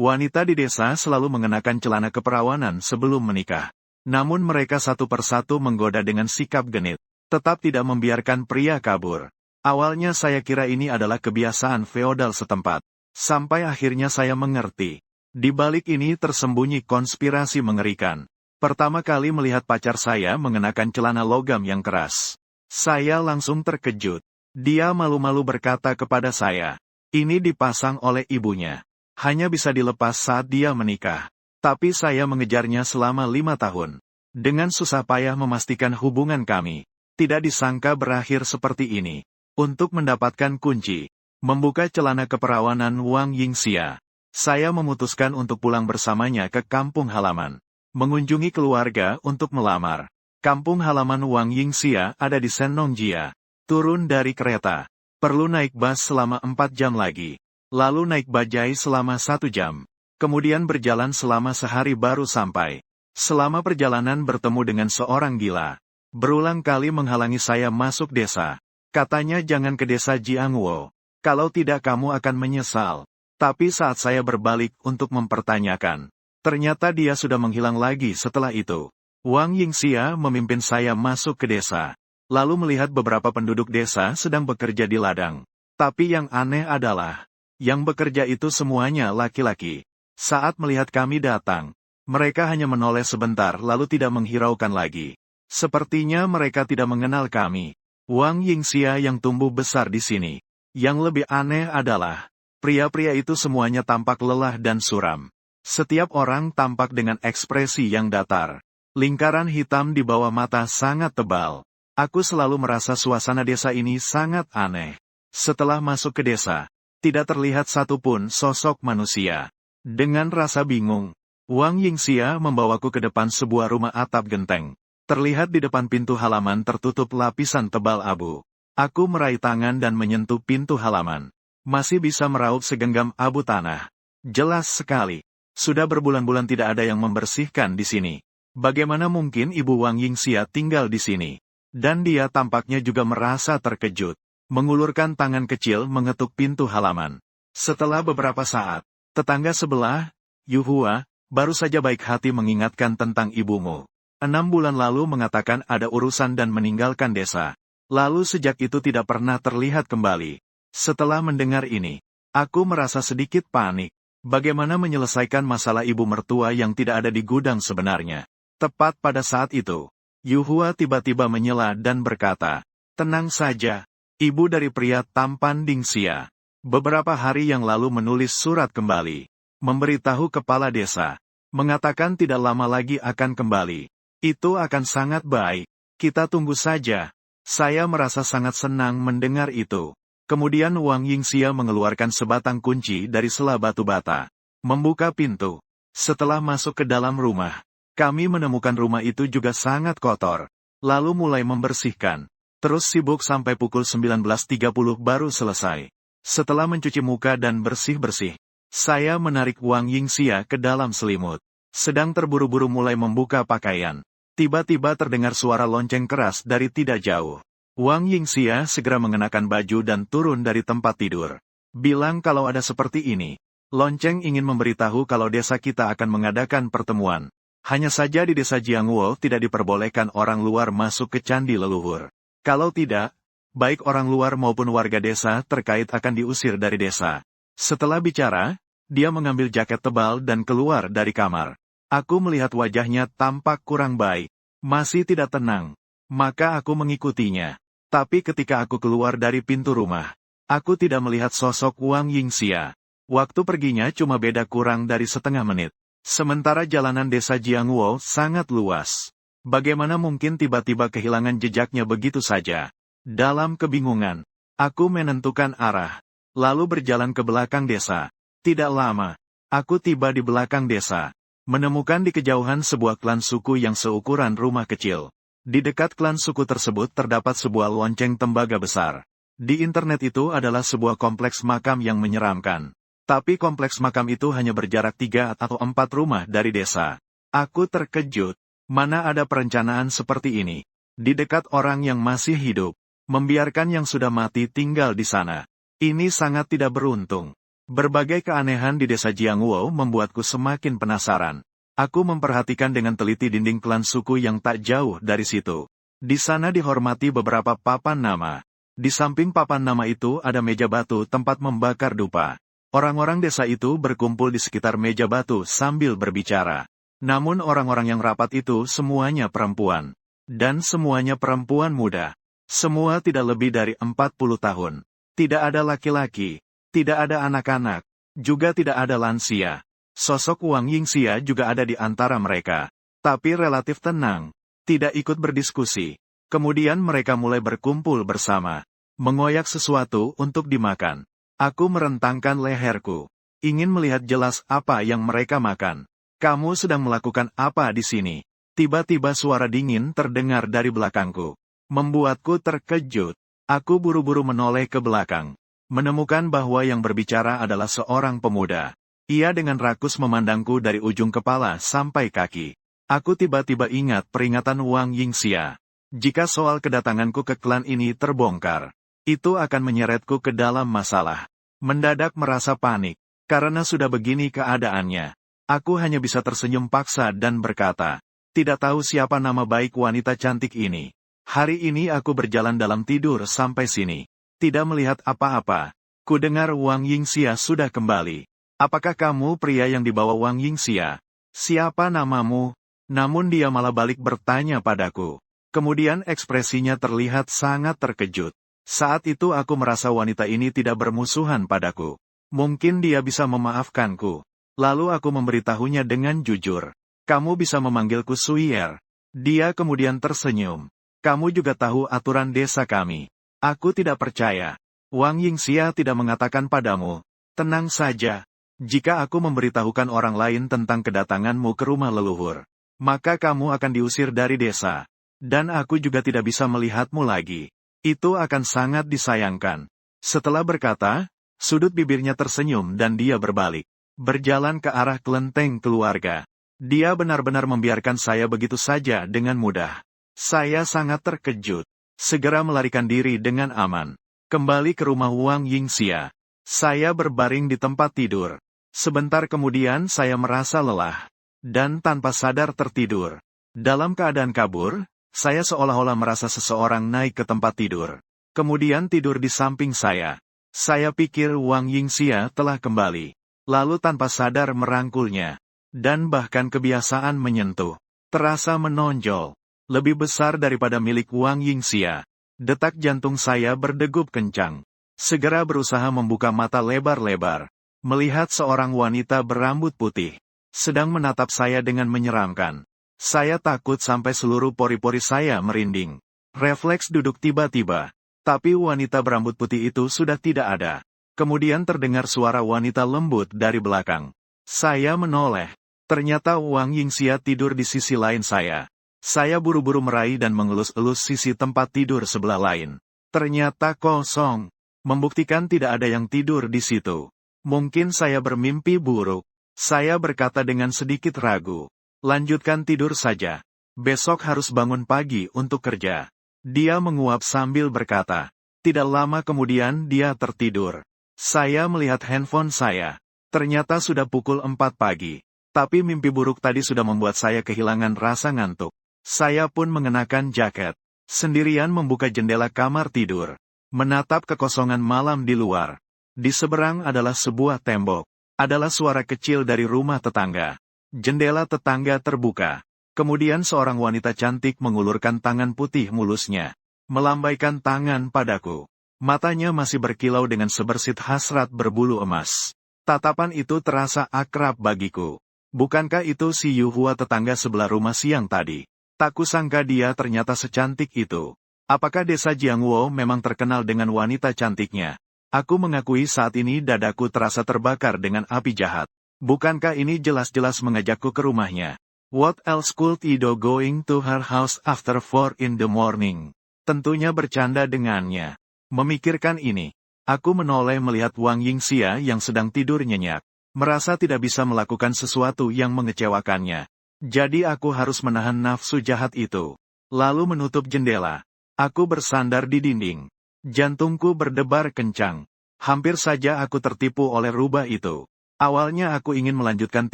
Wanita di desa selalu mengenakan celana keperawanan sebelum menikah. Namun mereka satu persatu menggoda dengan sikap genit, tetap tidak membiarkan pria kabur. Awalnya saya kira ini adalah kebiasaan feodal setempat. Sampai akhirnya saya mengerti. Di balik ini tersembunyi konspirasi mengerikan. Pertama kali melihat pacar saya mengenakan celana logam yang keras, saya langsung terkejut. Dia malu-malu berkata kepada saya, ini dipasang oleh ibunya. Hanya bisa dilepas saat dia menikah. Tapi saya mengejarnya selama 5 tahun. Dengan susah payah memastikan hubungan kami. Tidak disangka berakhir seperti ini. Untuk mendapatkan kunci, membuka celana keperawanan Wang Yingxia, saya memutuskan untuk pulang bersamanya ke kampung halaman. Mengunjungi keluarga untuk melamar. Kampung halaman Wang Yingxia ada di Sennongjia. Turun dari kereta. Perlu naik bus selama 4 jam lagi. Lalu naik bajai selama 1 jam. Kemudian berjalan selama sehari baru sampai. Selama perjalanan bertemu dengan seorang gila. Berulang kali menghalangi saya masuk desa. Katanya jangan ke desa Jiangwo. Kalau tidak kamu akan menyesal. Tapi saat saya berbalik untuk mempertanyakan, ternyata dia sudah menghilang lagi setelah itu. Wang Yingxia memimpin saya masuk ke desa. Lalu melihat beberapa penduduk desa sedang bekerja di ladang. Tapi yang aneh adalah, yang bekerja itu semuanya laki-laki. Saat melihat kami datang, mereka hanya menoleh sebentar lalu tidak menghiraukan lagi. Sepertinya mereka tidak mengenal kami. Wang Yingxia yang tumbuh besar di sini. Yang lebih aneh adalah, pria-pria itu semuanya tampak lelah dan suram. Setiap orang tampak dengan ekspresi yang datar. Lingkaran hitam di bawah mata sangat tebal. Aku selalu merasa suasana desa ini sangat aneh. Setelah masuk ke desa, tidak terlihat satupun sosok manusia. Dengan rasa bingung, Wang Yingxia membawaku ke depan sebuah rumah atap genteng. Terlihat di depan pintu halaman tertutup lapisan tebal abu. Aku meraih tangan dan menyentuh pintu halaman. Masih bisa meraup segenggam abu tanah. Jelas sekali. Sudah berbulan-bulan tidak ada yang membersihkan di sini. Bagaimana mungkin ibu Wang Yingxia tinggal di sini? Dan dia tampaknya juga merasa terkejut. Mengulurkan tangan kecil mengetuk pintu halaman. Setelah beberapa saat, tetangga sebelah, Yuhua, baru saja baik hati mengingatkan tentang ibumu. 6 bulan lalu mengatakan ada urusan dan meninggalkan desa. Lalu sejak itu tidak pernah terlihat kembali. Setelah mendengar ini, aku merasa sedikit panik. Bagaimana menyelesaikan masalah ibu mertua yang tidak ada di gudang sebenarnya? Tepat pada saat itu, Yuhua tiba-tiba menyela dan berkata, tenang saja. Ibu dari pria tampan Dingxia, beberapa hari yang lalu menulis surat kembali, memberitahu kepala desa, mengatakan tidak lama lagi akan kembali. Itu akan sangat baik, kita tunggu saja. Saya merasa sangat senang mendengar itu. Kemudian Wang Yingxia mengeluarkan sebatang kunci dari sela batu bata, membuka pintu. Setelah masuk ke dalam rumah, kami menemukan rumah itu juga sangat kotor, lalu mulai membersihkan. Terus sibuk sampai pukul 19.30 baru selesai. Setelah mencuci muka dan bersih-bersih, saya menarik Wang Yingxia ke dalam selimut. Sedang terburu-buru mulai membuka pakaian. Tiba-tiba terdengar suara lonceng keras dari tidak jauh. Wang Yingxia segera mengenakan baju dan turun dari tempat tidur. Bilang kalau ada seperti ini. Lonceng ingin memberitahu kalau desa kita akan mengadakan pertemuan. Hanya saja di desa Jiangwo tidak diperbolehkan orang luar masuk ke candi leluhur. Kalau tidak, baik orang luar maupun warga desa terkait akan diusir dari desa. Setelah bicara, dia mengambil jaket tebal dan keluar dari kamar. Aku melihat wajahnya tampak kurang baik, masih tidak tenang. Maka aku mengikutinya. Tapi ketika aku keluar dari pintu rumah, aku tidak melihat sosok Wang Yingxia. Waktu perginya cuma beda kurang dari setengah menit. Sementara jalanan desa Jiangwo sangat luas. Bagaimana mungkin tiba-tiba kehilangan jejaknya begitu saja? Dalam kebingungan, aku menentukan arah, lalu berjalan ke belakang desa. Tidak lama, aku tiba di belakang desa, menemukan di kejauhan sebuah klan suku yang seukuran rumah kecil. Di dekat klan suku tersebut terdapat sebuah lonceng tembaga besar. Di internet itu adalah sebuah kompleks makam yang menyeramkan. Tapi kompleks makam itu hanya berjarak 3 atau 4 rumah dari desa. Aku terkejut. Mana ada perencanaan seperti ini? Di dekat orang yang masih hidup, membiarkan yang sudah mati tinggal di sana. Ini sangat tidak beruntung. Berbagai keanehan di desa Jiangwo membuatku semakin penasaran. Aku memperhatikan dengan teliti dinding klan suku yang tak jauh dari situ. Di sana dihormati beberapa papan nama. Di samping papan nama itu ada meja batu tempat membakar dupa. Orang-orang desa itu berkumpul di sekitar meja batu sambil berbicara. Namun orang-orang yang rapat itu semuanya perempuan. Dan semuanya perempuan muda. Semua tidak lebih dari 40 tahun. Tidak ada laki-laki. Tidak ada anak-anak. Juga tidak ada lansia. Sosok Wang Yingxia juga ada di antara mereka. Tapi relatif tenang. Tidak ikut berdiskusi. Kemudian mereka mulai berkumpul bersama. Mengoyak sesuatu untuk dimakan. Aku merentangkan leherku. Ingin melihat jelas apa yang mereka makan. Kamu sedang melakukan apa di sini? Tiba-tiba suara dingin terdengar dari belakangku. Membuatku terkejut. Aku buru-buru menoleh ke belakang. Menemukan bahwa yang berbicara adalah seorang pemuda. Ia dengan rakus memandangku dari ujung kepala sampai kaki. Aku tiba-tiba ingat peringatan Wang Yingxia. Jika soal kedatanganku ke klan ini terbongkar, itu akan menyeretku ke dalam masalah. Mendadak merasa panik, karena sudah begini keadaannya. Aku hanya bisa tersenyum paksa dan berkata, tidak tahu siapa nama baik wanita cantik ini. Hari ini aku berjalan dalam tidur sampai sini. Tidak melihat apa-apa. Ku dengar Wang Yingxia sudah kembali. Apakah kamu pria yang dibawa Wang Yingxia? Siapa namamu? Namun dia malah balik bertanya padaku. Kemudian ekspresinya terlihat sangat terkejut. Saat itu aku merasa wanita ini tidak bermusuhan padaku. Mungkin dia bisa memaafkanku. Lalu aku memberitahunya dengan jujur. Kamu bisa memanggilku Suier. Dia kemudian tersenyum. Kamu juga tahu aturan desa kami. Aku tidak percaya. Wang Yingxia tidak mengatakan padamu. Tenang saja. Jika aku memberitahukan orang lain tentang kedatanganmu ke rumah leluhur, maka kamu akan diusir dari desa. Dan aku juga tidak bisa melihatmu lagi. Itu akan sangat disayangkan. Setelah berkata, sudut bibirnya tersenyum dan dia berbalik. Berjalan ke arah kelenteng keluarga. Dia benar-benar membiarkan saya begitu saja dengan mudah. Saya sangat terkejut. Segera melarikan diri dengan aman. Kembali ke rumah Wang Yingxia. Saya berbaring di tempat tidur. Sebentar kemudian saya merasa lelah. Dan tanpa sadar tertidur. Dalam keadaan kabur, saya seolah-olah merasa seseorang naik ke tempat tidur. Kemudian tidur di samping saya. Saya pikir Wang Yingxia telah kembali. Lalu tanpa sadar merangkulnya. Dan bahkan kebiasaan menyentuh. Terasa menonjol. Lebih besar daripada milik Wang Yingxia. Detak jantung saya berdegup kencang. Segera berusaha membuka mata lebar-lebar. Melihat seorang wanita berambut putih. Sedang menatap saya dengan menyeramkan. Saya takut sampai seluruh pori-pori saya merinding. Refleks duduk tiba-tiba. Tapi wanita berambut putih itu sudah tidak ada. Kemudian terdengar suara wanita lembut dari belakang. Saya menoleh. Ternyata Wang Yingxia tidur di sisi lain saya. Saya buru-buru meraih dan mengelus-elus sisi tempat tidur sebelah lain. Ternyata kosong. Membuktikan tidak ada yang tidur di situ. Mungkin saya bermimpi buruk. Saya berkata dengan sedikit ragu. Lanjutkan tidur saja. Besok harus bangun pagi untuk kerja. Dia menguap sambil berkata. Tidak lama kemudian dia tertidur. Saya melihat handphone saya. Ternyata sudah pukul 4 pagi. Tapi mimpi buruk tadi sudah membuat saya kehilangan rasa ngantuk. Saya pun mengenakan jaket. Sendirian membuka jendela kamar tidur. Menatap kekosongan malam di luar. Di seberang adalah sebuah tembok. Adalah suara kecil dari rumah tetangga. Jendela tetangga terbuka. Kemudian seorang wanita cantik mengulurkan tangan putih mulusnya. Melambaikan tangan padaku. Matanya masih berkilau dengan sebersit hasrat berbulu emas. Tatapan itu terasa akrab bagiku. Bukankah itu si Yuhua tetangga sebelah rumah siang tadi? Tak kusangka dia ternyata secantik itu. Apakah desa Jiangwo memang terkenal dengan wanita cantiknya? Aku mengakui saat ini dadaku terasa terbakar dengan api jahat. Bukankah ini jelas-jelas mengajakku ke rumahnya? What else could Ido going to her house after 4 in the morning? Tentunya bercanda dengannya. Memikirkan ini, aku menoleh melihat Wang Yingxia yang sedang tidur nyenyak. Merasa tidak bisa melakukan sesuatu yang mengecewakannya. Jadi aku harus menahan nafsu jahat itu. Lalu menutup jendela. Aku bersandar di dinding. Jantungku berdebar kencang. Hampir saja aku tertipu oleh rubah itu. Awalnya aku ingin melanjutkan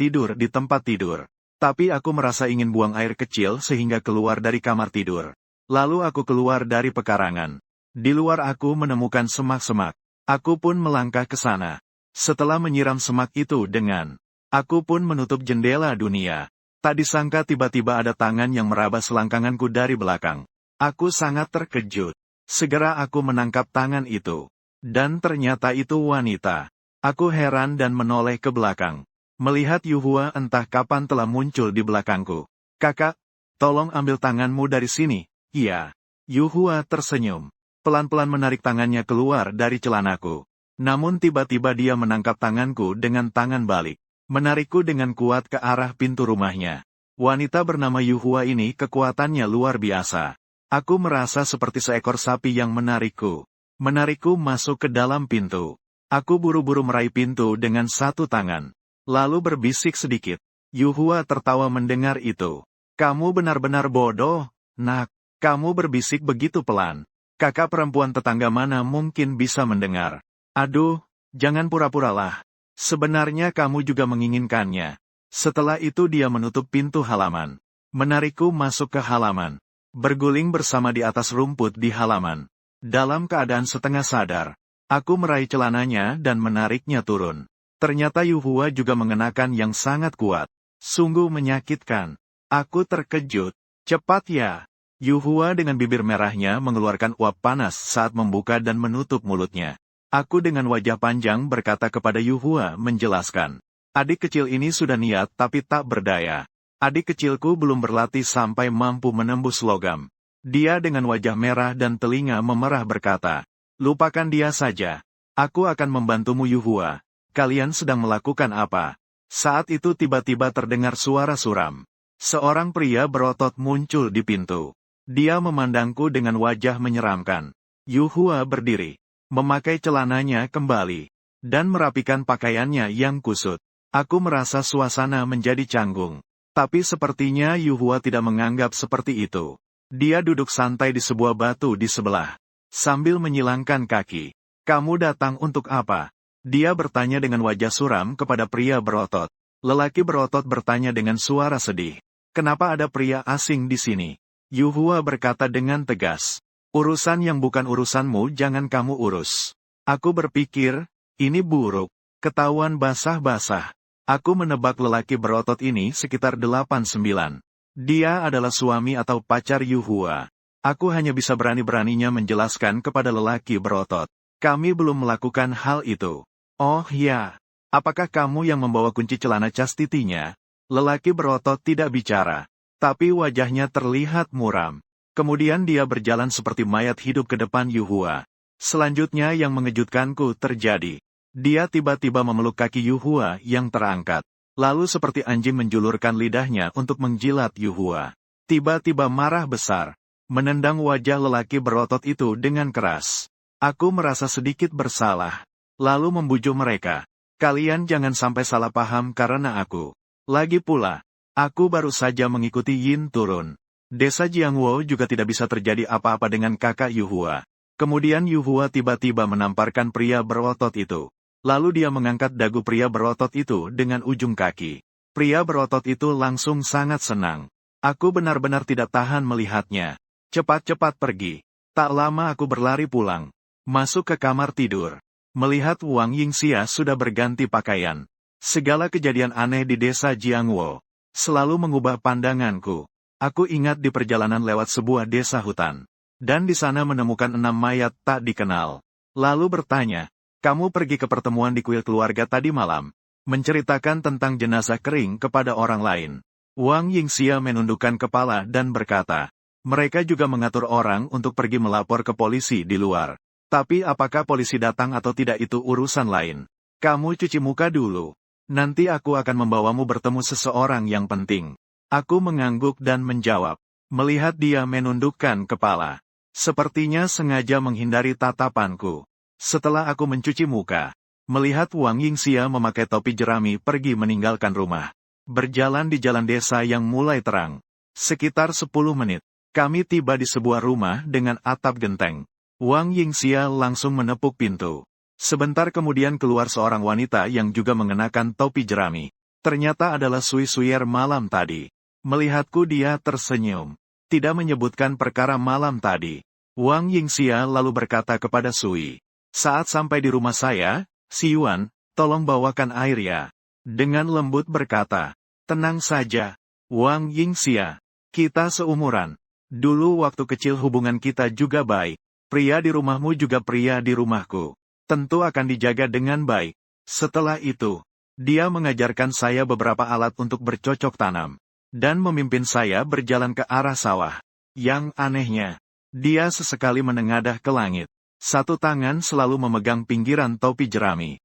tidur di tempat tidur. Tapi aku merasa ingin buang air kecil sehingga keluar dari kamar tidur. Lalu aku keluar dari pekarangan. Di luar aku menemukan semak-semak. Aku pun melangkah ke sana. Setelah menyiram semak itu dengan, aku pun menutup jendela dunia. Tak disangka tiba-tiba ada tangan yang meraba selangkanganku dari belakang. Aku sangat terkejut. Segera aku menangkap tangan itu. Dan ternyata itu wanita. Aku heran dan menoleh ke belakang. Melihat Yuhua entah kapan telah muncul di belakangku. Kakak, tolong ambil tanganmu dari sini. Iya. Yuhua tersenyum. Pelan-pelan menarik tangannya keluar dari celanaku. Namun tiba-tiba dia menangkap tanganku dengan tangan balik. Menarikku dengan kuat ke arah pintu rumahnya. Wanita bernama Yuhua ini kekuatannya luar biasa. Aku merasa seperti seekor sapi yang menarikku. Menarikku masuk ke dalam pintu. Aku buru-buru meraih pintu dengan satu tangan. Lalu berbisik sedikit. Yuhua tertawa mendengar itu. Kamu benar-benar bodoh, nak. Kamu berbisik begitu pelan. Kakak perempuan tetangga mana mungkin bisa mendengar. Aduh, jangan pura-puralah. Sebenarnya kamu juga menginginkannya. Setelah itu dia menutup pintu halaman. Menarikku masuk ke halaman. Berguling bersama di atas rumput di halaman. Dalam keadaan setengah sadar, aku meraih celananya dan menariknya turun. Ternyata Yuhua juga mengenakan yang sangat kuat. Sungguh menyakitkan. Aku terkejut. Cepat ya. Yuhua dengan bibir merahnya mengeluarkan uap panas saat membuka dan menutup mulutnya. Aku dengan wajah panjang berkata kepada Yuhua menjelaskan. Adik kecil ini sudah niat tapi tak berdaya. Adik kecilku belum berlatih sampai mampu menembus logam. Dia dengan wajah merah dan telinga memerah berkata, lupakan dia saja. Aku akan membantumu Yuhua. Kalian sedang melakukan apa? Saat itu tiba-tiba terdengar suara suram. Seorang pria berotot muncul di pintu. Dia memandangku dengan wajah menyeramkan. Yuhua berdiri, memakai celananya kembali, dan merapikan pakaiannya yang kusut. Aku merasa suasana menjadi canggung. Tapi sepertinya Yuhua tidak menganggap seperti itu. Dia duduk santai di sebuah batu di sebelah. Sambil menyilangkan kaki. Kamu datang untuk apa? Dia bertanya dengan wajah suram kepada pria berotot. Lelaki berotot bertanya dengan suara sedih. Kenapa ada pria asing di sini? Yuhua berkata dengan tegas. Urusan yang bukan urusanmu jangan kamu urus. Aku berpikir, ini buruk. Ketahuan basah-basah. Aku menebak lelaki berotot ini sekitar 8-9. Dia adalah suami atau pacar Yuhua. Aku hanya bisa berani-beraninya menjelaskan kepada lelaki berotot. Kami belum melakukan hal itu. Oh ya, apakah kamu yang membawa kunci celana Chastity-nya? Lelaki berotot tidak bicara. Tapi wajahnya terlihat muram. Kemudian dia berjalan seperti mayat hidup ke depan Yuhua. Selanjutnya yang mengejutkanku terjadi. Dia tiba-tiba memeluk kaki Yuhua yang terangkat. Lalu seperti anjing menjulurkan lidahnya untuk menjilat Yuhua. Tiba-tiba marah besar. Menendang wajah lelaki berotot itu dengan keras. Aku merasa sedikit bersalah. Lalu membujuk mereka. Kalian jangan sampai salah paham karena aku. Lagi pula, aku baru saja mengikuti Yin turun. Desa Jiangwo juga tidak bisa terjadi apa-apa dengan kakak Yuhua. Kemudian Yuhua tiba-tiba menamparkan pria berotot itu. Lalu dia mengangkat dagu pria berotot itu dengan ujung kaki. Pria berotot itu langsung sangat senang. Aku benar-benar tidak tahan melihatnya. Cepat-cepat pergi. Tak lama aku berlari pulang. Masuk ke kamar tidur. Melihat Wang Yingxia sudah berganti pakaian. Segala kejadian aneh di desa Jiangwo selalu mengubah pandanganku. Aku ingat di perjalanan lewat sebuah desa hutan. Dan di sana menemukan 6 mayat tak dikenal. Lalu bertanya, kamu pergi ke pertemuan di kuil keluarga tadi malam, menceritakan tentang jenazah kering kepada orang lain. Wang Yingxia menundukkan kepala dan berkata, mereka juga mengatur orang untuk pergi melapor ke polisi di luar. Tapi apakah polisi datang atau tidak itu urusan lain. Kamu cuci muka dulu. Nanti aku akan membawamu bertemu seseorang yang penting. Aku mengangguk dan menjawab. Melihat dia menundukkan kepala. Sepertinya sengaja menghindari tatapanku. Setelah aku mencuci muka, melihat Wang Yingxia memakai topi jerami pergi meninggalkan rumah. Berjalan di jalan desa yang mulai terang. Sekitar 10 menit, kami tiba di sebuah rumah dengan atap genteng. Wang Yingxia langsung menepuk pintu. Sebentar kemudian keluar seorang wanita yang juga mengenakan topi jerami. Ternyata adalah Sui Suyer malam tadi. Melihatku dia tersenyum. Tidak menyebutkan perkara malam tadi. Wang Yingxia lalu berkata kepada Sui. Saat sampai di rumah saya, Si Yuan, tolong bawakan air ya. Dengan lembut berkata. Tenang saja, Wang Yingxia. Kita seumuran. Dulu waktu kecil hubungan kita juga baik. Pria di rumahmu juga pria di rumahku. Tentu akan dijaga dengan baik. Setelah itu, dia mengajarkan saya beberapa alat untuk bercocok tanam. Dan memimpin saya berjalan ke arah sawah. Yang anehnya, dia sesekali menengadah ke langit. Satu tangan selalu memegang pinggiran topi jerami.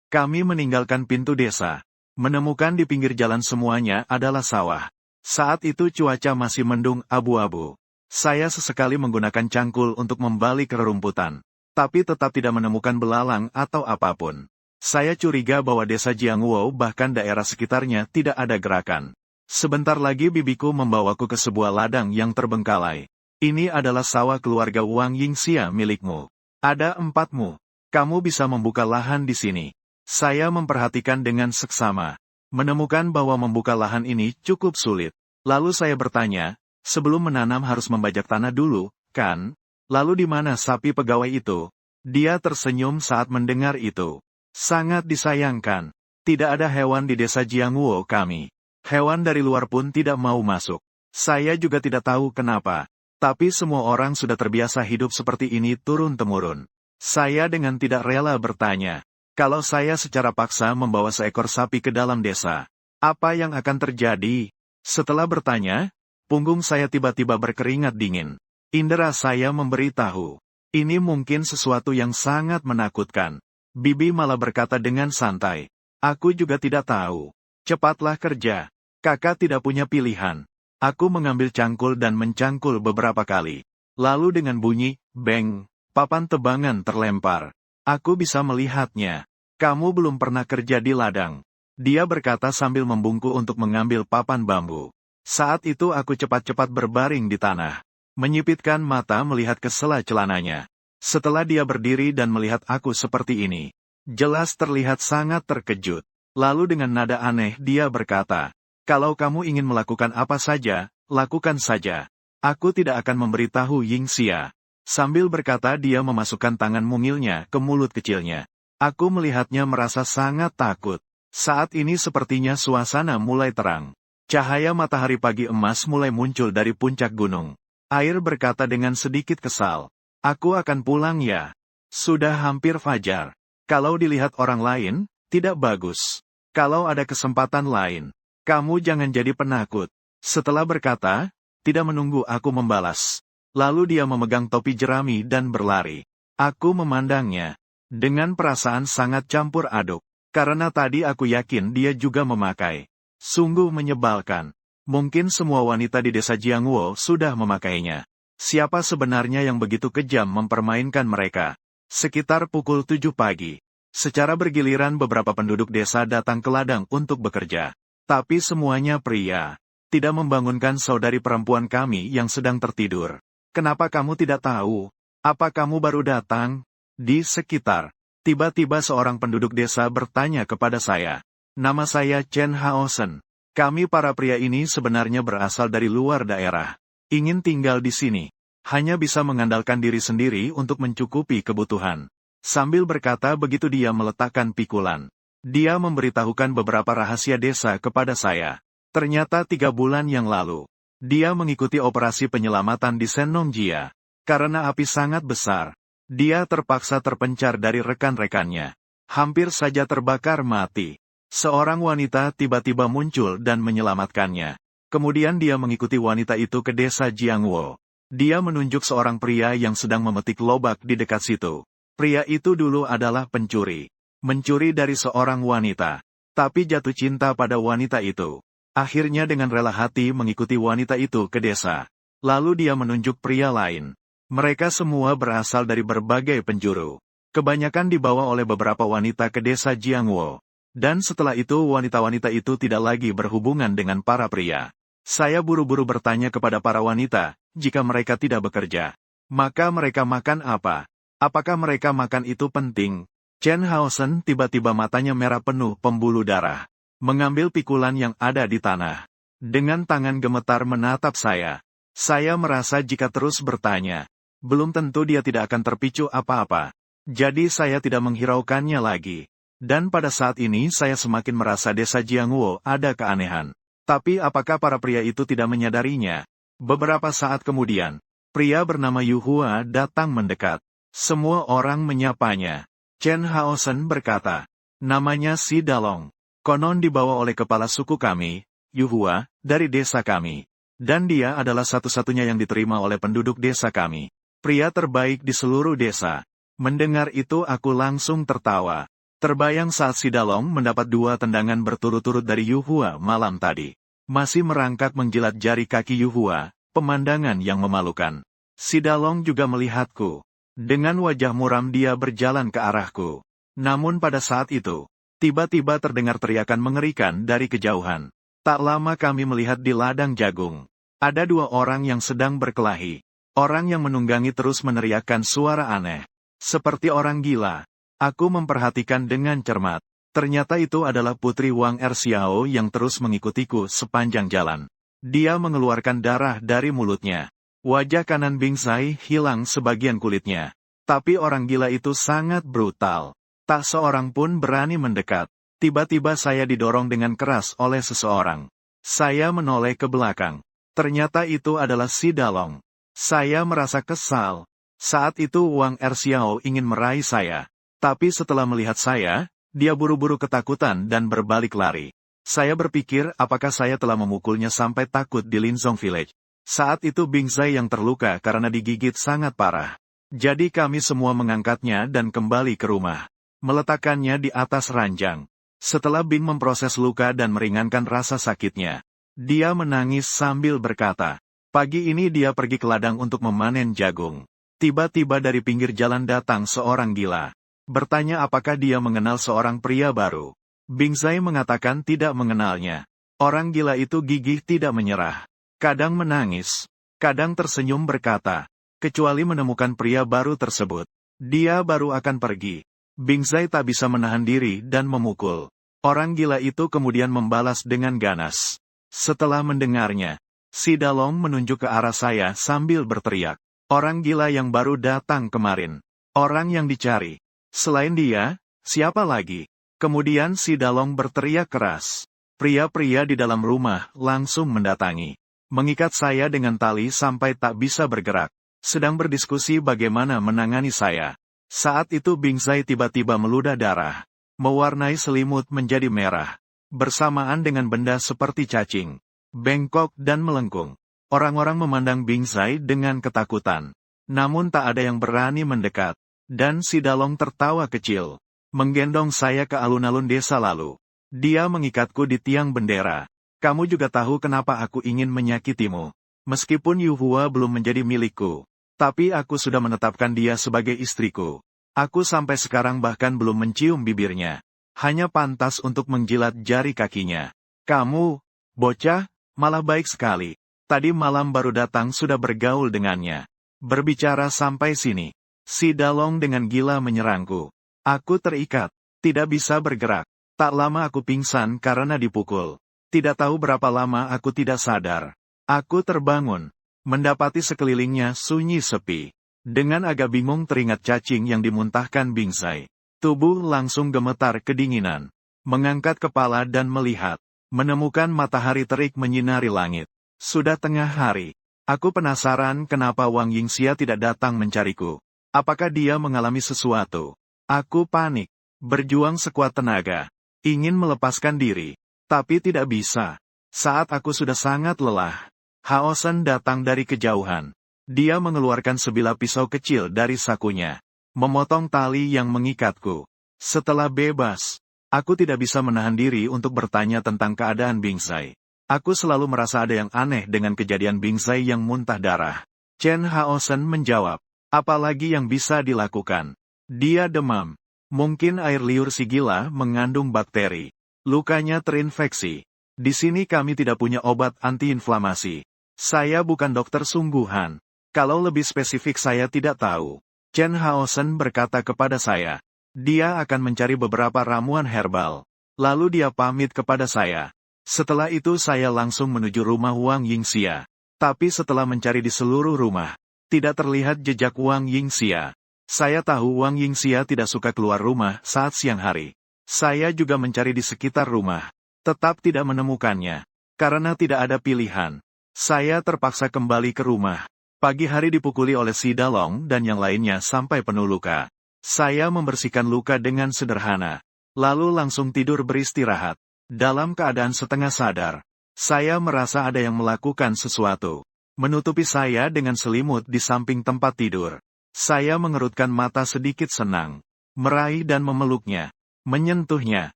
Kami meninggalkan pintu desa. Menemukan di pinggir jalan semuanya adalah sawah. Saat itu cuaca masih mendung abu-abu. Saya sesekali menggunakan cangkul untuk membalik rerumputan. Tapi tetap tidak menemukan belalang atau apapun. Saya curiga bahwa desa Jiangwo bahkan daerah sekitarnya tidak ada gerakan. Sebentar lagi bibiku membawaku ke sebuah ladang yang terbengkalai. Ini adalah sawah keluarga Wang Yingxia milikmu. Ada 4-mu. Kamu bisa membuka lahan di sini. Saya memperhatikan dengan seksama. Menemukan bahwa membuka lahan ini cukup sulit. Lalu saya bertanya, sebelum menanam harus membajak tanah dulu, kan? Lalu di mana sapi pegawai itu? Dia tersenyum saat mendengar itu. Sangat disayangkan. Tidak ada hewan di desa Jiangwo kami. Hewan dari luar pun tidak mau masuk. Saya juga tidak tahu kenapa. Tapi semua orang sudah terbiasa hidup seperti ini turun-temurun. Saya dengan tidak rela bertanya. Kalau saya secara paksa membawa seekor sapi ke dalam desa, apa yang akan terjadi? Setelah bertanya, punggung saya tiba-tiba berkeringat dingin. Indera saya memberitahu. Ini mungkin sesuatu yang sangat menakutkan. Bibi malah berkata dengan santai. Aku juga tidak tahu. Cepatlah kerja. Kakak tidak punya pilihan. Aku mengambil cangkul dan mencangkul beberapa kali. Lalu dengan bunyi, beng, papan tebangan terlempar. Aku bisa melihatnya. Kamu belum pernah kerja di ladang. Dia berkata sambil membungkuk untuk mengambil papan bambu. Saat itu aku cepat-cepat berbaring di tanah. Menyipitkan mata melihat ke sela celananya. Setelah dia berdiri dan melihat aku seperti ini, jelas terlihat sangat terkejut. Lalu dengan nada aneh dia berkata, kalau kamu ingin melakukan apa saja, lakukan saja. Aku tidak akan memberitahu Yingxia. Sambil berkata dia memasukkan tangan mungilnya ke mulut kecilnya. Aku melihatnya merasa sangat takut. Saat ini sepertinya suasana mulai terang. Cahaya matahari pagi emas mulai muncul dari puncak gunung. Air berkata dengan sedikit kesal. Aku akan pulang ya. Sudah hampir fajar. Kalau dilihat orang lain, tidak bagus. Kalau ada kesempatan lain, kamu jangan jadi penakut. Setelah berkata, tidak menunggu aku membalas. Lalu dia memegang topi jerami dan berlari. Aku memandangnya. Dengan perasaan sangat campur aduk. Karena tadi aku yakin dia juga memakai. Sungguh menyebalkan. Mungkin semua wanita di desa Jiangwo sudah memakainya. Siapa sebenarnya yang begitu kejam mempermainkan mereka? Sekitar pukul 7 pagi. Secara bergiliran beberapa penduduk desa datang ke ladang untuk bekerja. Tapi semuanya pria. Tidak membangunkan saudari perempuan kami yang sedang tertidur. Kenapa kamu tidak tahu? Apa kamu baru datang? Di sekitar. Tiba-tiba seorang penduduk desa bertanya kepada saya. Nama saya Chen Haosen. Kami para pria ini sebenarnya berasal dari luar daerah. Ingin tinggal di sini. Hanya bisa mengandalkan diri sendiri untuk mencukupi kebutuhan. Sambil berkata begitu dia meletakkan pikulan. Dia memberitahukan beberapa rahasia desa kepada saya. Ternyata 3 bulan yang lalu, dia mengikuti operasi penyelamatan di Senongjia. Karena api sangat besar, dia terpaksa terpencar dari rekan-rekannya. Hampir saja terbakar mati. Seorang wanita tiba-tiba muncul dan menyelamatkannya. Kemudian dia mengikuti wanita itu ke desa Jiangwo. Dia menunjuk seorang pria yang sedang memetik lobak di dekat situ. Pria itu dulu adalah pencuri. Mencuri dari seorang wanita. Tapi jatuh cinta pada wanita itu. Akhirnya dengan rela hati mengikuti wanita itu ke desa. Lalu dia menunjuk pria lain. Mereka semua berasal dari berbagai penjuru. Kebanyakan dibawa oleh beberapa wanita ke desa Jiangwo. Dan setelah itu wanita-wanita itu tidak lagi berhubungan dengan para pria. Saya buru-buru bertanya kepada para wanita, jika mereka tidak bekerja, maka mereka makan apa? Apakah mereka makan itu penting? Chen Haosen tiba-tiba matanya merah penuh pembuluh darah. Mengambil pikulan yang ada di tanah. Dengan tangan gemetar menatap saya. Saya merasa jika terus bertanya, belum tentu dia tidak akan terpicu apa-apa. Jadi saya tidak menghiraukannya lagi. Dan pada saat ini saya semakin merasa desa Jiangwo ada keanehan. Tapi apakah para pria itu tidak menyadarinya? Beberapa saat kemudian, pria bernama Yu Hua datang mendekat. Semua orang menyapanya. Chen Haosen berkata, namanya Si Dalong. Konon dibawa oleh kepala suku kami, Yu Hua, dari desa kami. Dan dia adalah satu-satunya yang diterima oleh penduduk desa kami. Pria terbaik di seluruh desa. Mendengar itu aku langsung tertawa. Terbayang saat Si Dalong mendapat 2 tendangan berturut-turut dari Yu Hua malam tadi. Masih merangkak menjilat jari kaki Yu Hua, pemandangan yang memalukan. Si Dalong juga melihatku. Dengan wajah muram dia berjalan ke arahku. Namun pada saat itu, tiba-tiba terdengar teriakan mengerikan dari kejauhan. Tak lama kami melihat di ladang jagung. Ada 2 orang yang sedang berkelahi. Orang yang menunggangi terus meneriakkan suara aneh. Seperti orang gila. Aku memperhatikan dengan cermat. Ternyata itu adalah putri Wang Erxiao yang terus mengikutiku sepanjang jalan. Dia mengeluarkan darah dari mulutnya. Wajah kanan Bing Zai hilang sebagian kulitnya. Tapi orang gila itu sangat brutal. Tak seorang pun berani mendekat. Tiba-tiba saya didorong dengan keras oleh seseorang. Saya menoleh ke belakang. Ternyata itu adalah Si Dalong. Saya merasa kesal. Saat itu Wang Erxiao ingin meraih saya. Tapi setelah melihat saya, dia buru-buru ketakutan dan berbalik lari. Saya berpikir apakah saya telah memukulnya sampai takut di Linzong Village. Saat itu Bing Zai yang terluka karena digigit sangat parah. Jadi kami semua mengangkatnya dan kembali ke rumah. Meletakkannya di atas ranjang. Setelah Bing memproses luka dan meringankan rasa sakitnya, dia menangis sambil berkata, pagi ini dia pergi ke ladang untuk memanen jagung. Tiba-tiba dari pinggir jalan datang seorang gila. Bertanya apakah dia mengenal seorang pria baru. Bing Zai mengatakan tidak mengenalnya. Orang gila itu gigih tidak menyerah. Kadang menangis, kadang tersenyum berkata, kecuali menemukan pria baru tersebut, dia baru akan pergi. Bing Zai tak bisa menahan diri dan memukul. Orang gila itu kemudian membalas dengan ganas. Setelah mendengarnya, Si Dalong menunjuk ke arah saya sambil berteriak. Orang gila yang baru datang kemarin. Orang yang dicari. Selain dia, siapa lagi? Kemudian Si Dalong berteriak keras. Pria-pria di dalam rumah langsung mendatangi. Mengikat saya dengan tali sampai tak bisa bergerak. Sedang berdiskusi bagaimana menangani saya. Saat itu Bing Zai tiba-tiba meludah darah. Mewarnai selimut menjadi merah. Bersamaan dengan benda seperti cacing, bengkok dan melengkung. Orang-orang memandang Bing Zai dengan ketakutan. Namun tak ada yang berani mendekat. Dan Si Dalong tertawa kecil. Menggendong saya ke alun-alun desa lalu. Dia mengikatku di tiang bendera. Kamu juga tahu kenapa aku ingin menyakitimu. Meskipun Yu Hua belum menjadi milikku. Tapi aku sudah menetapkan dia sebagai istriku. Aku sampai sekarang bahkan belum mencium bibirnya. Hanya pantas untuk menjilat jari kakinya. Kamu, bocah, malah baik sekali. Tadi malam baru datang sudah bergaul dengannya. Berbicara sampai sini. Si Dalong dengan gila menyerangku. Aku terikat. Tidak bisa bergerak. Tak lama aku pingsan karena dipukul. Tidak tahu berapa lama aku tidak sadar. Aku terbangun. Mendapati sekelilingnya sunyi sepi. Dengan agak bingung teringat cacing yang dimuntahkan Bing Zai. Tubuh langsung gemetar kedinginan. Mengangkat kepala dan melihat. Menemukan matahari terik menyinari langit. Sudah tengah hari. Aku penasaran kenapa Wang Yingxia tidak datang mencariku. Apakah dia mengalami sesuatu? Aku panik. Berjuang sekuat tenaga. Ingin melepaskan diri. Tapi tidak bisa. Saat aku sudah sangat lelah. Haosen datang dari kejauhan. Dia mengeluarkan sebilah pisau kecil dari sakunya. Memotong tali yang mengikatku. Setelah bebas, aku tidak bisa menahan diri untuk bertanya tentang keadaan Bing Zai. Aku selalu merasa ada yang aneh dengan kejadian Bing Zai yang muntah darah. Chen Haosen menjawab, apalagi yang bisa dilakukan? Dia demam. Mungkin air liur si gila mengandung bakteri. Lukanya terinfeksi. Di sini kami tidak punya obat antiinflamasi. Saya bukan dokter sungguhan. Kalau lebih spesifik saya tidak tahu. Chen Haosen berkata kepada saya. Dia akan mencari beberapa ramuan herbal. Lalu dia pamit kepada saya. Setelah itu saya langsung menuju rumah Wang Yingxia. Tapi setelah mencari di seluruh rumah, tidak terlihat jejak Wang Yingxia. Saya tahu Wang Yingxia tidak suka keluar rumah saat siang hari. Saya juga mencari di sekitar rumah, tetap tidak menemukannya. Karena tidak ada pilihan, saya terpaksa kembali ke rumah. Pagi hari dipukuli oleh si Dalong dan yang lainnya sampai penuh luka. Saya membersihkan luka dengan sederhana, lalu langsung tidur beristirahat. Dalam keadaan setengah sadar, saya merasa ada yang melakukan sesuatu. Menutupi saya dengan selimut di samping tempat tidur. Saya mengerutkan mata sedikit senang, meraih dan memeluknya, menyentuhnya.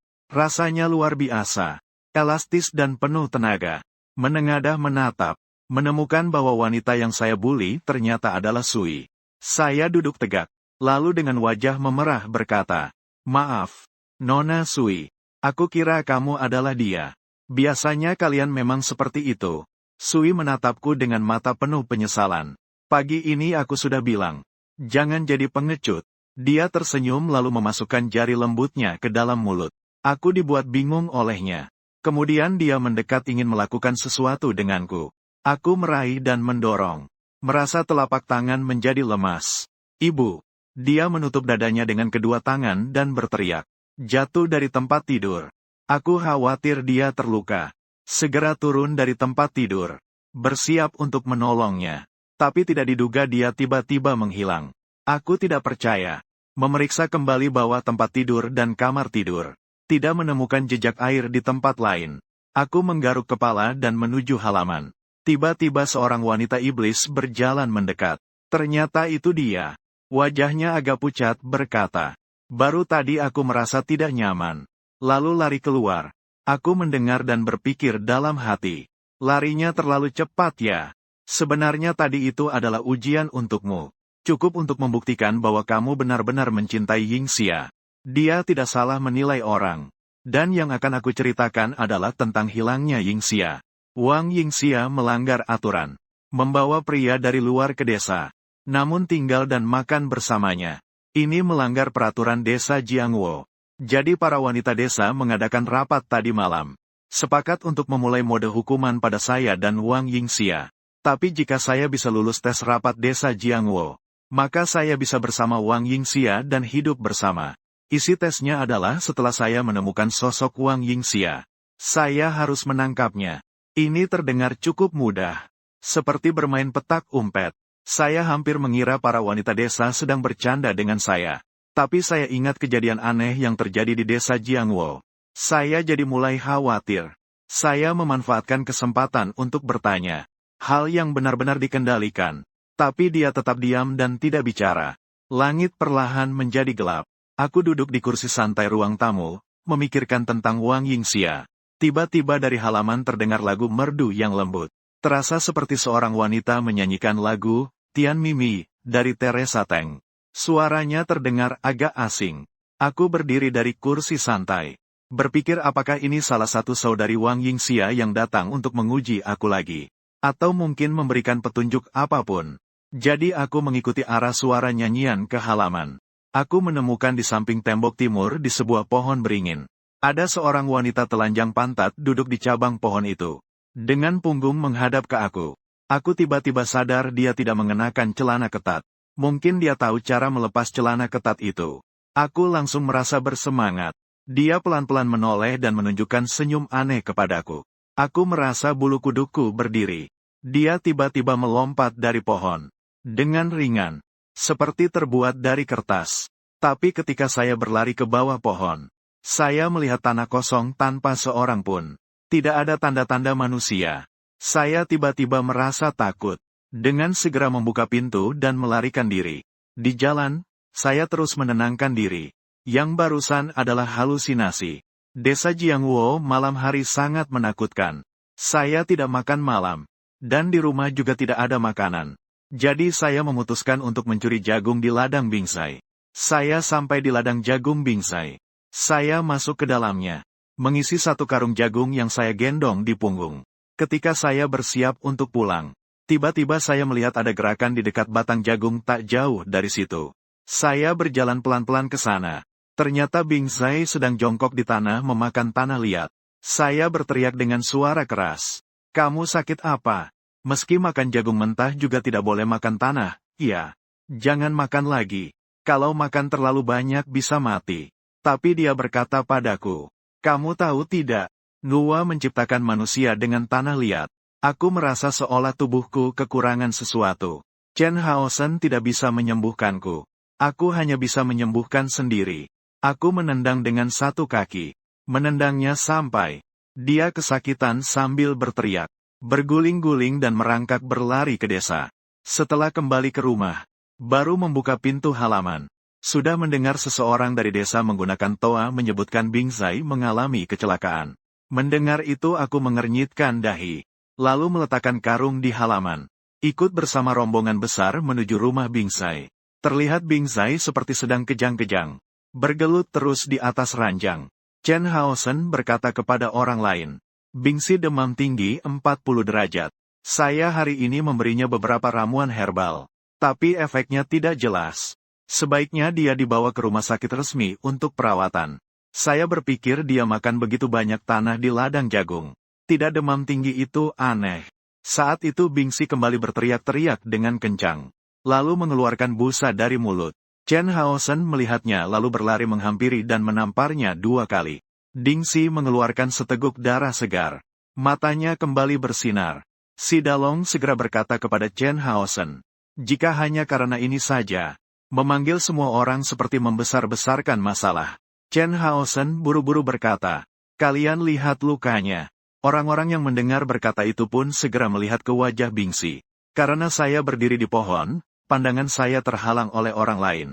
Rasanya luar biasa, elastis dan penuh tenaga. Menengadah menatap, menemukan bahwa wanita yang saya bully ternyata adalah Sui. Saya duduk tegak. Lalu dengan wajah memerah berkata, "Maaf, Nona Sui. Aku kira kamu adalah dia. Biasanya kalian memang seperti itu." Sui menatapku dengan mata penuh penyesalan. "Pagi ini aku sudah bilang, jangan jadi pengecut." Dia tersenyum lalu memasukkan jari lembutnya ke dalam mulut. Aku dibuat bingung olehnya. Kemudian dia mendekat ingin melakukan sesuatu denganku. Aku meraih dan mendorong. Merasa telapak tangan menjadi lemas. "Ibu." Dia menutup dadanya dengan kedua tangan dan berteriak. Jatuh dari tempat tidur. Aku khawatir dia terluka. Segera turun dari tempat tidur. Bersiap untuk menolongnya. Tapi tidak diduga dia tiba-tiba menghilang. Aku tidak percaya. Memeriksa kembali bawah tempat tidur dan kamar tidur. Tidak menemukan jejak air di tempat lain. Aku menggaruk kepala dan menuju halaman. Tiba-tiba seorang wanita iblis berjalan mendekat. Ternyata itu dia. Wajahnya agak pucat berkata, "Baru tadi aku merasa tidak nyaman. Lalu lari keluar." Aku mendengar dan berpikir dalam hati. Larinya terlalu cepat ya. Sebenarnya tadi itu adalah ujian untukmu. Cukup untuk membuktikan bahwa kamu benar-benar mencintai Yingxia. Dia tidak salah menilai orang. Dan yang akan aku ceritakan adalah tentang hilangnya Yingxia. Wang Yingxia melanggar aturan. Membawa pria dari luar ke desa. Namun tinggal dan makan bersamanya. Ini melanggar peraturan desa Jiangwo. Jadi para wanita desa mengadakan rapat tadi malam. Sepakat untuk memulai mode hukuman pada saya dan Wang Yingxia. Tapi jika saya bisa lulus tes rapat desa Jiangwo, maka saya bisa bersama Wang Yingxia dan hidup bersama. Isi tesnya adalah setelah saya menemukan sosok Wang Yingxia, saya harus menangkapnya. Ini terdengar cukup mudah. Seperti bermain petak umpet. Saya hampir mengira para wanita desa sedang bercanda dengan saya. Tapi saya ingat kejadian aneh yang terjadi di desa Jiangwo. Saya jadi mulai khawatir. Saya memanfaatkan kesempatan untuk bertanya. Hal yang benar-benar dikendalikan. Tapi dia tetap diam dan tidak bicara. Langit perlahan menjadi gelap. Aku duduk di kursi santai ruang tamu, memikirkan tentang Wang Yingxia. Tiba-tiba dari halaman terdengar lagu merdu yang lembut. Terasa seperti seorang wanita menyanyikan lagu Tian Mimi dari Teresa Teng. Suaranya terdengar agak asing. Aku berdiri dari kursi santai. Berpikir apakah ini salah satu saudari Wang Yingxia yang datang untuk menguji aku lagi. Atau mungkin memberikan petunjuk apapun. Jadi aku mengikuti arah suara nyanyian ke halaman. Aku menemukan di samping tembok timur di sebuah pohon beringin. Ada seorang wanita telanjang pantat duduk di cabang pohon itu. Dengan punggung menghadap ke aku. Aku tiba-tiba sadar dia tidak mengenakan celana ketat. Mungkin dia tahu cara melepas celana ketat itu. Aku langsung merasa bersemangat. Dia pelan-pelan menoleh dan menunjukkan senyum aneh kepadaku. Aku merasa bulu kuduku berdiri. Dia tiba-tiba melompat dari pohon. Dengan ringan. Seperti terbuat dari kertas. Tapi ketika saya berlari ke bawah pohon, saya melihat tanah kosong tanpa seorang pun. Tidak ada tanda-tanda manusia. Saya tiba-tiba merasa takut. Dengan segera membuka pintu dan melarikan diri. Di jalan, saya terus menenangkan diri. Yang barusan adalah halusinasi. Desa Jiangwo malam hari sangat menakutkan. Saya tidak makan malam. Dan di rumah juga tidak ada makanan. Jadi saya memutuskan untuk mencuri jagung di ladang Bingsai. Saya sampai di ladang jagung Bingsai. Saya masuk ke dalamnya. Mengisi satu karung jagung yang saya gendong di punggung. Ketika saya bersiap untuk pulang, tiba-tiba saya melihat ada gerakan di dekat batang jagung tak jauh dari situ. Saya berjalan pelan-pelan ke sana. Ternyata Bing Zai sedang jongkok di tanah memakan tanah liat. Saya berteriak dengan suara keras. Kamu sakit apa? Meski makan jagung mentah juga tidak boleh makan tanah. Iya. Jangan makan lagi. Kalau makan terlalu banyak bisa mati. Tapi dia berkata padaku. Kamu tahu tidak? Gua menciptakan manusia dengan tanah liat. Aku merasa seolah tubuhku kekurangan sesuatu. Chen Haosen tidak bisa menyembuhkanku. Aku hanya bisa menyembuhkan sendiri. Aku menendang dengan satu kaki. Menendangnya sampai dia kesakitan sambil berteriak. Berguling-guling dan merangkak berlari ke desa. Setelah kembali ke rumah, baru membuka pintu halaman. Sudah mendengar seseorang dari desa menggunakan toa menyebutkan Bing Zai mengalami kecelakaan. Mendengar itu aku mengernyitkan dahi. Lalu meletakkan karung di halaman. Ikut bersama rombongan besar menuju rumah Bing Zai. Terlihat Bing Zai seperti sedang kejang-kejang. Bergelut terus di atas ranjang. Chen Haosen berkata kepada orang lain. Bingsi demam tinggi 40 derajat. Saya hari ini memberinya beberapa ramuan herbal. Tapi efeknya tidak jelas. Sebaiknya dia dibawa ke rumah sakit resmi untuk perawatan. Saya berpikir dia makan begitu banyak tanah di ladang jagung. Tidak demam tinggi itu aneh. Saat itu Bingsi kembali berteriak-teriak dengan kencang. Lalu mengeluarkan busa dari mulut. Chen Haosen melihatnya lalu berlari menghampiri dan menamparnya 2 kali. Dingxi mengeluarkan seteguk darah segar. Matanya kembali bersinar. Si Dalong segera berkata kepada Chen Haosen. Jika hanya karena ini saja, memanggil semua orang seperti membesar-besarkan masalah. Chen Haosen buru-buru berkata, kalian lihat lukanya. Orang-orang yang mendengar berkata itu pun segera melihat ke wajah Bingsi. Karena saya berdiri di pohon, pandangan saya terhalang oleh orang lain.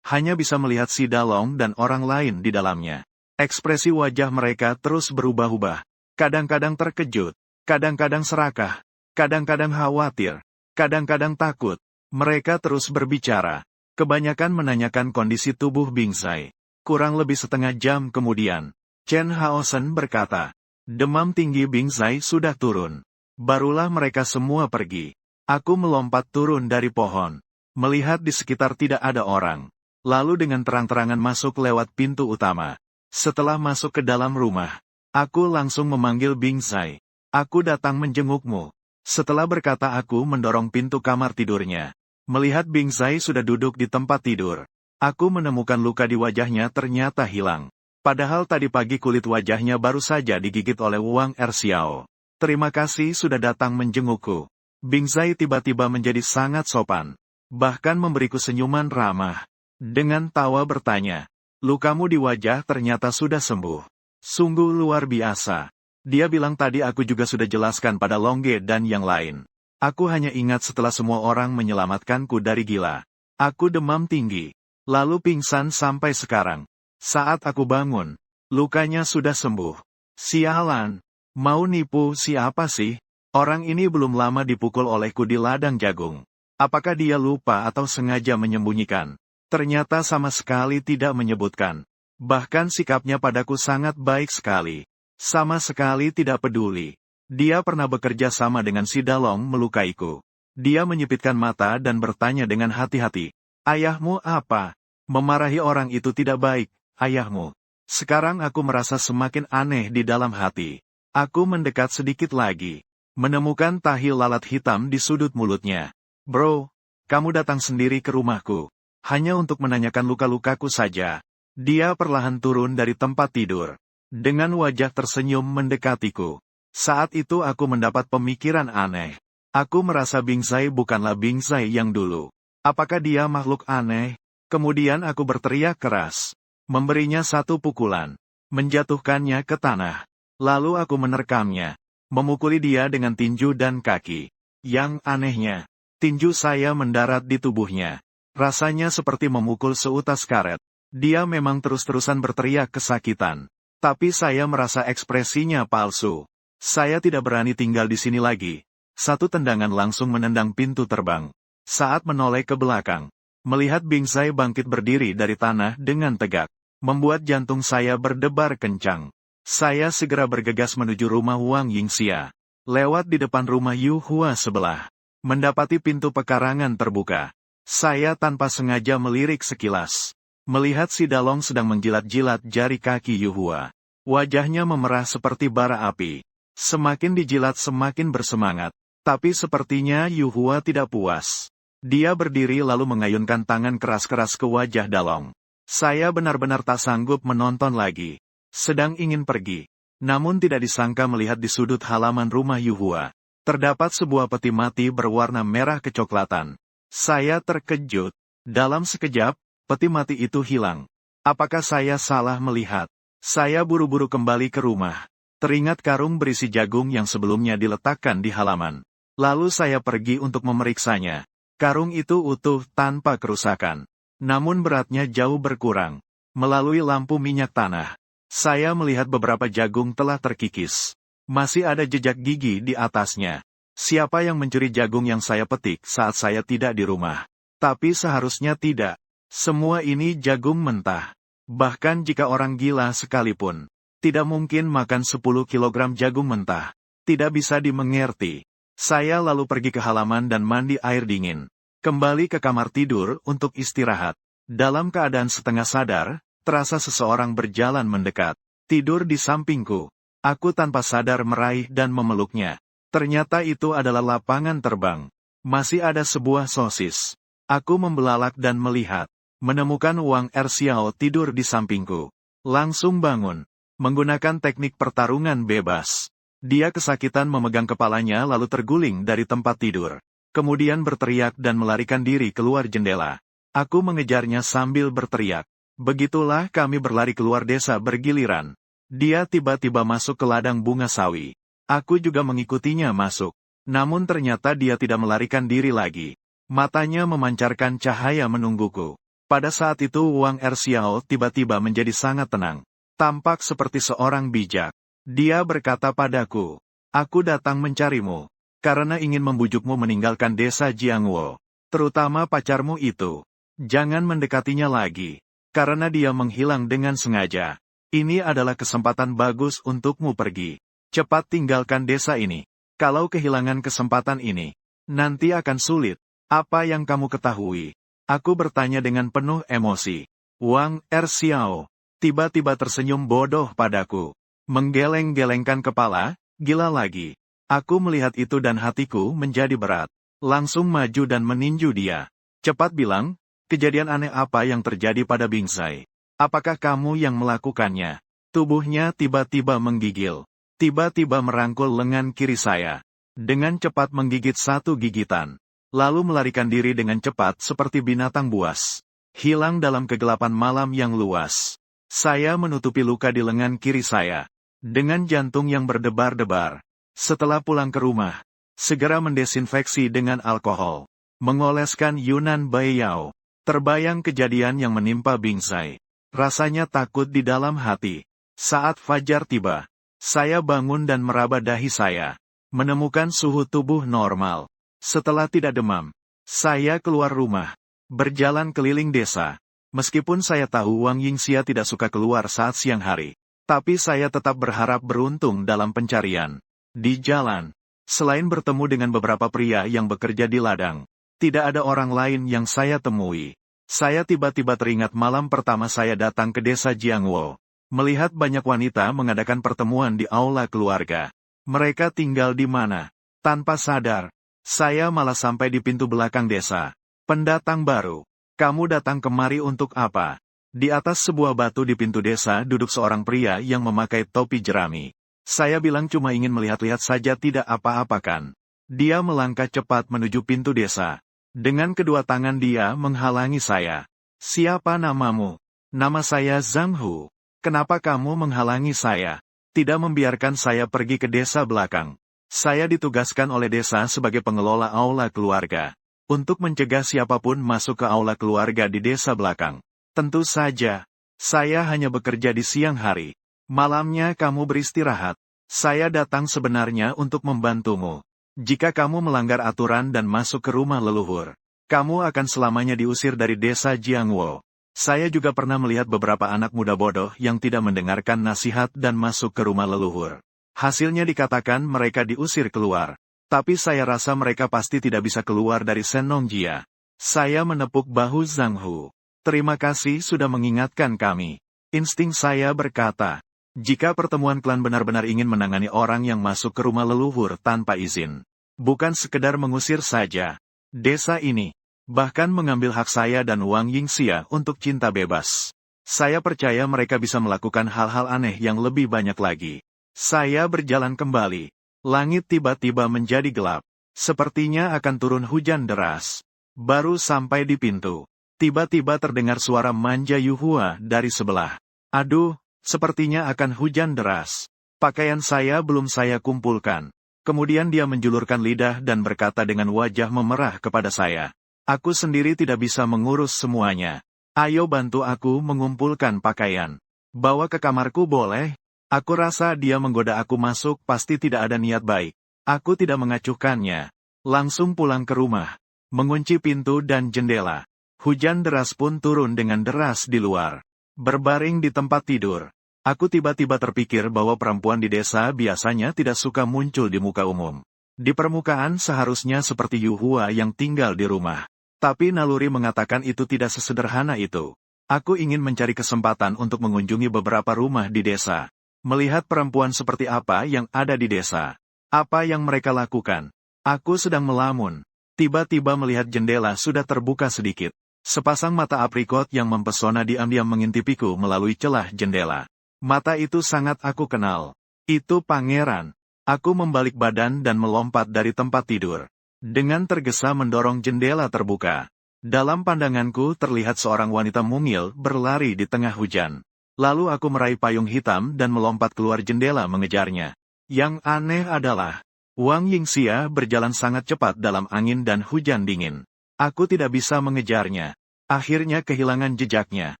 Hanya bisa melihat si Dalong dan orang lain di dalamnya. Ekspresi wajah mereka terus berubah-ubah. Kadang-kadang terkejut, kadang-kadang serakah, kadang-kadang khawatir, kadang-kadang takut. Mereka terus berbicara. Kebanyakan menanyakan kondisi tubuh Bing Zai. Kurang lebih setengah jam kemudian, Chen Haosen berkata, demam tinggi Bing Zai sudah turun. Barulah mereka semua pergi. Aku melompat turun dari pohon. Melihat di sekitar tidak ada orang. Lalu dengan terang-terangan masuk lewat pintu utama. Setelah masuk ke dalam rumah, aku langsung memanggil Bing Zai. Aku datang menjengukmu. Setelah berkata aku mendorong pintu kamar tidurnya. Melihat Bing Zai sudah duduk di tempat tidur. Aku menemukan luka di wajahnya ternyata hilang. Padahal tadi pagi kulit wajahnya baru saja digigit oleh Wang Erxiao. Terima kasih sudah datang menjengukku. Bing Zai tiba-tiba menjadi sangat sopan. Bahkan memberiku senyuman ramah. Dengan tawa bertanya, lukamu di wajah ternyata sudah sembuh. Sungguh luar biasa. Dia bilang tadi aku juga sudah jelaskan pada Longge dan yang lain. Aku hanya ingat setelah semua orang menyelamatkanku dari gila. Aku demam tinggi. Lalu pingsan sampai sekarang. Saat aku bangun, lukanya sudah sembuh. Sialan, mau nipu siapa sih? Orang ini belum lama dipukul olehku di ladang jagung. Apakah dia lupa atau sengaja menyembunyikan? Ternyata sama sekali tidak menyebutkan. Bahkan sikapnya padaku sangat baik sekali. Sama sekali tidak peduli. Dia pernah bekerja sama dengan si Dalong melukaiku. Dia menyipitkan mata dan bertanya dengan hati-hati. Ayahmu apa? Memarahi orang itu tidak baik. Ayahmu. Sekarang aku merasa semakin aneh di dalam hati. Aku mendekat sedikit lagi. Menemukan tahi lalat hitam di sudut mulutnya. Bro, kamu datang sendiri ke rumahku. Hanya untuk menanyakan luka-lukaku saja. Dia perlahan turun dari tempat tidur. Dengan wajah tersenyum mendekatiku. Saat itu aku mendapat pemikiran aneh. Aku merasa Bing Zai bukanlah Bing Zai yang dulu. Apakah dia makhluk aneh? Kemudian aku berteriak keras. Memberinya satu pukulan. Menjatuhkannya ke tanah. Lalu aku menerkamnya. Memukuli dia dengan tinju dan kaki. Yang anehnya, tinju saya mendarat di tubuhnya. Rasanya seperti memukul seutas karet. Dia memang terus-terusan berteriak kesakitan. Tapi saya merasa ekspresinya palsu. Saya tidak berani tinggal di sini lagi. Satu tendangan langsung menendang pintu terbang. Saat menoleh ke belakang, melihat Bing Zai bangkit berdiri dari tanah dengan tegak, membuat jantung saya berdebar kencang. Saya segera bergegas menuju rumah Wang Yingxia. Lewat di depan rumah Yu Hua sebelah. Mendapati pintu pekarangan terbuka. Saya tanpa sengaja melirik sekilas. Melihat si Dalong sedang menjilat-jilat jari kaki Yuhua. Wajahnya memerah seperti bara api. Semakin dijilat semakin bersemangat. Tapi sepertinya Yuhua tidak puas. Dia berdiri lalu mengayunkan tangan keras-keras ke wajah Dalong. Saya benar-benar tak sanggup menonton lagi. Sedang ingin pergi. Namun tidak disangka melihat di sudut halaman rumah Yuhua. Terdapat sebuah peti mati berwarna merah kecoklatan. Saya terkejut. Dalam sekejap, peti mati itu hilang. Apakah saya salah melihat? Saya buru-buru kembali ke rumah. Teringat karung berisi jagung yang sebelumnya diletakkan di halaman. Lalu saya pergi untuk memeriksanya. Karung itu utuh tanpa kerusakan. Namun beratnya jauh berkurang. Melalui lampu minyak tanah, saya melihat beberapa jagung telah terkikis. Masih ada jejak gigi di atasnya. Siapa yang mencuri jagung yang saya petik saat saya tidak di rumah? Tapi seharusnya tidak. Semua ini jagung mentah. Bahkan jika orang gila sekalipun, tidak mungkin makan 10 kilogram jagung mentah. Tidak bisa dimengerti. Saya lalu pergi ke halaman dan mandi air dingin. Kembali ke kamar tidur untuk istirahat. Dalam keadaan setengah sadar, terasa seseorang berjalan mendekat. Tidur di sampingku. Aku tanpa sadar meraih dan memeluknya. Ternyata itu adalah lapangan terbang. Masih ada sebuah sosis. Aku membelalak dan melihat. Menemukan Wang Erxiao tidur di sampingku. Langsung bangun. Menggunakan teknik pertarungan bebas. Dia kesakitan memegang kepalanya lalu terguling dari tempat tidur. Kemudian berteriak dan melarikan diri keluar jendela. Aku mengejarnya sambil berteriak. Begitulah kami berlari keluar desa bergiliran. Dia tiba-tiba masuk ke ladang bunga sawi. Aku juga mengikutinya masuk. Namun ternyata dia tidak melarikan diri lagi. Matanya memancarkan cahaya menungguku. Pada saat itu Wang Erxiao tiba-tiba menjadi sangat tenang. Tampak seperti seorang bijak. Dia berkata padaku, "Aku datang mencarimu, karena ingin membujukmu meninggalkan desa Jiangwo. Terutama pacarmu itu. Jangan mendekatinya lagi, karena dia menghilang dengan sengaja. Ini adalah kesempatan bagus untukmu pergi. Cepat tinggalkan desa ini. Kalau kehilangan kesempatan ini, nanti akan sulit. Apa yang kamu ketahui?" Aku bertanya dengan penuh emosi. Wang Erxiao tiba-tiba tersenyum bodoh padaku. Menggeleng-gelengkan kepala, gila lagi. Aku melihat itu dan hatiku menjadi berat. Langsung maju dan meninju dia. Cepat bilang, kejadian aneh apa yang terjadi pada Bingsai? Apakah kamu yang melakukannya? Tubuhnya tiba-tiba menggigil. Tiba-tiba merangkul lengan kiri saya. Dengan cepat menggigit satu gigitan. Lalu melarikan diri dengan cepat seperti binatang buas. Hilang dalam kegelapan malam yang luas. Saya menutupi luka di lengan kiri saya. Dengan jantung yang berdebar-debar. Setelah pulang ke rumah, segera mendesinfeksi dengan alkohol. Mengoleskan Yunan Baiyao. Terbayang kejadian yang menimpa Bingsai. Rasanya takut di dalam hati. Saat fajar tiba, saya bangun dan meraba dahi saya. Menemukan suhu tubuh normal. Setelah tidak demam, saya keluar rumah. Berjalan keliling desa. Meskipun saya tahu Wang Yingxia tidak suka keluar saat siang hari. Tapi saya tetap berharap beruntung dalam pencarian. Di jalan, selain bertemu dengan beberapa pria yang bekerja di ladang, tidak ada orang lain yang saya temui. Saya tiba-tiba teringat malam pertama saya datang ke desa Jiangwo. Melihat banyak wanita mengadakan pertemuan di aula keluarga. Mereka tinggal di mana? Tanpa sadar, saya malah sampai di pintu belakang desa. Pendatang baru, kamu datang kemari untuk apa? Di atas sebuah batu di pintu desa duduk seorang pria yang memakai topi jerami. Saya bilang cuma ingin melihat-lihat saja tidak apa-apa kan. Dia melangkah cepat menuju pintu desa. Dengan kedua tangan dia menghalangi saya. Siapa namamu? Nama saya Zhang Hu. Kenapa kamu menghalangi saya? Tidak membiarkan saya pergi ke desa belakang. Saya ditugaskan oleh desa sebagai pengelola aula keluarga. Untuk mencegah siapapun masuk ke aula keluarga di desa belakang. Tentu saja, saya hanya bekerja di siang hari. Malamnya kamu beristirahat. Saya datang sebenarnya untuk membantumu. Jika kamu melanggar aturan dan masuk ke rumah leluhur, kamu akan selamanya diusir dari desa Jiangwo. Saya juga pernah melihat beberapa anak muda bodoh yang tidak mendengarkan nasihat dan masuk ke rumah leluhur. Hasilnya dikatakan mereka diusir keluar. Tapi saya rasa mereka pasti tidak bisa keluar dari Senongjia. Saya menepuk bahu Zhang Hu. Terima kasih sudah mengingatkan kami. Insting saya berkata, jika pertemuan klan benar-benar ingin menangani orang yang masuk ke rumah leluhur tanpa izin, bukan sekedar mengusir saja desa ini, bahkan mengambil hak saya dan Wang Yingxia untuk cinta bebas. Saya percaya mereka bisa melakukan hal-hal aneh yang lebih banyak lagi. Saya berjalan kembali. Langit tiba-tiba menjadi gelap. Sepertinya akan turun hujan deras. Baru sampai di pintu, tiba-tiba terdengar suara manja Yuhua dari sebelah. Aduh, sepertinya akan hujan deras. Pakaian saya belum saya kumpulkan. Kemudian dia menjulurkan lidah dan berkata dengan wajah memerah kepada saya. Aku sendiri tidak bisa mengurus semuanya. Ayo bantu aku mengumpulkan pakaian. Bawa ke kamarku boleh? Aku rasa dia menggoda aku masuk pasti tidak ada niat baik. Aku tidak mengacuhkannya. Langsung pulang ke rumah. Mengunci pintu dan jendela. Hujan deras pun turun dengan deras di luar. Berbaring di tempat tidur. Aku tiba-tiba terpikir bahwa perempuan di desa biasanya tidak suka muncul di muka umum. Di permukaan seharusnya seperti Yuhua yang tinggal di rumah. Tapi naluri mengatakan itu tidak sesederhana itu. Aku ingin mencari kesempatan untuk mengunjungi beberapa rumah di desa. Melihat perempuan seperti apa yang ada di desa. Apa yang mereka lakukan. Aku sedang melamun. Tiba-tiba melihat jendela sudah terbuka sedikit. Sepasang mata aprikot yang mempesona diam-diam mengintipiku melalui celah jendela. Mata itu sangat aku kenal. Itu pangeran. Aku membalik badan dan melompat dari tempat tidur. Dengan tergesa mendorong jendela terbuka. Dalam pandanganku terlihat seorang wanita mungil berlari di tengah hujan. Lalu aku meraih payung hitam dan melompat keluar jendela mengejarnya. Yang aneh adalah, Wang Yingxia berjalan sangat cepat dalam angin dan hujan dingin. Aku tidak bisa mengejarnya. Akhirnya kehilangan jejaknya.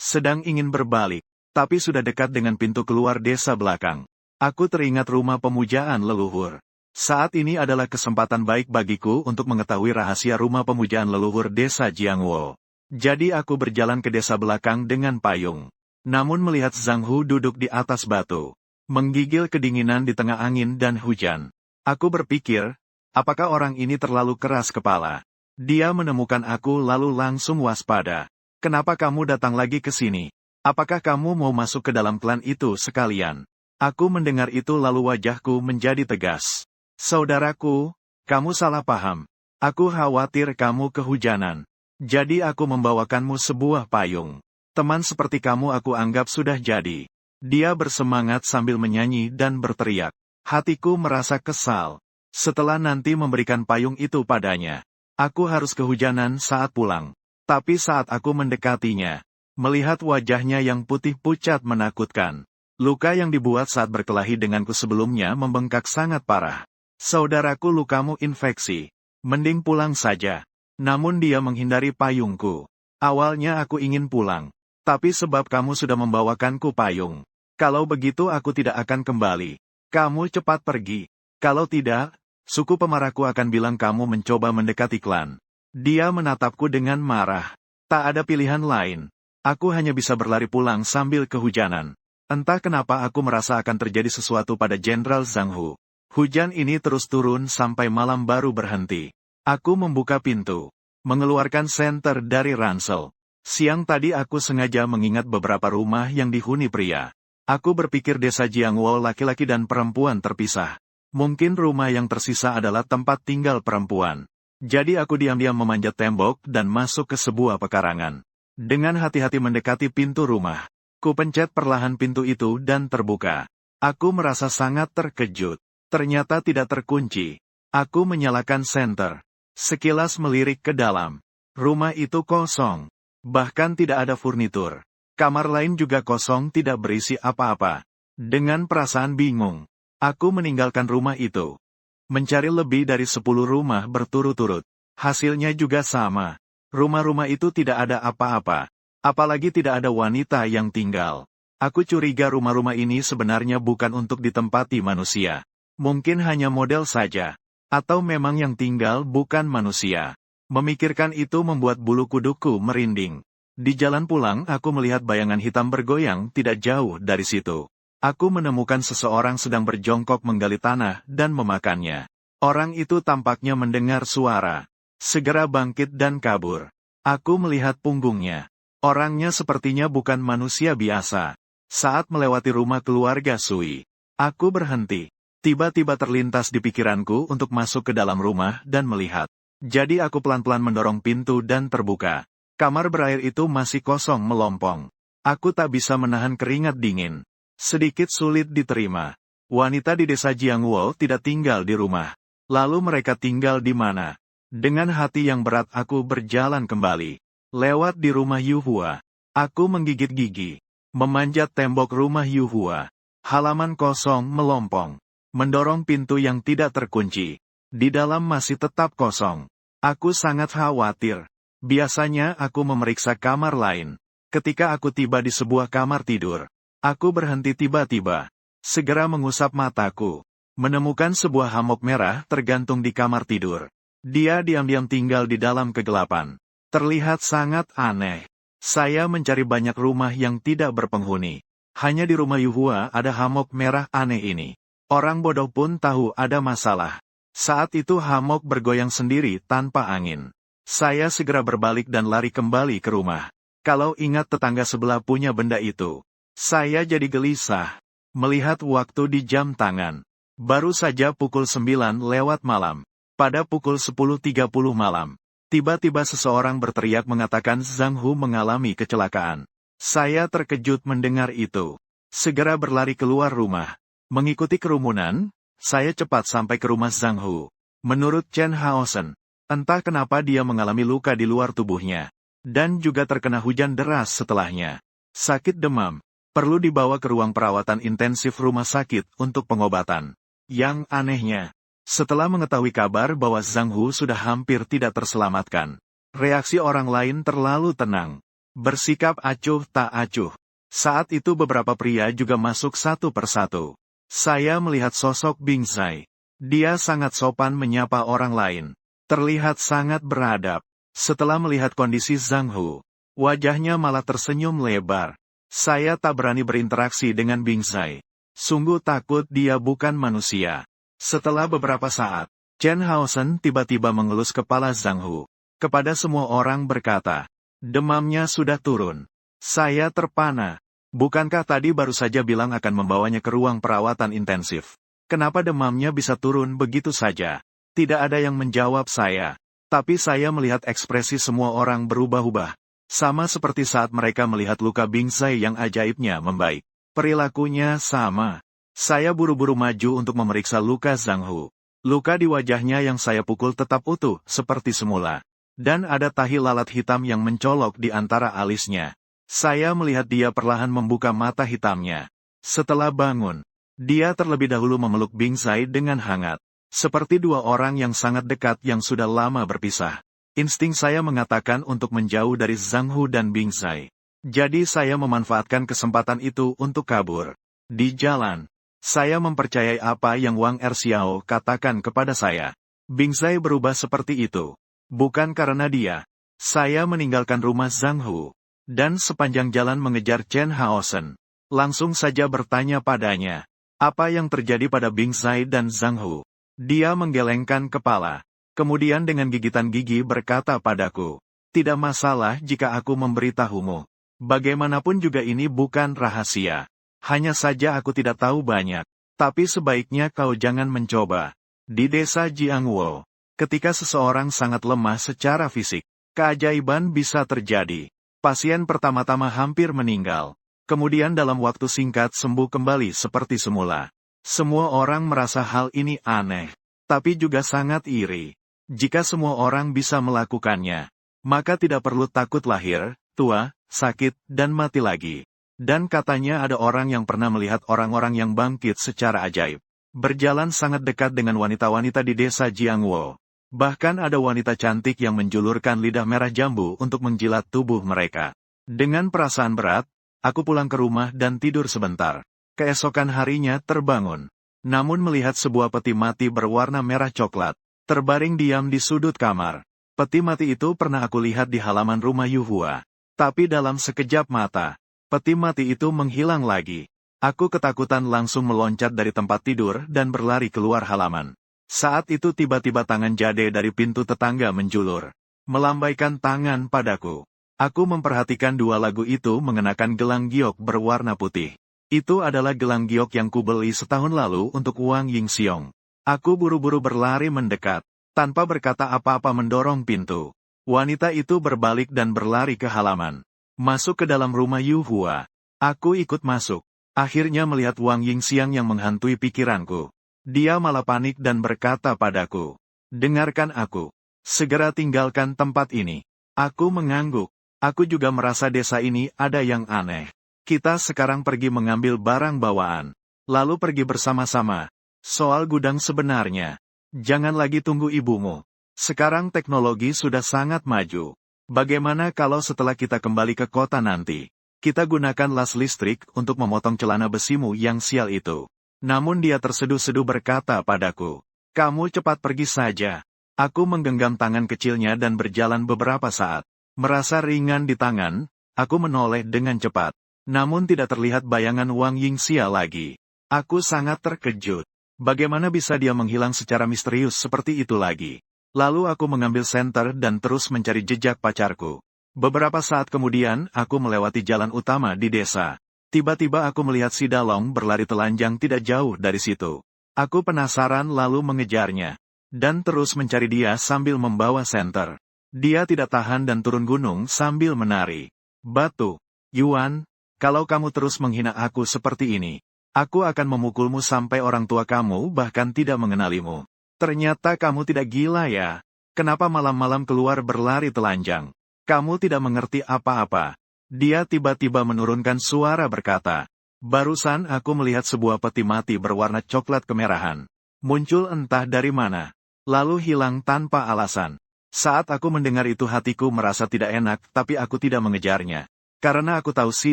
Sedang ingin berbalik, tapi sudah dekat dengan pintu keluar desa belakang. Aku teringat rumah pemujaan leluhur. Saat ini adalah kesempatan baik bagiku untuk mengetahui rahasia rumah pemujaan leluhur desa Jiangwo. Jadi aku berjalan ke desa belakang dengan payung. Namun melihat Zhang Hu duduk di atas batu, menggigil kedinginan di tengah angin dan hujan. Aku berpikir, apakah orang ini terlalu keras kepala? Dia menemukan aku lalu langsung waspada. Kenapa kamu datang lagi ke sini? Apakah kamu mau masuk ke dalam klan itu sekalian? Aku mendengar itu lalu wajahku menjadi tegas. Saudaraku, kamu salah paham. Aku khawatir kamu kehujanan. Jadi aku membawakanmu sebuah payung. Teman seperti kamu aku anggap sudah jadi. Dia bersemangat sambil menyanyi dan berteriak. Hatiku merasa kesal. Setelah nanti memberikan payung itu padanya, aku harus kehujanan saat pulang. Tapi saat aku mendekatinya, melihat wajahnya yang putih pucat menakutkan. Luka yang dibuat saat berkelahi denganku sebelumnya membengkak sangat parah. Saudaraku, lukamu infeksi. Mending pulang saja. Namun dia menghindari payungku. Awalnya aku ingin pulang. Tapi sebab kamu sudah membawakanku payung. Kalau begitu aku tidak akan kembali. Kamu cepat pergi. Kalau tidak, suku pemarahku akan bilang kamu mencoba mendekati klan. Dia menatapku dengan marah. Tak ada pilihan lain. Aku hanya bisa berlari pulang sambil kehujanan. Entah kenapa aku merasa akan terjadi sesuatu pada Jenderal Zhang Hu. Hujan ini terus turun sampai malam baru berhenti. Aku membuka pintu. Mengeluarkan senter dari ransel. Siang tadi aku sengaja mengingat beberapa rumah yang dihuni pria. Aku berpikir desa Jiangwo laki-laki dan perempuan terpisah. Mungkin rumah yang tersisa adalah tempat tinggal perempuan. Jadi aku diam-diam memanjat tembok dan masuk ke sebuah pekarangan. Dengan hati-hati mendekati pintu rumah. Ku pencet perlahan pintu itu dan terbuka. Aku merasa sangat terkejut. Ternyata tidak terkunci. Aku menyalakan senter. Sekilas melirik ke dalam. Rumah itu kosong. Bahkan tidak ada furnitur. Kamar lain juga kosong, tidak berisi apa-apa. Dengan perasaan bingung, aku meninggalkan rumah itu. Mencari lebih dari 10 rumah berturut-turut. Hasilnya juga sama. Rumah-rumah itu tidak ada apa-apa. Apalagi tidak ada wanita yang tinggal. Aku curiga rumah-rumah ini sebenarnya bukan untuk ditempati manusia. Mungkin hanya model saja. Atau memang yang tinggal bukan manusia. Memikirkan itu membuat bulu kuduku merinding. Di jalan pulang aku melihat bayangan hitam bergoyang tidak jauh dari situ. Aku menemukan seseorang sedang berjongkok menggali tanah dan memakannya. Orang itu tampaknya mendengar suara. segera bangkit dan kabur. Aku melihat punggungnya. Orangnya sepertinya bukan manusia biasa. Saat melewati rumah keluarga Sui, aku berhenti. Tiba-tiba terlintas di pikiranku untuk masuk ke dalam rumah dan melihat. Jadi aku pelan-pelan mendorong pintu dan terbuka. Kamar berair itu masih kosong melompong. Aku tak bisa menahan keringat dingin. Sedikit sulit diterima. Wanita di desa Jiangwo tidak tinggal di rumah. Lalu mereka tinggal di mana? Dengan hati yang berat aku berjalan kembali. Lewat di rumah Yuhua. Aku menggigit gigi. Memanjat tembok rumah Yuhua. Halaman kosong melompong. Mendorong pintu yang tidak terkunci. Di dalam masih tetap kosong. Aku sangat khawatir. Biasanya aku memeriksa kamar lain. Ketika aku tiba di sebuah kamar tidur, aku berhenti tiba-tiba. Segera mengusap mataku. Menemukan sebuah hamok merah tergantung di kamar tidur. Dia diam-diam tinggal di dalam kegelapan. Terlihat sangat aneh. Saya mencari banyak rumah yang tidak berpenghuni. Hanya di rumah Yuhua ada hamok merah aneh ini. Orang bodoh pun tahu ada masalah. Saat itu hamok bergoyang sendiri tanpa angin. Saya segera berbalik dan lari kembali ke rumah. Kalau ingat tetangga sebelah punya benda itu, saya jadi gelisah. Melihat waktu di jam tangan. Baru saja pukul 9 lewat malam. Pada pukul 10.30 malam, tiba-tiba seseorang berteriak mengatakan Zhang Hu mengalami kecelakaan. Saya terkejut mendengar itu. Segera berlari keluar rumah. Mengikuti kerumunan, saya cepat sampai ke rumah Zhang Hu. Menurut Chen Haosen, entah kenapa dia mengalami luka di luar tubuhnya. Dan juga terkena hujan deras setelahnya. Sakit demam. Perlu dibawa ke ruang perawatan intensif rumah sakit untuk pengobatan. Yang anehnya, setelah mengetahui kabar bahwa Zhang Hu sudah hampir tidak terselamatkan, reaksi orang lain terlalu tenang. Bersikap acuh tak acuh. Saat itu beberapa pria juga masuk satu persatu. Saya melihat sosok Bing Zai. Dia sangat sopan menyapa orang lain. Terlihat sangat beradab. Setelah melihat kondisi Zhang Hu, wajahnya malah tersenyum lebar. Saya tak berani berinteraksi dengan Bing Zai. Sungguh takut dia bukan manusia. Setelah beberapa saat, Chen Haosen tiba-tiba mengelus kepala Zhang Hu. Kepada semua orang berkata, demamnya sudah turun. Saya terpana. Bukankah tadi baru saja bilang akan membawanya ke ruang perawatan intensif? Kenapa demamnya bisa turun begitu saja? Tidak ada yang menjawab saya. Tapi saya melihat ekspresi semua orang berubah-ubah. Sama seperti saat mereka melihat luka Bing Zai yang ajaibnya membaik. Perilakunya sama. Saya buru-buru maju untuk memeriksa luka Zhang Hu. Luka di wajahnya yang saya pukul tetap utuh, seperti semula. Dan ada tahi lalat hitam yang mencolok di antara alisnya. Saya melihat dia perlahan membuka mata hitamnya. Setelah bangun, dia terlebih dahulu memeluk Bing Zai dengan hangat. Seperti dua orang yang sangat dekat yang sudah lama berpisah. Insting saya mengatakan untuk menjauh dari Zhang Hu dan Bing Zai. Jadi saya memanfaatkan kesempatan itu untuk kabur. Di jalan, saya mempercayai apa yang Wang Erxiao katakan kepada saya. Bing Zai berubah seperti itu. Bukan karena dia. Saya meninggalkan rumah Zhang Hu. Dan sepanjang jalan mengejar Chen Haosen. Langsung saja bertanya padanya. Apa yang terjadi pada Bing Zai dan Zhang Hu? Dia menggelengkan kepala. Kemudian dengan gigitan gigi berkata padaku. Tidak masalah jika aku memberitahumu. Bagaimanapun juga ini bukan rahasia. Hanya saja aku tidak tahu banyak. Tapi sebaiknya kau jangan mencoba. Di desa Jiangwo, ketika seseorang sangat lemah secara fisik, keajaiban bisa terjadi. Pasien pertama-tama hampir meninggal. Kemudian dalam waktu singkat sembuh kembali seperti semula. Semua orang merasa hal ini aneh. Tapi juga sangat iri. Jika semua orang bisa melakukannya, maka tidak perlu takut lahir, tua, sakit, dan mati lagi. Dan katanya ada orang yang pernah melihat orang-orang yang bangkit secara ajaib. Berjalan sangat dekat dengan wanita-wanita di desa Jiangwo. Bahkan ada wanita cantik yang menjulurkan lidah merah jambu untuk menjilat tubuh mereka. Dengan perasaan berat, aku pulang ke rumah dan tidur sebentar. Keesokan harinya terbangun. Namun melihat sebuah peti mati berwarna merah coklat, terbaring diam di sudut kamar. Peti mati itu pernah aku lihat di halaman rumah Yuhua. Tapi dalam sekejap mata, peti mati itu menghilang lagi. Aku ketakutan langsung meloncat dari tempat tidur dan berlari keluar halaman. Saat itu tiba-tiba tangan Jade dari pintu tetangga menjulur, melambaikan tangan padaku. Aku memperhatikan dua lagu itu mengenakan gelang giok berwarna putih. Itu adalah gelang giok yang kubeli setahun lalu untuk Wang Yingxiong. Aku buru-buru berlari mendekat, tanpa berkata apa-apa mendorong pintu. Wanita itu berbalik dan berlari ke halaman. Masuk ke dalam rumah Yu Hua. Aku ikut masuk. Akhirnya melihat Wang Yingxiang yang menghantui pikiranku. Dia malah panik dan berkata padaku, "Dengarkan aku. Segera tinggalkan tempat ini." Aku mengangguk. Aku juga merasa desa ini ada yang aneh. Kita sekarang pergi mengambil barang bawaan. Lalu pergi bersama-sama. Soal gudang sebenarnya. Jangan lagi tunggu ibumu. Sekarang teknologi sudah sangat maju. Bagaimana kalau setelah kita kembali ke kota nanti, kita gunakan las listrik untuk memotong celana besimu yang sial itu. Namun dia terseduh-seduh berkata padaku, "Kamu cepat pergi saja." Aku menggenggam tangan kecilnya dan berjalan beberapa saat. Merasa ringan di tangan, aku menoleh dengan cepat. Namun tidak terlihat bayangan Wang Yingxia lagi. Aku sangat terkejut. Bagaimana bisa dia menghilang secara misterius seperti itu lagi? Lalu aku mengambil senter dan terus mencari jejak pacarku. Beberapa saat kemudian, aku melewati jalan utama di desa. Tiba-tiba aku melihat si Dalong berlari telanjang tidak jauh dari situ. Aku penasaran lalu mengejarnya. Dan terus mencari dia sambil membawa senter. Dia tidak tahan dan turun gunung sambil menari. "Batu, Yuan, kalau kamu terus menghina aku seperti ini, aku akan memukulmu sampai orang tua kamu bahkan tidak mengenalimu. Ternyata kamu tidak gila ya. Kenapa malam-malam keluar berlari telanjang? Kamu tidak mengerti apa-apa." Dia tiba-tiba menurunkan suara berkata, "Barusan aku melihat sebuah peti mati berwarna coklat kemerahan. Muncul entah dari mana, lalu hilang tanpa alasan. Saat aku mendengar itu hatiku merasa tidak enak tapi aku tidak mengejarnya. Karena aku tahu si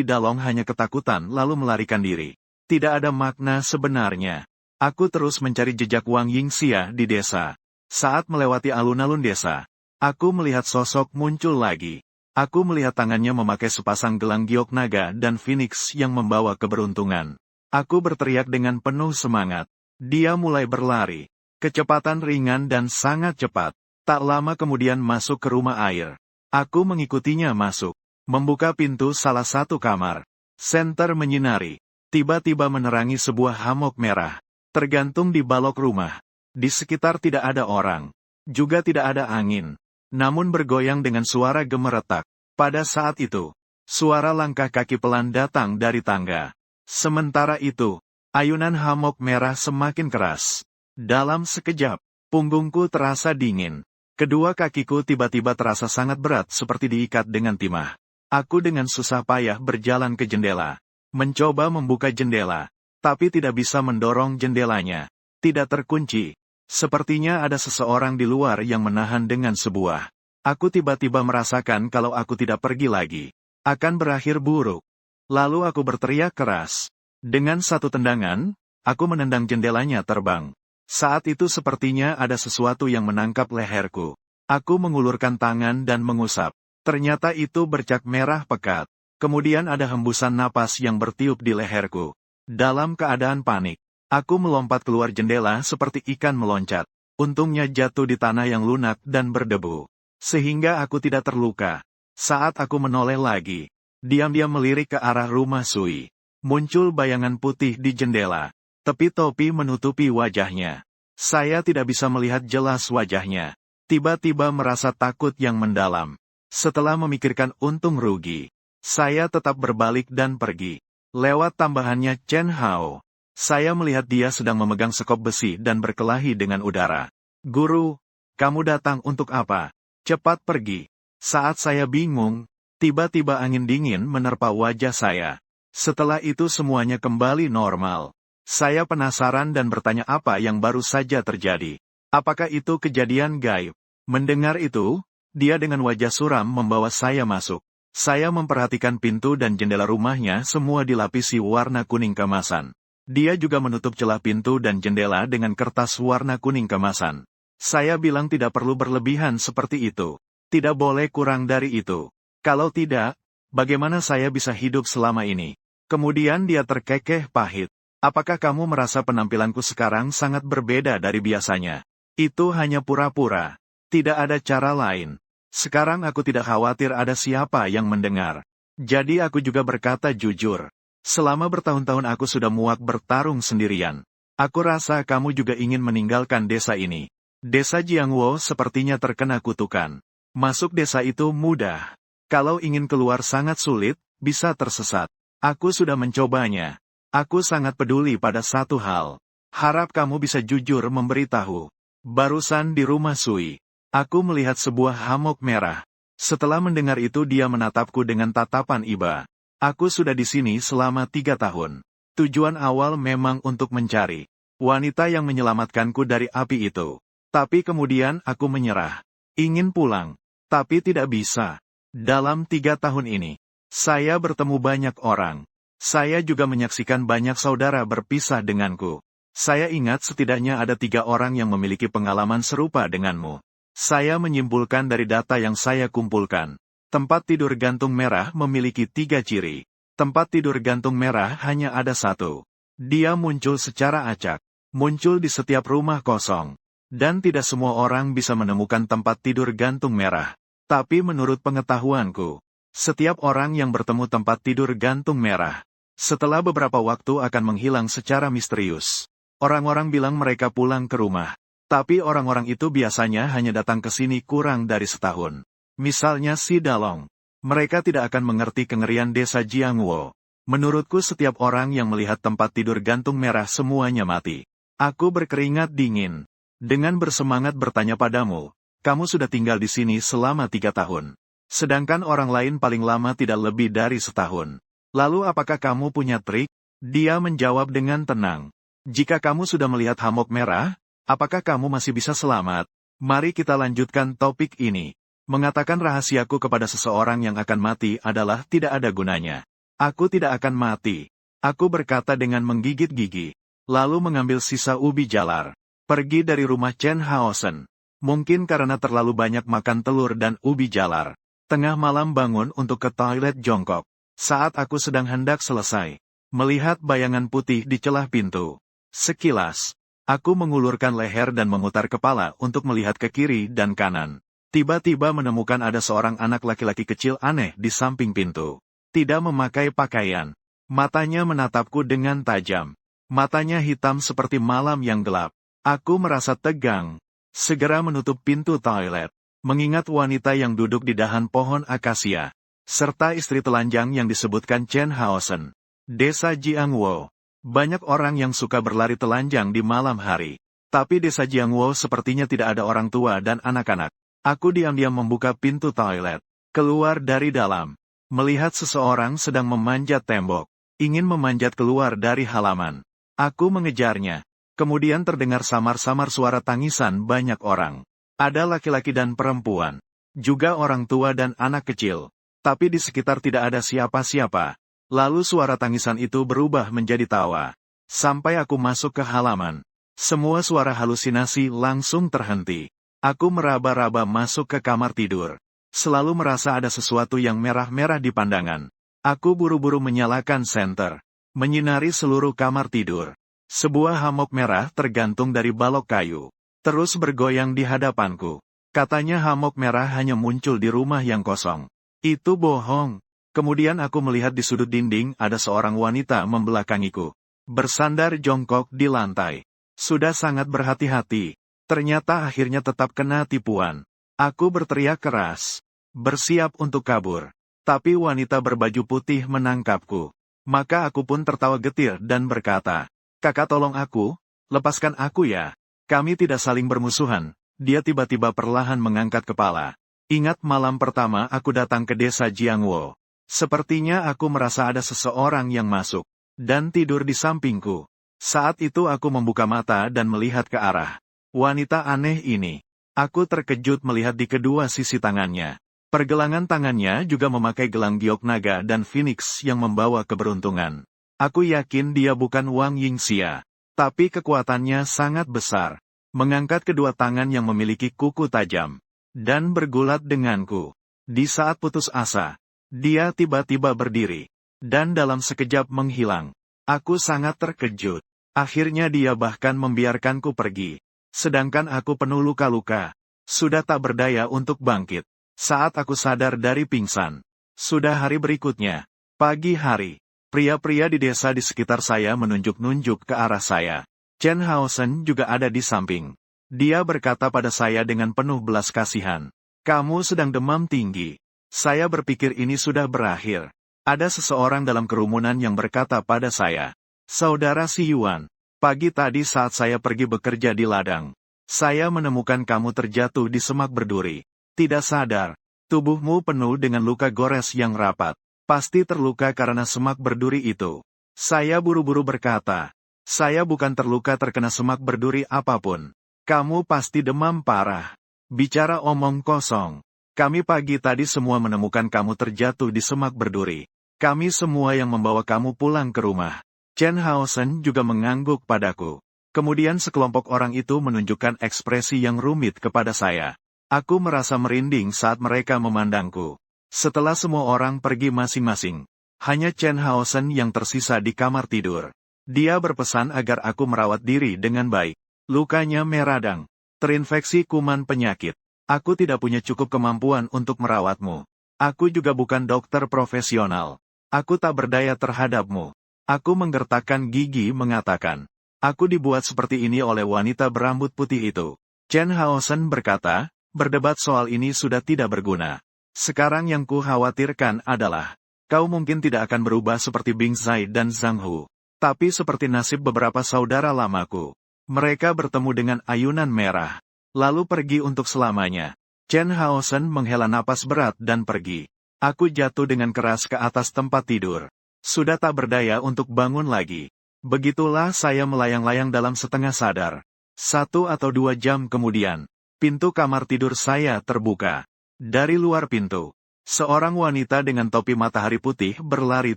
Dalong hanya ketakutan lalu melarikan diri. Tidak ada makna sebenarnya. Aku terus mencari jejak Wang Yingxia di desa. Saat melewati alun-alun desa, aku melihat sosok muncul lagi. Aku melihat tangannya memakai sepasang gelang giok naga dan phoenix yang membawa keberuntungan. Aku berteriak dengan penuh semangat. Dia mulai berlari. Kecepatan ringan dan sangat cepat. Tak lama kemudian masuk ke rumah air. Aku mengikutinya masuk. Membuka pintu salah satu kamar. Senter menyinari. Tiba-tiba menerangi sebuah hammock merah. Tergantung di balok rumah. Di sekitar tidak ada orang. Juga tidak ada angin. Namun bergoyang dengan suara gemeretak. Pada saat itu, suara langkah kaki pelan datang dari tangga. Sementara itu, ayunan hammock merah semakin keras. Dalam sekejap, punggungku terasa dingin. Kedua kakiku tiba-tiba terasa sangat berat seperti diikat dengan timah. Aku dengan susah payah berjalan ke jendela. Mencoba membuka jendela, tapi tidak bisa mendorong jendelanya. Tidak terkunci. Sepertinya ada seseorang di luar yang menahan dengan sebuah. Aku tiba-tiba merasakan kalau aku tidak pergi lagi, akan berakhir buruk. Lalu aku berteriak keras. Dengan satu tendangan, aku menendang jendelanya terbang. Saat itu sepertinya ada sesuatu yang menangkap leherku. Aku mengulurkan tangan dan mengusap. Ternyata itu bercak merah pekat. Kemudian ada hembusan napas yang bertiup di leherku. Dalam keadaan panik, aku melompat keluar jendela seperti ikan meloncat. Untungnya jatuh di tanah yang lunak dan berdebu. Sehingga aku tidak terluka. Saat aku menoleh lagi, diam-diam melirik ke arah rumah Sui. Muncul bayangan putih di jendela. Tepi topi menutupi wajahnya. Saya tidak bisa melihat jelas wajahnya. Tiba-tiba merasa takut yang mendalam. Setelah memikirkan untung rugi, saya tetap berbalik dan pergi. Lewat tambahannya Chen Hao, saya melihat dia sedang memegang sekop besi dan berkelahi dengan udara. "Guru, kamu datang untuk apa? Cepat pergi." Saat saya bingung, tiba-tiba angin dingin menerpa wajah saya. Setelah itu semuanya kembali normal. Saya penasaran dan bertanya apa yang baru saja terjadi. Apakah itu kejadian gaib? Mendengar itu, dia dengan wajah suram membawa saya masuk. Saya memperhatikan pintu dan jendela rumahnya semua dilapisi warna kuning kemasan. Dia juga menutup celah pintu dan jendela dengan kertas warna kuning kemasan. Saya bilang tidak perlu berlebihan seperti itu. Tidak boleh kurang dari itu. Kalau tidak, bagaimana saya bisa hidup selama ini? Kemudian dia terkekeh pahit. "Apakah kamu merasa penampilanku sekarang sangat berbeda dari biasanya?" Itu hanya pura-pura. Tidak ada cara lain. Sekarang aku tidak khawatir ada siapa yang mendengar. Jadi aku juga berkata jujur. Selama bertahun-tahun aku sudah muak bertarung sendirian. Aku rasa kamu juga ingin meninggalkan desa ini. Desa Jiangwo sepertinya terkena kutukan. Masuk desa itu mudah. Kalau ingin keluar sangat sulit, bisa tersesat. Aku sudah mencobanya. Aku sangat peduli pada satu hal. Harap kamu bisa jujur memberitahu. Barusan di rumah Sui, aku melihat sebuah hamok merah. Setelah mendengar itu dia menatapku dengan tatapan iba. Aku sudah di sini selama 3 tahun. Tujuan awal memang untuk mencari wanita yang menyelamatkanku dari api itu. Tapi kemudian aku menyerah. Ingin pulang, tapi tidak bisa. Dalam 3 tahun ini, saya bertemu banyak orang. Saya juga menyaksikan banyak saudara berpisah denganku. Saya ingat setidaknya ada 3 orang yang memiliki pengalaman serupa denganmu. Saya menyimpulkan dari data yang saya kumpulkan. Tempat tidur gantung merah memiliki 3 ciri. Tempat tidur gantung merah hanya ada 1. Dia muncul secara acak. Muncul di setiap rumah kosong. Dan tidak semua orang bisa menemukan tempat tidur gantung merah. Tapi menurut pengetahuanku, setiap orang yang bertemu tempat tidur gantung merah, setelah beberapa waktu akan menghilang secara misterius. Orang-orang bilang mereka pulang ke rumah. Tapi orang-orang itu biasanya hanya datang ke sini kurang dari setahun. Misalnya si Dalong. Mereka tidak akan mengerti kengerian desa Jiangwo. Menurutku setiap orang yang melihat tempat tidur gantung merah semuanya mati. Aku berkeringat dingin. Dengan bersemangat bertanya padamu, kamu sudah tinggal di sini selama 3 tahun. Sedangkan orang lain paling lama tidak lebih dari setahun. Lalu apakah kamu punya trik? Dia menjawab dengan tenang. Jika kamu sudah melihat hamok merah, apakah kamu masih bisa selamat? Mari kita lanjutkan topik ini. Mengatakan rahasiaku kepada seseorang yang akan mati adalah tidak ada gunanya. Aku tidak akan mati. Aku berkata dengan menggigit gigi. Lalu mengambil sisa ubi jalar. Pergi dari rumah Chen Haosen. Mungkin karena terlalu banyak makan telur dan ubi jalar. Tengah malam bangun untuk ke toilet jongkok. Saat aku sedang hendak selesai. Melihat bayangan putih di celah pintu. Sekilas, aku mengulurkan leher dan memutar kepala untuk melihat ke kiri dan kanan. Tiba-tiba menemukan ada seorang anak laki-laki kecil aneh di samping pintu. Tidak memakai pakaian. Matanya menatapku dengan tajam. Matanya hitam seperti malam yang gelap. Aku merasa tegang. Segera menutup pintu toilet. Mengingat wanita yang duduk di dahan pohon akasia. Serta istri telanjang yang disebutkan Chen Haosen. Desa Jiangwo. Banyak orang yang suka berlari telanjang di malam hari. Tapi desa Jiangwo sepertinya tidak ada orang tua dan anak-anak. Aku diam-diam membuka pintu toilet. Keluar dari dalam. Melihat seseorang sedang memanjat tembok. Ingin memanjat keluar dari halaman. Aku mengejarnya. Kemudian terdengar samar-samar suara tangisan banyak orang. Ada laki-laki dan perempuan. Juga orang tua dan anak kecil. Tapi di sekitar tidak ada siapa-siapa. Lalu suara tangisan itu berubah menjadi tawa. Sampai aku masuk ke halaman. Semua suara halusinasi langsung terhenti. Aku meraba-raba masuk ke kamar tidur. Selalu merasa ada sesuatu yang merah-merah di pandangan. Aku buru-buru menyalakan senter. Menyinari seluruh kamar tidur. Sebuah hamok merah tergantung dari balok kayu. Terus bergoyang di hadapanku. Katanya hamok merah hanya muncul di rumah yang kosong. Itu bohong. Kemudian aku melihat di sudut dinding ada seorang wanita membelakangiku. Bersandar jongkok di lantai. Sudah sangat berhati-hati. Ternyata akhirnya tetap kena tipuan. Aku berteriak keras. Bersiap untuk kabur. Tapi wanita berbaju putih menangkapku. Maka aku pun tertawa getir dan berkata, "Kakak tolong aku, lepaskan aku ya. Kami tidak saling bermusuhan." Dia tiba-tiba perlahan mengangkat kepala. Ingat malam pertama aku datang ke desa Jiangwo. Sepertinya aku merasa ada seseorang yang masuk. Dan tidur di sampingku. Saat itu aku membuka mata dan melihat ke arah wanita aneh ini. Aku terkejut melihat di kedua sisi tangannya. Pergelangan tangannya juga memakai gelang giok naga dan phoenix yang membawa keberuntungan. Aku yakin dia bukan Wang Yingxia. Tapi kekuatannya sangat besar. Mengangkat kedua tangan yang memiliki kuku tajam. Dan bergulat denganku. Di saat putus asa, dia tiba-tiba berdiri. Dan dalam sekejap menghilang. Aku sangat terkejut. Akhirnya dia bahkan membiarkanku pergi. Sedangkan aku penuh luka-luka. Sudah tak berdaya untuk bangkit. Saat aku sadar dari pingsan. Sudah hari berikutnya. Pagi hari. Pria-pria di desa di sekitar saya menunjuk-nunjuk ke arah saya. Chen Haosen juga ada di samping. Dia berkata pada saya dengan penuh belas kasihan. Kamu sedang demam tinggi. Saya berpikir ini sudah berakhir. Ada seseorang dalam kerumunan yang berkata pada saya. Saudara Si Yuan, pagi tadi saat saya pergi bekerja di ladang. Saya menemukan kamu terjatuh di semak berduri. Tidak sadar. Tubuhmu penuh dengan luka gores yang rapat. Pasti terluka karena semak berduri itu. Saya buru-buru berkata. Saya bukan terluka terkena semak berduri apapun. Kamu pasti demam parah. Bicara omong kosong. Kami pagi tadi semua menemukan kamu terjatuh di semak berduri. Kami semua yang membawa kamu pulang ke rumah. Chen Haosen juga mengangguk padaku. Kemudian sekelompok orang itu menunjukkan ekspresi yang rumit kepada saya. Aku merasa merinding saat mereka memandangku. Setelah semua orang pergi masing-masing, hanya Chen Haosen yang tersisa di kamar tidur. Dia berpesan agar aku merawat diri dengan baik. Lukanya meradang, terinfeksi kuman penyakit. Aku tidak punya cukup kemampuan untuk merawatmu. Aku juga bukan dokter profesional. Aku tak berdaya terhadapmu. Aku menggertakkan gigi mengatakan. Aku dibuat seperti ini oleh wanita berambut putih itu. Chen Haosen berkata, berdebat soal ini sudah tidak berguna. Sekarang yang ku khawatirkan adalah, kau mungkin tidak akan berubah seperti Bing Zai dan Zhang Hu, tapi seperti nasib beberapa saudara lamaku. Mereka bertemu dengan ayunan merah, lalu pergi untuk selamanya. Chen Haosen menghela napas berat dan pergi. Aku jatuh dengan keras ke atas tempat tidur. Sudah tak berdaya untuk bangun lagi. Begitulah saya melayang-layang dalam setengah sadar. 1 atau 2 jam kemudian, pintu kamar tidur saya terbuka. Dari luar pintu, seorang wanita dengan topi matahari putih berlari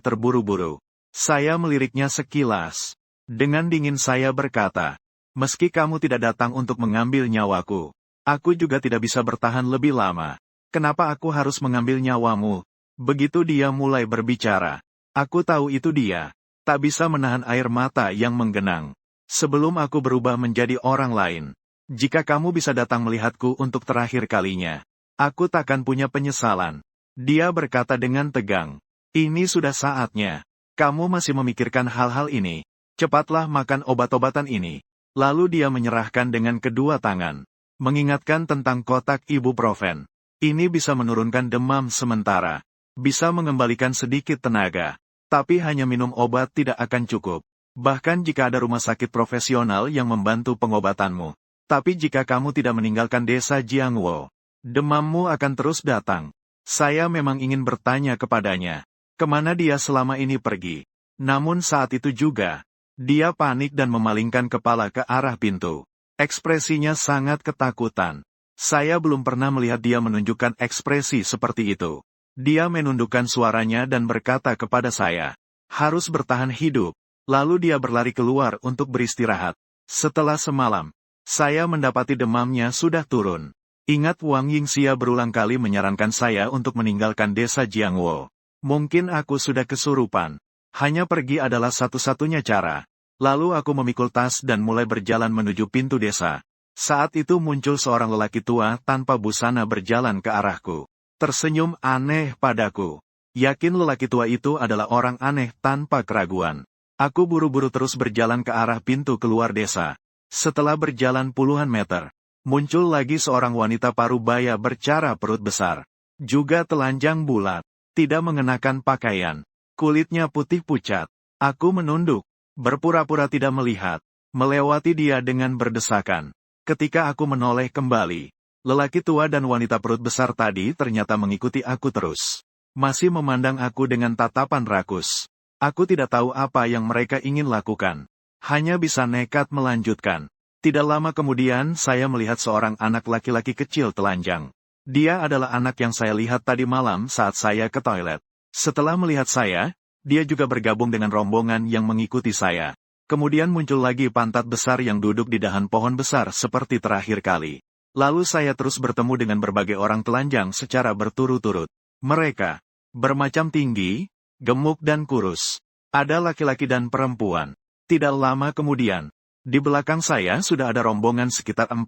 terburu-buru. Saya meliriknya sekilas. Dengan dingin saya berkata, meski kamu tidak datang untuk mengambil nyawaku, aku juga tidak bisa bertahan lebih lama. Kenapa aku harus mengambil nyawamu? Begitu dia mulai berbicara. Aku tahu itu dia. Tak bisa menahan air mata yang menggenang. Sebelum aku berubah menjadi orang lain. Jika kamu bisa datang melihatku untuk terakhir kalinya, aku takkan punya penyesalan. Dia berkata dengan tegang. Ini sudah saatnya. Kamu masih memikirkan hal-hal ini. Cepatlah makan obat-obatan ini. Lalu dia menyerahkan dengan kedua tangan. Mengingatkan tentang kotak ibuprofen. Ini bisa menurunkan demam sementara. Bisa mengembalikan sedikit tenaga. Tapi hanya minum obat tidak akan cukup. Bahkan jika ada rumah sakit profesional yang membantu pengobatanmu. Tapi jika kamu tidak meninggalkan desa Jiangwo, demammu akan terus datang. Saya memang ingin bertanya kepadanya, kemana dia selama ini pergi. Namun saat itu juga, dia panik dan memalingkan kepala ke arah pintu. Ekspresinya sangat ketakutan. Saya belum pernah melihat dia menunjukkan ekspresi seperti itu. Dia menundukkan suaranya dan berkata kepada saya, harus bertahan hidup. Lalu dia berlari keluar untuk beristirahat. Setelah semalam, saya mendapati demamnya sudah turun. Ingat Wang Yingxia berulang kali menyarankan saya untuk meninggalkan desa Jiangwo. Mungkin aku sudah kesurupan. Hanya pergi adalah satu-satunya cara. Lalu aku memikul tas dan mulai berjalan menuju pintu desa. Saat itu muncul seorang lelaki tua tanpa busana berjalan ke arahku. Tersenyum aneh padaku. Yakin lelaki tua itu adalah orang aneh tanpa keraguan. Aku buru-buru terus berjalan ke arah pintu keluar desa. Setelah berjalan puluhan meter, muncul lagi seorang wanita parubaya bercara perut besar. Juga telanjang bulat, tidak mengenakan pakaian. Kulitnya putih pucat. Aku menunduk, berpura-pura tidak melihat, melewati dia dengan berdesakan. Ketika aku menoleh kembali, lelaki tua dan wanita perut besar tadi ternyata mengikuti aku terus. Masih memandang aku dengan tatapan rakus. Aku tidak tahu apa yang mereka ingin lakukan. Hanya bisa nekat melanjutkan. Tidak lama kemudian saya melihat seorang anak laki-laki kecil telanjang. Dia adalah anak yang saya lihat tadi malam saat saya ke toilet. Setelah melihat saya, dia juga bergabung dengan rombongan yang mengikuti saya. Kemudian muncul lagi pantat besar yang duduk di dahan pohon besar seperti terakhir kali. Lalu saya terus bertemu dengan berbagai orang telanjang secara berturut-turut. Mereka bermacam tinggi, gemuk dan kurus. Ada laki-laki dan perempuan. Tidak lama kemudian, Di belakang saya sudah ada rombongan sekitar 40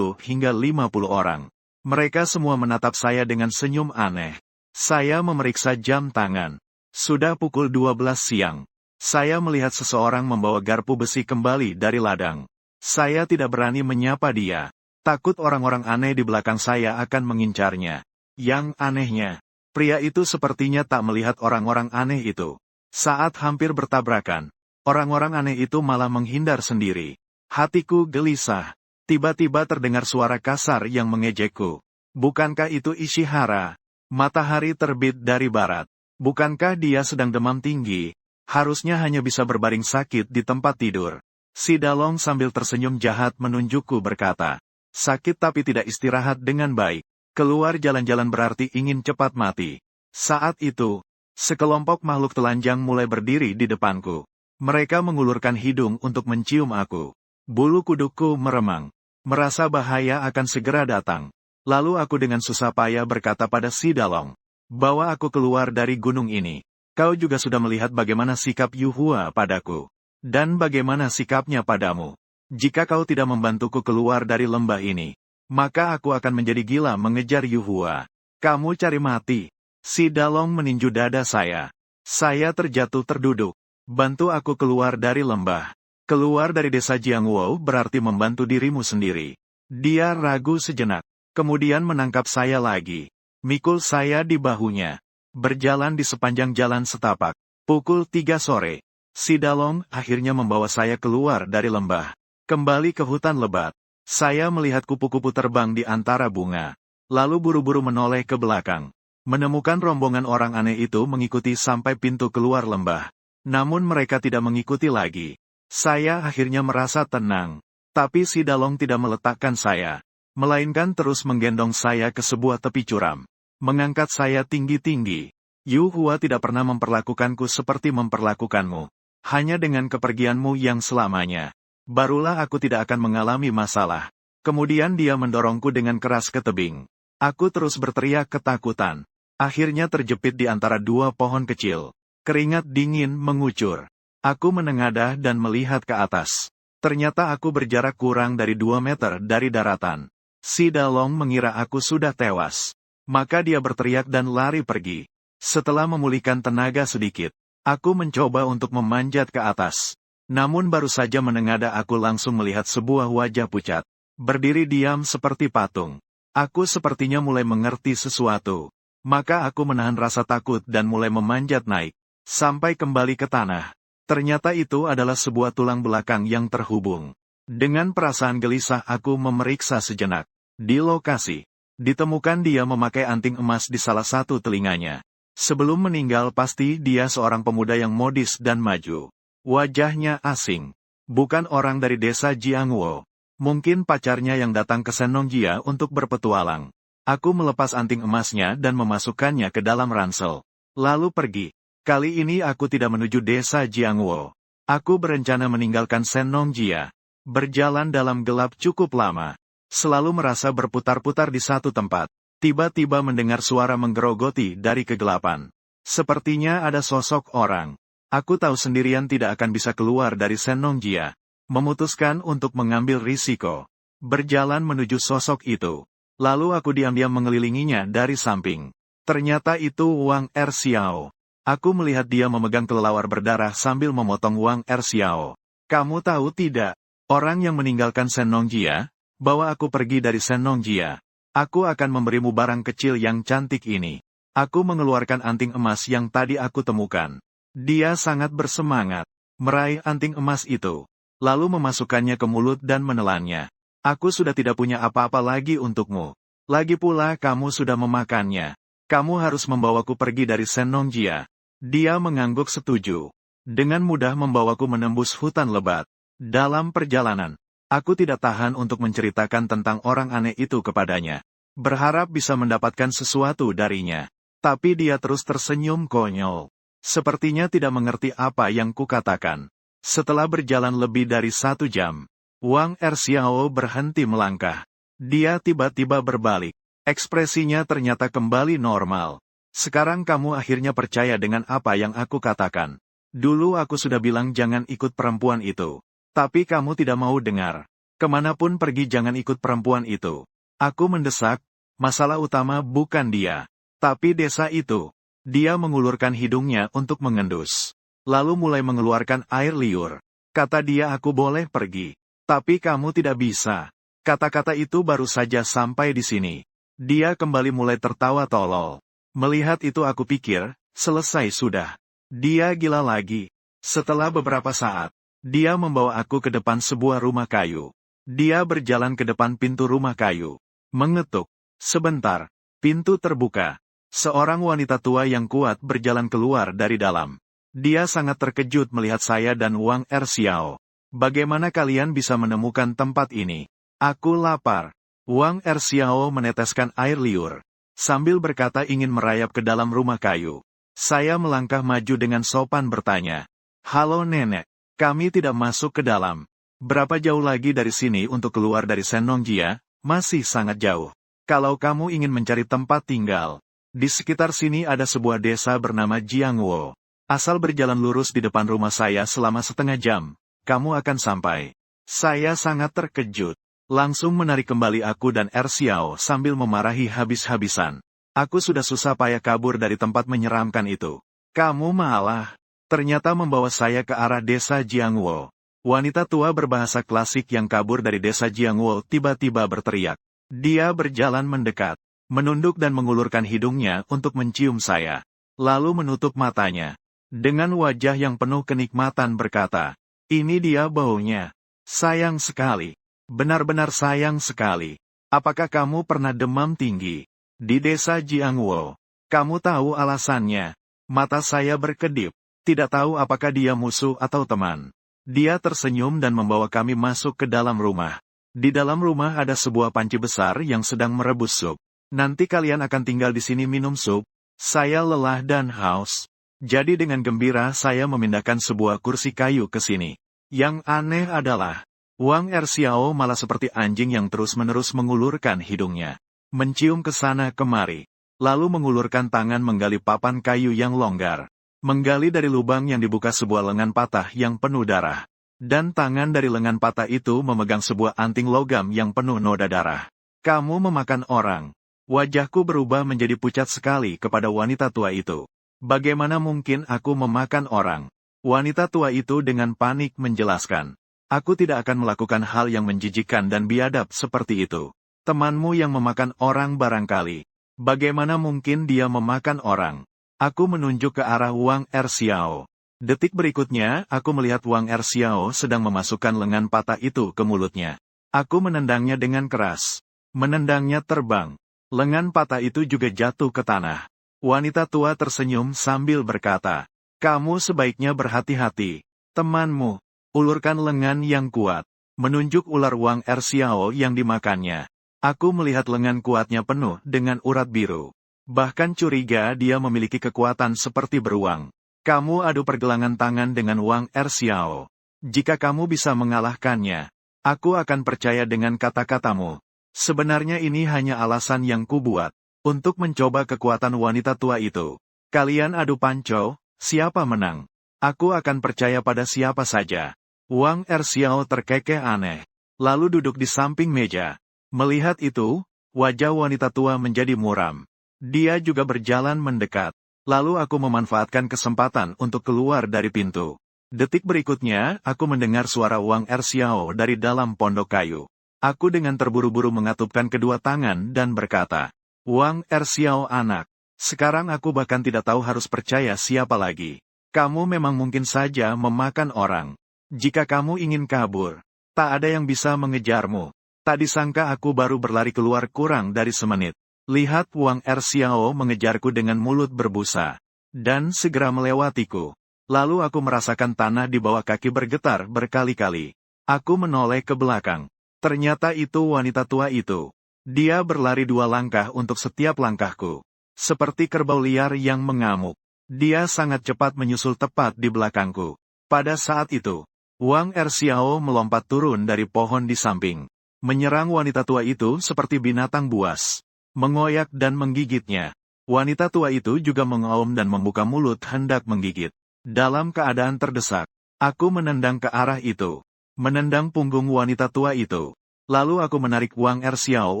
hingga 50 orang. Mereka semua menatap saya dengan senyum aneh. Saya memeriksa jam tangan. Sudah pukul 12 siang. Saya melihat seseorang membawa garpu besi kembali dari ladang. Saya tidak berani menyapa dia. Takut orang-orang aneh di belakang saya akan mengincarnya. Yang anehnya, pria itu sepertinya tak melihat orang-orang aneh itu. Saat hampir bertabrakan, orang-orang aneh itu malah menghindar sendiri. Hatiku gelisah. Tiba-tiba terdengar suara kasar yang mengejekku. Bukankah itu Ishihara? Matahari terbit dari barat. Bukankah dia sedang demam tinggi? Harusnya hanya bisa berbaring sakit di tempat tidur. Si Dalong sambil tersenyum jahat menunjukku berkata, sakit tapi tidak istirahat dengan baik. Keluar jalan-jalan berarti ingin cepat mati. Saat itu, sekelompok makhluk telanjang mulai berdiri di depanku. Mereka mengulurkan hidung untuk mencium aku. Bulu kudukku meremang. Merasa bahaya akan segera datang. Lalu aku dengan susah payah berkata pada si Dalong, bawa aku keluar dari gunung ini. Kau juga sudah melihat bagaimana sikap Yuhua padaku. Dan bagaimana sikapnya padamu. Jika kau tidak membantuku keluar dari lembah ini, maka aku akan menjadi gila mengejar Yuhua. Kamu cari mati. Si Dalong meninju dada saya. Saya terjatuh terduduk. Bantu aku keluar dari lembah. Keluar dari desa Jiangwo berarti membantu dirimu sendiri. Dia ragu sejenak. Kemudian menangkap saya lagi. Mikul saya di bahunya. Berjalan di sepanjang jalan setapak. Pukul 3 sore. Si Dalong akhirnya membawa saya keluar dari lembah. Kembali ke hutan lebat. Saya melihat kupu-kupu terbang di antara bunga. Lalu buru-buru menoleh ke belakang. Menemukan rombongan orang aneh itu mengikuti sampai pintu keluar lembah. Namun mereka tidak mengikuti lagi. Saya akhirnya merasa tenang. Tapi si Dalong tidak meletakkan saya. Melainkan terus menggendong saya ke sebuah tepi curam. Mengangkat saya tinggi-tinggi. Yuhua tidak pernah memperlakukanku seperti memperlakukanmu. Hanya dengan kepergianmu yang selamanya. Barulah aku tidak akan mengalami masalah. Kemudian dia mendorongku dengan keras ke tebing. Aku terus berteriak ketakutan. Akhirnya terjepit di antara dua pohon kecil. Keringat dingin mengucur. Aku menengadah dan melihat ke atas. Ternyata aku berjarak kurang dari 2 meter dari daratan. Si Dalong mengira aku sudah tewas. Maka dia berteriak dan lari pergi. Setelah memulihkan tenaga sedikit, aku mencoba untuk memanjat ke atas. Namun baru saja menengadah aku langsung melihat sebuah wajah pucat. Berdiri diam seperti patung. Aku sepertinya mulai mengerti sesuatu. Maka aku menahan rasa takut dan mulai memanjat naik. Sampai kembali ke tanah. Ternyata itu adalah sebuah tulang belakang yang terhubung. Dengan perasaan gelisah aku memeriksa sejenak. Di lokasi, ditemukan dia memakai anting emas di salah satu telinganya. Sebelum meninggal pasti dia seorang pemuda yang modis dan maju. Wajahnya asing. Bukan orang dari desa Jiangwo. Mungkin pacarnya yang datang ke Senongjia untuk berpetualang. Aku melepas anting emasnya dan memasukkannya ke dalam ransel. Lalu pergi. Kali ini aku tidak menuju desa Jiangwo. Aku berencana meninggalkan Senongjia. Berjalan dalam gelap cukup lama. Selalu merasa berputar-putar di satu tempat. Tiba-tiba mendengar suara menggerogoti dari kegelapan. Sepertinya ada sosok orang. Aku tahu sendirian tidak akan bisa keluar dari Senongjia. Memutuskan untuk mengambil risiko. Berjalan menuju sosok itu. Lalu aku diam-diam mengelilinginya dari samping. Ternyata itu Wang Erxiao. Aku melihat dia memegang kelelawar berdarah sambil memotong Wang Erxiao. Kamu tahu tidak? Orang yang meninggalkan Senongjia, bawa aku pergi dari Senongjia. Aku akan memberimu barang kecil yang cantik ini. Aku mengeluarkan anting emas yang tadi aku temukan. Dia sangat bersemangat. Meraih anting emas itu. Lalu memasukkannya ke mulut dan menelannya. Aku sudah tidak punya apa-apa lagi untukmu. Lagi pula kamu sudah memakannya. Kamu harus membawaku pergi dari Senongjia. Dia mengangguk setuju. Dengan mudah membawaku menembus hutan lebat. Dalam perjalanan, aku tidak tahan untuk menceritakan tentang orang aneh itu kepadanya. Berharap bisa mendapatkan sesuatu darinya. Tapi dia terus tersenyum konyol. Sepertinya tidak mengerti apa yang kukatakan. Setelah berjalan lebih dari 1 jam, Wang Erxiao berhenti melangkah. Dia tiba-tiba berbalik. Ekspresinya ternyata kembali normal. Sekarang kamu akhirnya percaya dengan apa yang aku katakan. Dulu aku sudah bilang jangan ikut perempuan itu. Tapi kamu tidak mau dengar. Kemanapun pergi jangan ikut perempuan itu. Aku mendesak, masalah utama bukan dia. Tapi desa itu. Dia mengulurkan hidungnya untuk mengendus. Lalu mulai mengeluarkan air liur. Kata dia aku boleh pergi. Tapi kamu tidak bisa. Kata-kata itu baru saja sampai di sini. Dia kembali mulai tertawa tolol. Melihat itu aku pikir, selesai sudah. Dia gila lagi. Setelah beberapa saat, dia membawa aku ke depan sebuah rumah kayu. Dia berjalan ke depan pintu rumah kayu. Mengetuk. Sebentar. Pintu terbuka. Seorang wanita tua yang kuat berjalan keluar dari dalam. Dia sangat terkejut melihat saya dan Wang Erxiao. Bagaimana kalian bisa menemukan tempat ini? Aku lapar. Wang Erxiao meneteskan air liur. Sambil berkata ingin merayap ke dalam rumah kayu. Saya melangkah maju dengan sopan bertanya. Halo nenek. Kami tidak masuk ke dalam. Berapa jauh lagi dari sini untuk keluar dari Senongjia? Masih sangat jauh. Kalau kamu ingin mencari tempat tinggal, di sekitar sini ada sebuah desa bernama Jiangwo. Asal berjalan lurus di depan rumah saya selama setengah jam, kamu akan sampai. Saya sangat terkejut. Langsung menarik kembali aku dan Erxiao sambil memarahi habis-habisan. Aku sudah susah payah kabur dari tempat menyeramkan itu. Kamu malah ternyata membawa saya ke arah desa Jiangwo. Wanita tua berbahasa klasik yang kabur dari desa Jiangwo tiba-tiba berteriak. Dia berjalan mendekat, menunduk dan mengulurkan hidungnya untuk mencium saya. Lalu menutup matanya. Dengan wajah yang penuh kenikmatan berkata, ini dia baunya. Sayang sekali. Benar-benar sayang sekali. Apakah kamu pernah demam tinggi? Di desa Jiangwo. Kamu tahu alasannya. Mata saya berkedip. Tidak tahu apakah dia musuh atau teman. Dia tersenyum dan membawa kami masuk ke dalam rumah. Di dalam rumah ada sebuah panci besar yang sedang merebus sup. Nanti kalian akan tinggal di sini minum sup. Saya lelah dan haus. Jadi dengan gembira saya memindahkan sebuah kursi kayu ke sini. Yang aneh adalah, Wang Erxiao malah seperti anjing yang terus-menerus mengulurkan hidungnya. Mencium ke sana kemari. Lalu mengulurkan tangan menggali papan kayu yang longgar. Menggali dari lubang yang dibuka sebuah lengan patah yang penuh darah. Dan tangan dari lengan patah itu memegang sebuah anting logam yang penuh noda darah. Kamu memakan orang. Wajahku berubah menjadi pucat sekali kepada wanita tua itu. Bagaimana mungkin aku memakan orang? Wanita tua itu dengan panik menjelaskan. Aku tidak akan melakukan hal yang menjijikkan dan biadab seperti itu. Temanmu yang memakan orang barangkali. Bagaimana mungkin dia memakan orang? Aku menunjuk ke arah Wang Erxiao. Detik berikutnya, aku melihat Wang Erxiao sedang memasukkan lengan patah itu ke mulutnya. Aku menendangnya dengan keras. Menendangnya terbang. Lengan patah itu juga jatuh ke tanah. Wanita tua tersenyum sambil berkata, kamu sebaiknya berhati-hati. Temanmu, ulurkan lengan yang kuat. Menunjuk ular Wang Erxiao yang dimakannya. Aku melihat lengan kuatnya penuh dengan urat biru. Bahkan curiga dia memiliki kekuatan seperti beruang. Kamu adu pergelangan tangan dengan Wang Erxiao. Jika kamu bisa mengalahkannya, aku akan percaya dengan kata-katamu. Sebenarnya ini hanya alasan yang kubuat, untuk mencoba kekuatan wanita tua itu. Kalian adu panco, siapa menang? Aku akan percaya pada siapa saja. Wang Erxiao terkekeh aneh, lalu duduk di samping meja. Melihat itu, wajah wanita tua menjadi muram. Dia juga berjalan mendekat. Lalu aku memanfaatkan kesempatan untuk keluar dari pintu. Detik berikutnya, aku mendengar suara Wang Erxiao dari dalam pondok kayu. Aku dengan terburu-buru mengatupkan kedua tangan dan berkata, Wang Erxiao anak, sekarang aku bahkan tidak tahu harus percaya siapa lagi. Kamu memang mungkin saja memakan orang. Jika kamu ingin kabur, tak ada yang bisa mengejarmu. Tak disangka aku baru berlari keluar kurang dari semenit. Lihat Wang Erxiao mengejarku dengan mulut berbusa. Dan segera melewatiku. Lalu aku merasakan tanah di bawah kaki bergetar berkali-kali. Aku menoleh ke belakang. Ternyata itu wanita tua itu. Dia berlari 2 langkah untuk setiap langkahku. Seperti kerbau liar yang mengamuk. Dia sangat cepat menyusul tepat di belakangku. Pada saat itu, Wang Erxiao melompat turun dari pohon di samping. Menyerang wanita tua itu seperti binatang buas. Mengoyak dan menggigitnya. Wanita tua itu juga mengaum dan membuka mulut hendak menggigit. Dalam keadaan terdesak, aku menendang ke arah itu. menendang punggung wanita tua itu. Lalu aku menarik Wang Erxiao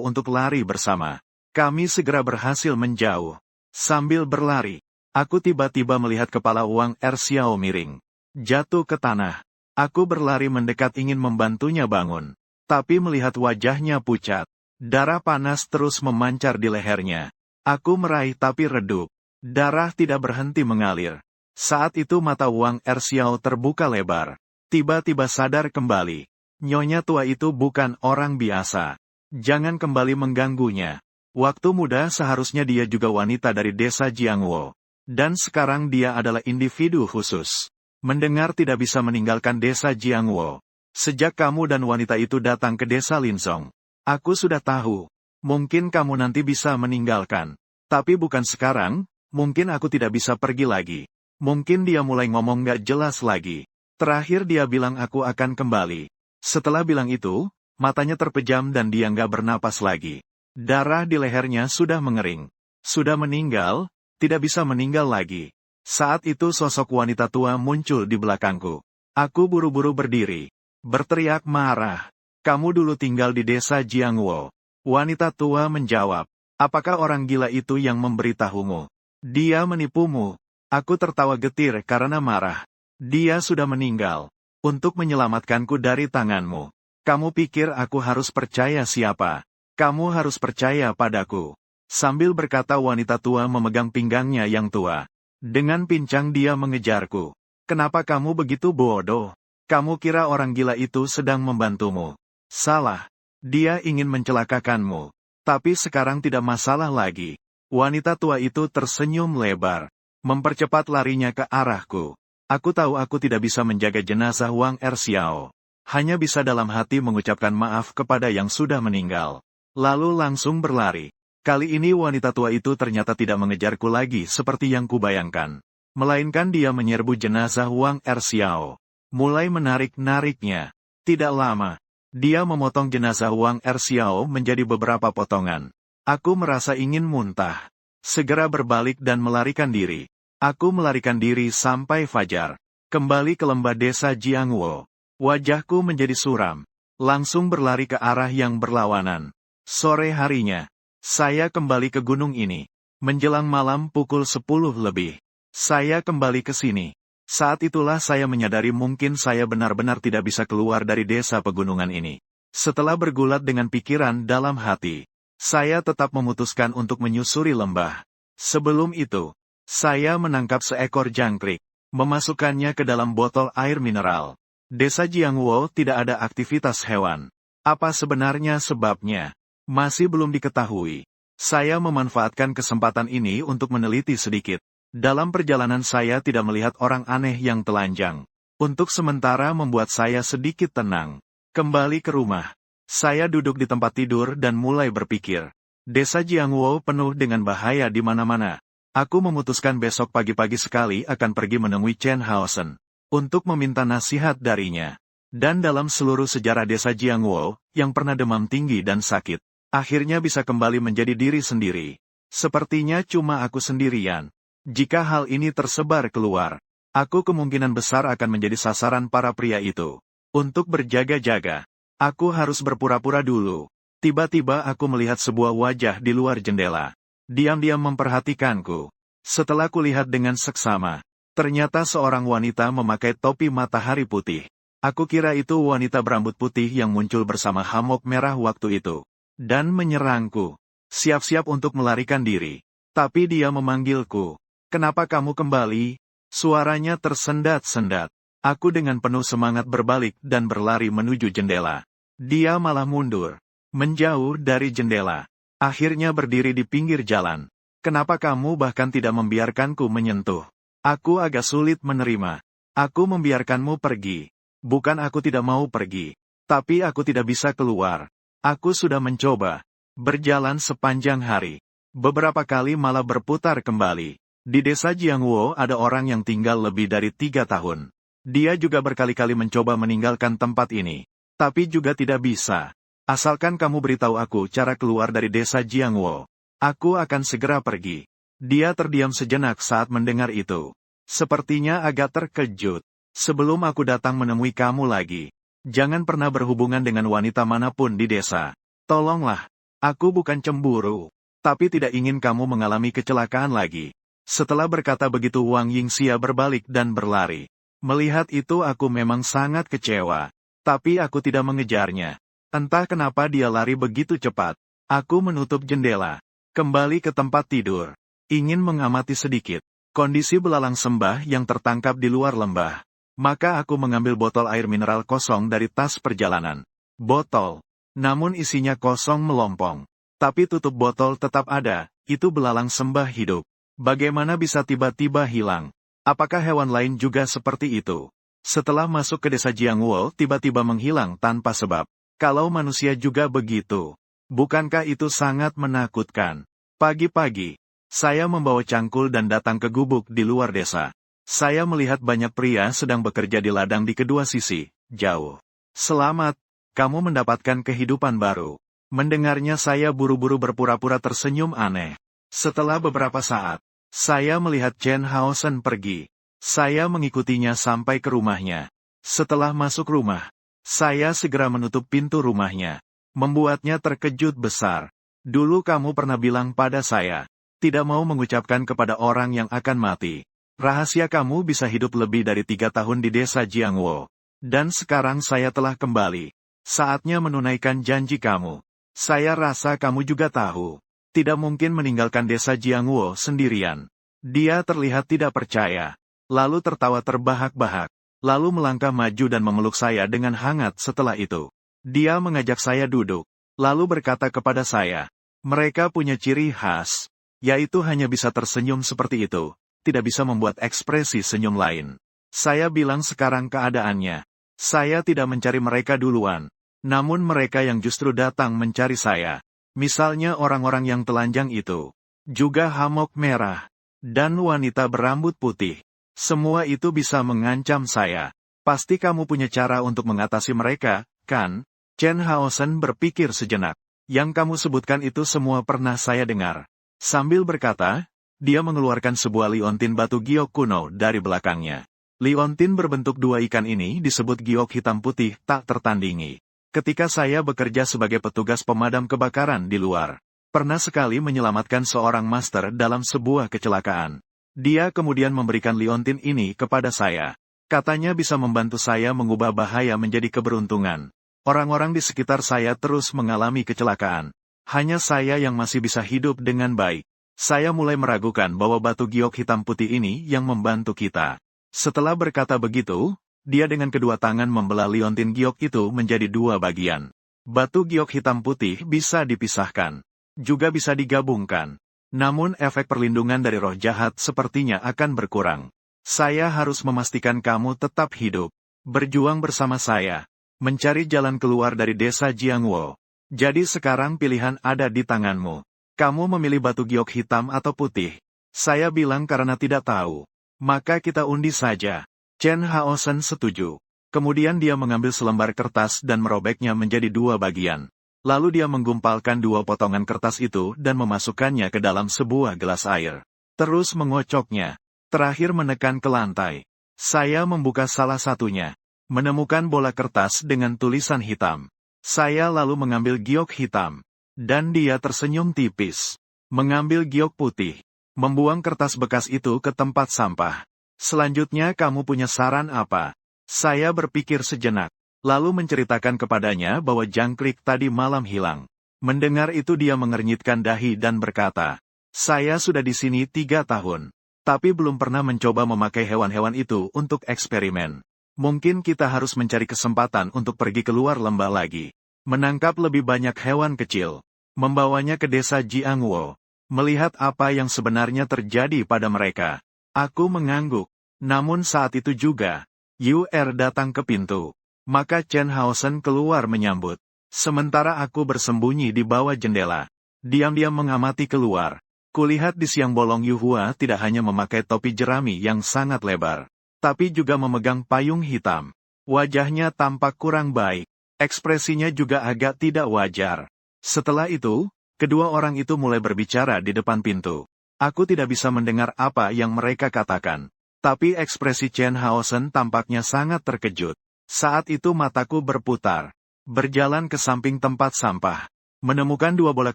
untuk lari bersama. Kami segera berhasil menjauh. Sambil berlari, aku tiba-tiba melihat kepala Wang Erxiao miring, jatuh ke tanah. Aku berlari mendekat ingin membantunya bangun. Tapi melihat wajahnya pucat, darah panas terus memancar di lehernya. Aku meraih tapi redup. Darah tidak berhenti mengalir. Saat itu mata Wang Erxiao terbuka lebar. Tiba-tiba sadar kembali. Nyonya tua itu bukan orang biasa. Jangan kembali mengganggunya. Waktu muda seharusnya dia juga wanita dari desa Jiangwo. Dan sekarang dia adalah individu khusus. Mendengar tidak bisa meninggalkan desa Jiangwo. Sejak kamu dan wanita itu datang ke desa Linsong, aku sudah tahu. Mungkin kamu nanti bisa meninggalkan. Tapi bukan sekarang, mungkin aku tidak bisa pergi lagi. Mungkin dia mulai ngomong gak jelas lagi. Terakhir dia bilang aku akan kembali. Setelah bilang itu, matanya terpejam dan dia nggak bernapas lagi. Darah di lehernya sudah mengering. Sudah meninggal, tidak bisa meninggal lagi. Saat itu sosok wanita tua muncul di belakangku. Aku buru-buru berdiri. Berteriak marah. Kamu dulu tinggal di desa Jiangwo. Wanita tua menjawab. Apakah orang gila itu yang memberitahumu? Dia menipumu. Aku tertawa getir karena marah. Dia sudah meninggal. Untuk menyelamatkanku dari tanganmu. Kamu pikir aku harus percaya siapa? Kamu harus percaya padaku. Sambil berkata wanita tua memegang pinggangnya yang tua. Dengan pincang dia mengejarku. Kenapa kamu begitu bodoh? Kamu kira orang gila itu sedang membantumu? Salah. Dia ingin mencelakakanmu. Tapi sekarang tidak masalah lagi. Wanita tua itu tersenyum lebar. Mempercepat larinya ke arahku. Aku tahu aku tidak bisa menjaga jenazah Wang Erxiao. Hanya bisa dalam hati mengucapkan maaf kepada yang sudah meninggal. Lalu langsung berlari. Kali ini wanita tua itu ternyata tidak mengejarku lagi seperti yang kubayangkan. Melainkan dia menyerbu jenazah Wang Erxiao. Mulai menarik-nariknya. Tidak lama, dia memotong jenazah Wang Erxiao menjadi beberapa potongan. Aku merasa ingin muntah. Segera berbalik dan melarikan diri. Aku melarikan diri sampai fajar. Kembali ke lembah desa Jiangwo. Wajahku menjadi suram. Langsung berlari ke arah yang berlawanan. Sore harinya, saya kembali ke gunung ini. Menjelang malam pukul 10 lebih. Saya kembali ke sini. Saat itulah saya menyadari mungkin saya benar-benar tidak bisa keluar dari desa pegunungan ini. Setelah bergulat dengan pikiran dalam hati, saya tetap memutuskan untuk menyusuri lembah. Sebelum itu, saya menangkap seekor jangkrik, memasukkannya ke dalam botol air mineral. Desa Jiangwo tidak ada aktivitas hewan. Apa sebenarnya sebabnya? Masih belum diketahui. Saya memanfaatkan kesempatan ini untuk meneliti sedikit. Dalam perjalanan saya tidak melihat orang aneh yang telanjang. Untuk sementara membuat saya sedikit tenang. Kembali ke rumah. Saya duduk di tempat tidur dan mulai berpikir. Desa Jiangwo penuh dengan bahaya di mana-mana. Aku memutuskan besok pagi-pagi sekali akan pergi menemui Chen Haosen. Untuk meminta nasihat darinya. Dan dalam seluruh sejarah desa Jiangwo, yang pernah demam tinggi dan sakit, akhirnya bisa kembali menjadi diri sendiri. Sepertinya cuma aku sendirian. Jika hal ini tersebar keluar, aku kemungkinan besar akan menjadi sasaran para pria itu. Untuk berjaga-jaga, aku harus berpura-pura dulu. Tiba-tiba aku melihat sebuah wajah di luar jendela. Diam-diam memperhatikanku. Setelah kulihat dengan seksama, ternyata seorang wanita memakai topi matahari putih. Aku kira itu wanita berambut putih yang muncul bersama hamok merah waktu itu. Dan menyerangku. Siap-siap untuk melarikan diri. Tapi dia memanggilku. Kenapa kamu kembali? Suaranya tersendat-sendat. Aku dengan penuh semangat berbalik dan berlari menuju jendela. Dia malah mundur. Menjauh dari jendela. Akhirnya berdiri di pinggir jalan. Kenapa kamu bahkan tidak membiarkanku menyentuh? Aku agak sulit menerima. Aku membiarkanmu pergi. Bukan aku tidak mau pergi. Tapi aku tidak bisa keluar. Aku sudah mencoba. Berjalan sepanjang hari. Beberapa kali malah berputar kembali. Di desa Jiangwo ada orang yang tinggal lebih dari 3 tahun. Dia juga berkali-kali mencoba meninggalkan tempat ini. Tapi juga tidak bisa. Asalkan kamu beritahu aku cara keluar dari desa Jiangwo. Aku akan segera pergi. Dia terdiam sejenak saat mendengar itu. Sepertinya agak terkejut. Sebelum aku datang menemui kamu lagi. Jangan pernah berhubungan dengan wanita manapun di desa. Tolonglah. Aku bukan cemburu, tapi tidak ingin kamu mengalami kecelakaan lagi. Setelah berkata begitu Wang Yingxia berbalik dan berlari. Melihat itu aku memang sangat kecewa. Tapi aku tidak mengejarnya. Entah kenapa dia lari begitu cepat. Aku menutup jendela. Kembali ke tempat tidur. Ingin mengamati sedikit kondisi belalang sembah yang tertangkap di luar lembah. Maka aku mengambil botol air mineral kosong dari tas perjalanan. Botol. Namun isinya kosong melompong. Tapi tutup botol tetap ada, itu belalang sembah hidup. Bagaimana bisa tiba-tiba hilang? Apakah hewan lain juga seperti itu? Setelah masuk ke desa Jiangwo tiba-tiba menghilang tanpa sebab. Kalau manusia juga begitu. Bukankah itu sangat menakutkan? Pagi-pagi, saya membawa cangkul dan datang ke gubuk di luar desa. Saya melihat banyak pria sedang bekerja di ladang di kedua sisi, jauh. Selamat, kamu mendapatkan kehidupan baru. Mendengarnya saya buru-buru berpura-pura tersenyum aneh. Setelah beberapa saat, saya melihat Chen Haosen pergi. Saya mengikutinya sampai ke rumahnya. Setelah masuk rumah, saya segera menutup pintu rumahnya. Membuatnya terkejut besar. Dulu kamu pernah bilang pada saya, tidak mau mengucapkan kepada orang yang akan mati. Rahasia kamu bisa hidup lebih dari 3 tahun di desa Jiangwo. Dan sekarang saya telah kembali. Saatnya menunaikan janji kamu. Saya rasa kamu juga tahu. Tidak mungkin meninggalkan desa Jiangwo sendirian. Dia terlihat tidak percaya. Lalu tertawa terbahak-bahak. Lalu melangkah maju dan memeluk saya dengan hangat setelah itu. Dia mengajak saya duduk. Lalu berkata kepada saya, mereka punya ciri khas, yaitu hanya bisa tersenyum seperti itu. Tidak bisa membuat ekspresi senyum lain. Saya bilang sekarang keadaannya. Saya tidak mencari mereka duluan. Namun mereka yang justru datang mencari saya. Misalnya orang-orang yang telanjang itu. Juga hamok merah. Dan wanita berambut putih. Semua itu bisa mengancam saya. Pasti kamu punya cara untuk mengatasi mereka, kan? Chen Haosen berpikir sejenak. Yang kamu sebutkan itu semua pernah saya dengar. Sambil berkata, dia mengeluarkan sebuah liontin batu giok kuno dari belakangnya. Liontin berbentuk 2 ikan ini disebut giok hitam putih tak tertandingi. Ketika saya bekerja sebagai petugas pemadam kebakaran di luar, pernah sekali menyelamatkan seorang master dalam sebuah kecelakaan. Dia kemudian memberikan liontin ini kepada saya. Katanya bisa membantu saya mengubah bahaya menjadi keberuntungan. Orang-orang di sekitar saya terus mengalami kecelakaan. Hanya saya yang masih bisa hidup dengan baik. Saya mulai meragukan bahwa batu giok hitam putih ini yang membantu kita. Setelah berkata begitu, dia dengan kedua tangan membelah liontin giok itu menjadi 2 bagian. Batu giok hitam putih bisa dipisahkan. Juga bisa digabungkan. Namun efek perlindungan dari roh jahat sepertinya akan berkurang. Saya harus memastikan kamu tetap hidup. Berjuang bersama saya. Mencari jalan keluar dari desa Jiangwo. Jadi sekarang pilihan ada di tanganmu. Kamu memilih batu giok hitam atau putih? Saya bilang karena tidak tahu. Maka kita undi saja. Chen Haosen setuju. Kemudian dia mengambil selembar kertas dan merobeknya menjadi 2 bagian. Lalu dia menggumpalkan 2 potongan kertas itu dan memasukkannya ke dalam sebuah gelas air. Terus mengocoknya. Terakhir menekan ke lantai. Saya membuka salah satunya. Menemukan bola kertas dengan tulisan hitam. Saya lalu mengambil giok hitam. Dan dia tersenyum tipis. Mengambil giok putih. Membuang kertas bekas itu ke tempat sampah. Selanjutnya kamu punya saran apa? Saya berpikir sejenak. Lalu menceritakan kepadanya bahwa jangkrik tadi malam hilang. Mendengar itu dia mengernyitkan dahi dan berkata, saya sudah di sini 3 tahun. Tapi belum pernah mencoba memakai hewan-hewan itu untuk eksperimen. Mungkin kita harus mencari kesempatan untuk pergi keluar lembah lagi. Menangkap lebih banyak hewan kecil. Membawanya ke desa Jiangwo. Melihat apa yang sebenarnya terjadi pada mereka. Aku mengangguk. Namun saat itu juga, Yu-Er datang ke pintu. Maka Chen Haosen keluar menyambut. Sementara aku bersembunyi di bawah jendela. Diam-diam mengamati keluar. Kulihat di siang bolong Yu Hua tidak hanya memakai topi jerami yang sangat lebar. Tapi juga memegang payung hitam. Wajahnya tampak kurang baik. Ekspresinya juga agak tidak wajar. Setelah itu, kedua orang itu mulai berbicara di depan pintu. Aku tidak bisa mendengar apa yang mereka katakan. Tapi ekspresi Chen Haosen tampaknya sangat terkejut. Saat itu mataku berputar. Berjalan ke samping tempat sampah. Menemukan 2 bola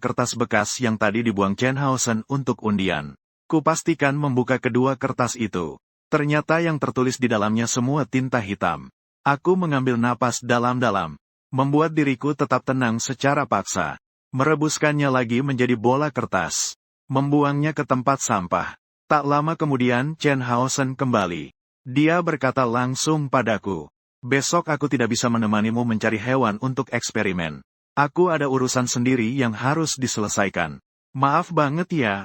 kertas bekas yang tadi dibuang Chen untuk undian. Kupastikan membuka kedua kertas itu. Ternyata yang tertulis di dalamnya semua tinta hitam. Aku mengambil napas dalam-dalam. Membuat diriku tetap tenang secara paksa. Merebuskannya lagi menjadi bola kertas. Membuangnya ke tempat sampah. Tak lama kemudian Chen kembali. Dia berkata langsung padaku. Besok aku tidak bisa menemanimu mencari hewan untuk eksperimen. Aku ada urusan sendiri yang harus diselesaikan. Maaf banget ya.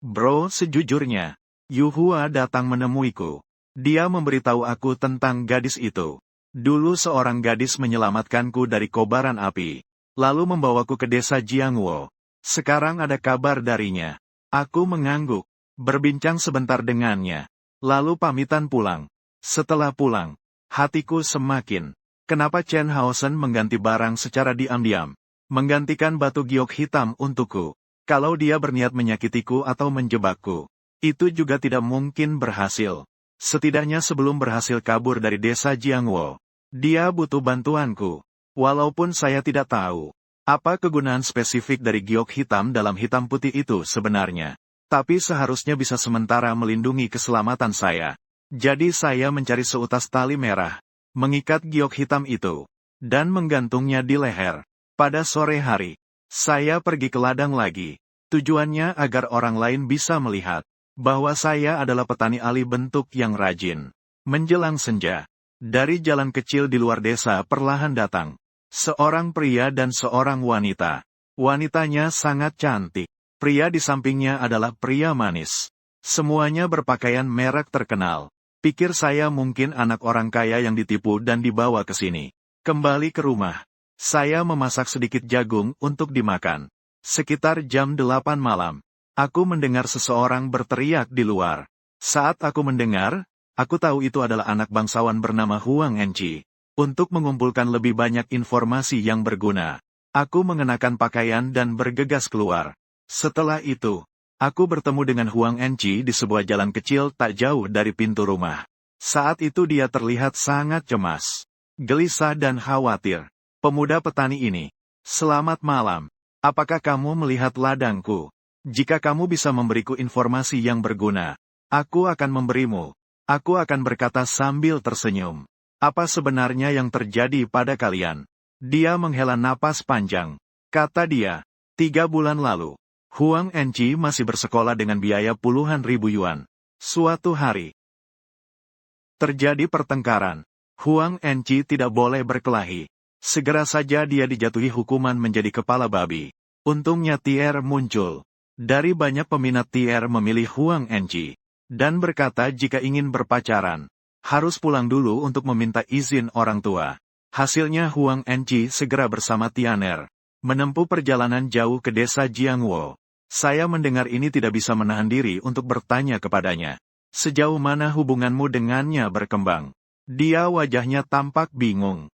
Bro, sejujurnya. Yuhua datang menemuiku. Dia memberitahu aku tentang gadis itu. Dulu seorang gadis menyelamatkanku dari kobaran api. Lalu membawaku ke desa Jiangwo. Sekarang ada kabar darinya. Aku mengangguk. Berbincang sebentar dengannya. Lalu pamitan pulang. Setelah pulang. Hatiku semakin. Kenapa Chen mengganti barang secara diam-diam? Menggantikan batu giok hitam untukku. Kalau dia berniat menyakitiku atau menjebakku. Itu juga tidak mungkin berhasil. Setidaknya sebelum berhasil kabur dari desa Jiangwo. Dia butuh bantuanku. Walaupun saya tidak tahu. Apa kegunaan spesifik dari giok hitam dalam hitam putih itu sebenarnya. Tapi seharusnya bisa sementara melindungi keselamatan saya. Jadi saya mencari seutas tali merah, mengikat giok hitam itu, dan menggantungnya di leher. Pada sore hari, saya pergi ke ladang lagi. Tujuannya agar orang lain bisa melihat bahwa saya adalah petani alih bentuk yang rajin. Menjelang senja, dari jalan kecil di luar desa perlahan datang seorang pria dan seorang wanita. Wanitanya sangat cantik. Pria di sampingnya adalah pria manis. Semuanya berpakaian merek terkenal. Pikir saya mungkin anak orang kaya yang ditipu dan dibawa ke sini. Kembali ke rumah. Saya memasak sedikit jagung untuk dimakan. Sekitar jam 8 malam. Aku mendengar seseorang berteriak di luar. Saat aku mendengar, aku tahu itu adalah anak bangsawan bernama Huang Enchi. Untuk mengumpulkan lebih banyak informasi yang berguna, aku mengenakan pakaian dan bergegas keluar. Setelah itu, aku bertemu dengan Huang Enchi di sebuah jalan kecil tak jauh dari pintu rumah. Saat itu dia terlihat sangat cemas, gelisah dan khawatir. Pemuda petani ini, selamat malam. Apakah kamu melihat ladangku? Jika kamu bisa memberiku informasi yang berguna, aku akan memberimu. Aku akan berkata sambil tersenyum. Apa sebenarnya yang terjadi pada kalian? Dia menghela napas panjang. Kata dia, 3 bulan lalu. Huang Enchi masih bersekolah dengan biaya puluhan ribu yuan. Suatu hari, terjadi pertengkaran. Huang Enchi tidak boleh berkelahi. Segera saja dia dijatuhi hukuman menjadi kepala babi. Untungnya Tier muncul. Dari banyak peminat Tier memilih Huang Enchi. Dan berkata jika ingin berpacaran, harus pulang dulu untuk meminta izin orang tua. Hasilnya Huang Enchi segera bersama Tianer menempuh perjalanan jauh ke desa Jiangwo. Saya mendengar ini tidak bisa menahan diri untuk bertanya kepadanya. Sejauh mana hubunganmu dengannya berkembang? Dia wajahnya tampak bingung.